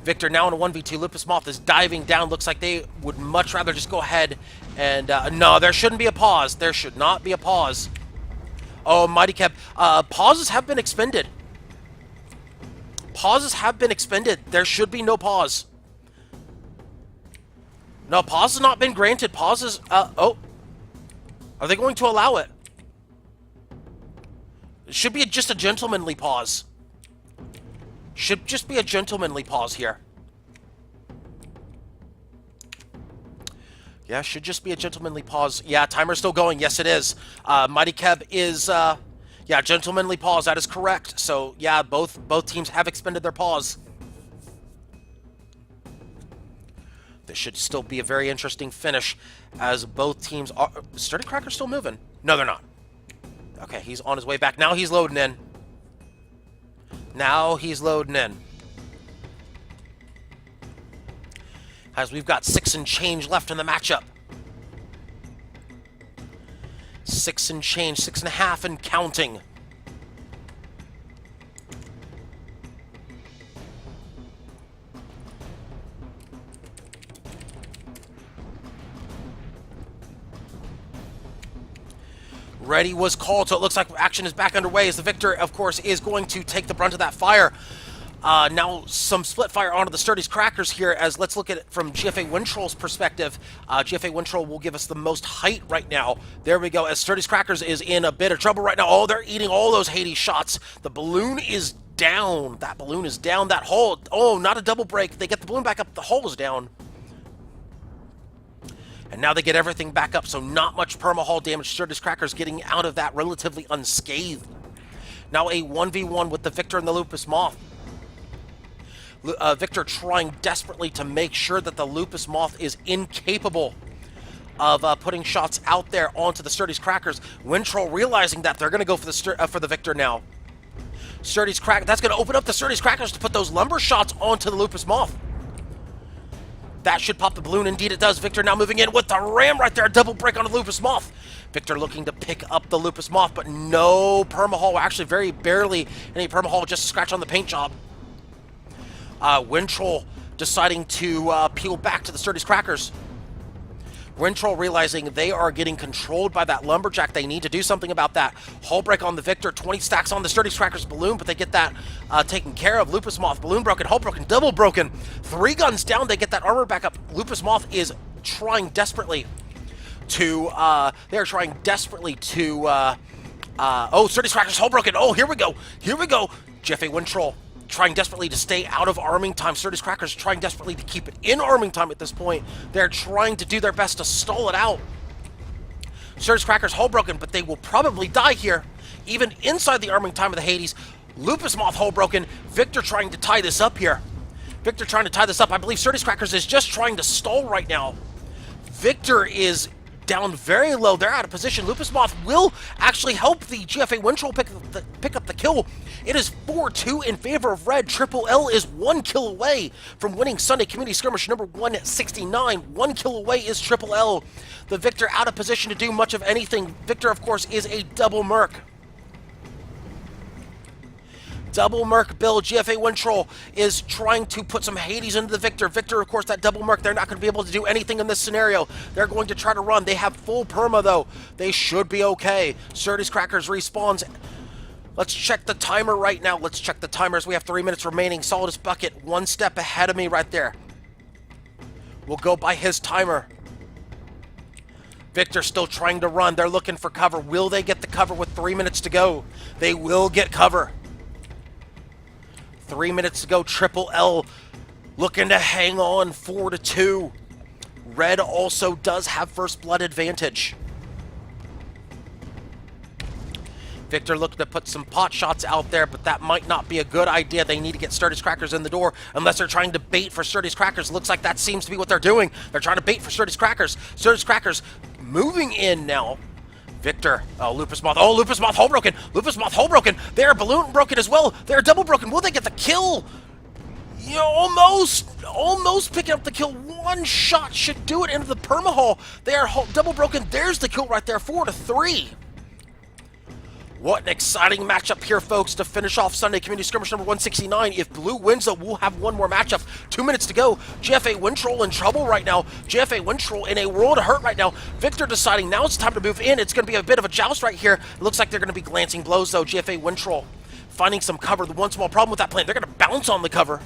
Victor now in a 1v2. Lupus Moth is diving down. Looks like they would much rather just go ahead and... no, there shouldn't be a pause. There should not be a pause. Oh, Mighty Keb. Pauses have been expended. Pauses have been expended. There should be no pause. No, pause has not been granted. Pauses... oh. Are they going to allow it? It should be just a gentlemanly pause. Should just be a gentlemanly pause here. Yeah, should just be a gentlemanly pause. Yeah, timer's still going. Yes, it is. Mighty Keb is, yeah, gentlemanly pause. That is correct. So, yeah, both teams have expended their pause. This should still be a very interesting finish as both teams are... Sturdy Cracker's still moving. No, they're not. Okay, he's on his way back. Now he's loading in. Now he's loading in. As we've got 6 and change left in the matchup. 6 and change, 6.5 and counting. Ready was called, so it looks like action is back underway as the Victor, of course, is going to take the brunt of that fire. Now some split fire onto the Sturdy's Crackers here, as let's look at it from GFA Wintroll's perspective. GFA Wintroll will give us the most height right now. There we go, as Sturdy's Crackers is in a bit of trouble right now. Oh, they're eating all those Hades shots. The balloon is down. That balloon is down. That hull, oh, not a double break. They get the balloon back up. The hull is down. And now they get everything back up, so not much perma-hull damage. Sturdy's Crackers getting out of that relatively unscathed. Now a 1v1 with the Victor and the Lupus Moth. Victor trying desperately to make sure that the Lupus Moth is incapable of putting shots out there onto the Sturdy's Crackers. Wintroll realizing that they're going to go for the Victor now. Sturdy's Crackers, that's going to open up the Sturdy's Crackers to put those lumber shots onto the Lupus Moth. That should pop the balloon. Indeed it does. Victor now moving in with the ram right there. A double break on the Lupus Moth. Victor looking to pick up the Lupus Moth, but no perma-hull. Actually, very barely any perma-hull. Just a scratch on the paint job. Wintroll deciding to peel back to the Sturdy's Crackers. Wintroll realizing they are getting controlled by that lumberjack. They need to do something about that. Hull break on the Victor. 20 stacks on the Sturdy's Crackers balloon, but they get that taken care of. Lupus Moth, balloon broken, hull broken, double broken. 3 guns down. They get that armor back up. Lupus Moth is trying desperately to... they're trying desperately to... oh, Sturdy's Crackers, hull broken. Oh, here we go. Here we go. GFA Wintroll trying desperately to stay out of arming time. Sturdy's Crackers trying desperately to keep it in arming time at this point. They're trying to do their best to stall it out. Sturdy's Crackers hull broken, but they will probably die here. Even inside the arming time of the Hades. Lupus Moth hull broken. Victor trying to tie this up here. Victor trying to tie this up. I believe Sturdy's Crackers is just trying to stall right now. Victor is down very low. They're out of position. Lupus Moth will actually help the GFA Wintroll pick up the kill. It is 4-2 in favor of Red. Triple L is 1 kill away from winning Sunday Community Skirmish number 169. 1 kill away is Triple L. The Victor out of position to do much of anything. Victor, of course, is a double merc. Double merc build. GFA Wintroll is trying to put some Hades into the Victor. Victor, of course, that double merc, they're not going to be able to do anything in this scenario. They're going to try to run. They have full perma, though. They should be okay. Sturdy's Crackers respawns. Let's check the timer right now. Let's check the timers. We have 3 minutes remaining. Solidus Bucket, 1 step ahead of me right there. We'll go by his timer. Victor still trying to run. They're looking for cover. Will they get the cover with 3 minutes to go? They will get cover. 3 minutes to go. Triple L looking to hang on 4-2. Red also does have first blood advantage. Victor looking to put some pot shots out there, but that might not be a good idea. They need to get Sturdy's Crackers in the door, unless they're trying to bait for Sturdy's Crackers. Looks like that seems to be what they're doing. They're trying to bait for Sturdy's Crackers. Sturdy's Crackers moving in now. Victor, oh, Lupus Moth, hull broken. Lupus Moth, hull broken. They're balloon broken as well. They're double broken. Will they get the kill? You know, almost picking up the kill. 1 shot should do it into the perma-hull. They are double broken. There's the kill right there, 4-3. What an exciting matchup here, folks, to finish off Sunday Community Skirmish number 169. If blue wins, though, we'll have one more matchup. 2 minutes to go. GFA Wintroll in trouble right now. GFA Wintroll in a world of hurt right now. Victor deciding now it's time to move in. It's going to be a bit of a joust right here. It looks like they're going to be glancing blows, though. GFA Wintroll finding some cover. The one small problem with that plan, they're going to bounce on the cover.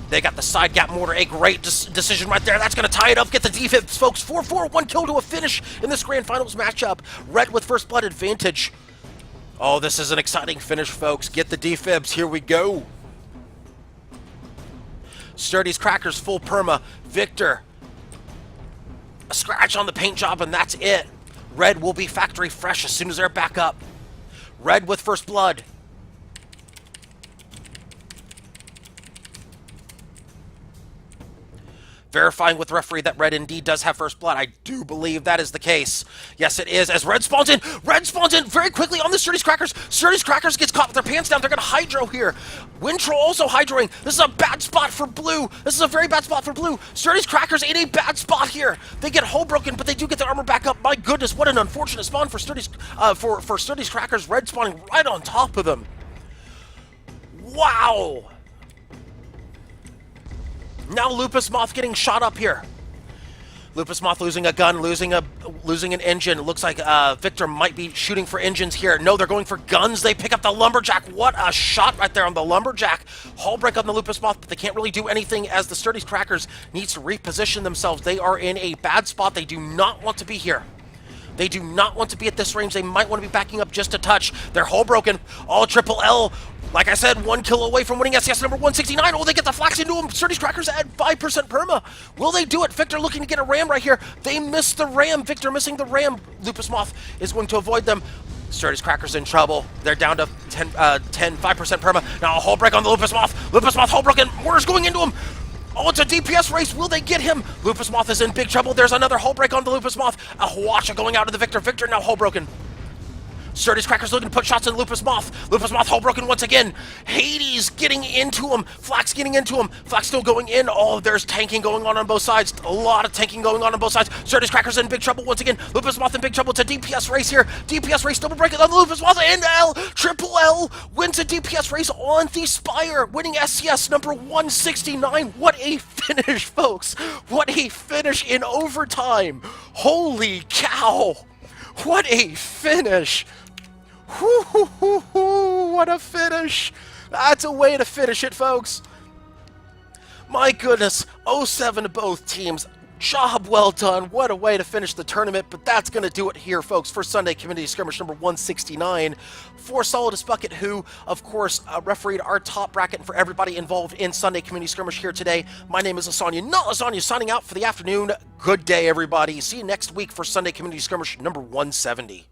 They got the side gap mortar, a great decision right there. That's going to tie it up, get the defibs, folks. 4-4, 1 kill to a finish in this Grand Finals matchup. Red with first blood advantage. Oh, this is an exciting finish, folks. Get the defibs, here we go. Sturdy's Crackers, full perma. Victor, a scratch on the paint job, and that's it. Red will be factory fresh as soon as they're back up. Red with first blood. Verifying with referee that Red indeed does have first blood. I do believe that is the case. Yes, it is, as Red spawns in. Red spawns in very quickly on the Sturdy's Crackers. Sturdy's Crackers gets caught with their pants down. They're going to hydro here. Wintroll also hydroing. This is a bad spot for blue. This is a very bad spot for blue. Sturdy's Crackers in a bad spot here. They get hull broken, but they do get their armor back up. My goodness, what an unfortunate spawn for Sturdy's, for Sturdy's Crackers. Red spawning right on top of them. Wow. Now Lupus Moth getting shot up here. Lupus Moth losing a gun, losing an engine. It looks like Victor might be shooting for engines here. No, they're going for guns. They pick up the Lumberjack. What a shot right there on the Lumberjack. Hull break on the Lupus Moth, but they can't really do anything as the Sturdy's Crackers needs to reposition themselves. They are in a bad spot. They do not want to be here. They do not want to be at this range. They might want to be backing up just a touch. They're hull broken. All triple L. Like I said, 1 kill away from winning SCS number 169. Oh, they get the flax into him. Sturdy's Crackers at 5% perma. Will they do it? Victor looking to get a ram right here. They miss the ram. Victor missing the ram. Lupus Moth is going to avoid them. Sturdy's Crackers in trouble. They're down to 5% perma. Now a hull break on the Lupus Moth. Lupus Moth hull broken. Mortar's going into him. Oh, it's a DPS race. Will they get him? Lupus Moth is in big trouble. There's another hull break on the Lupus Moth. A Hwasha going out to the Victor. Victor now hull broken. Sturdy's Crackers looking to put shots in Lupus Moth. Lupus Moth hull broken once again. Hades getting into him. Flax getting into him. Flax still going in. Oh, there's tanking going on both sides. A lot of tanking going on both sides. Sturdy's Crackers in big trouble once again. Lupus Moth in big trouble. It's a DPS race here. DPS race double break on the Lupus Moth. And L. Triple L wins a DPS race on the Spire. Winning SCS number 169. What a finish, folks. What a finish in overtime. Holy cow. What a finish. What a finish. That's a way to finish it, folks. My goodness, 0-7 to both teams. Job well done. What a way to finish the tournament. But that's going to do it here, folks, for Sunday Community Skirmish number 169. For Solidus Bucket, who, of course, refereed our top bracket for everybody involved in Sunday Community Skirmish here today. My name is Lysanya, not Lysanya, signing out for the afternoon. Good day, everybody. See you next week for Sunday Community Skirmish number 170.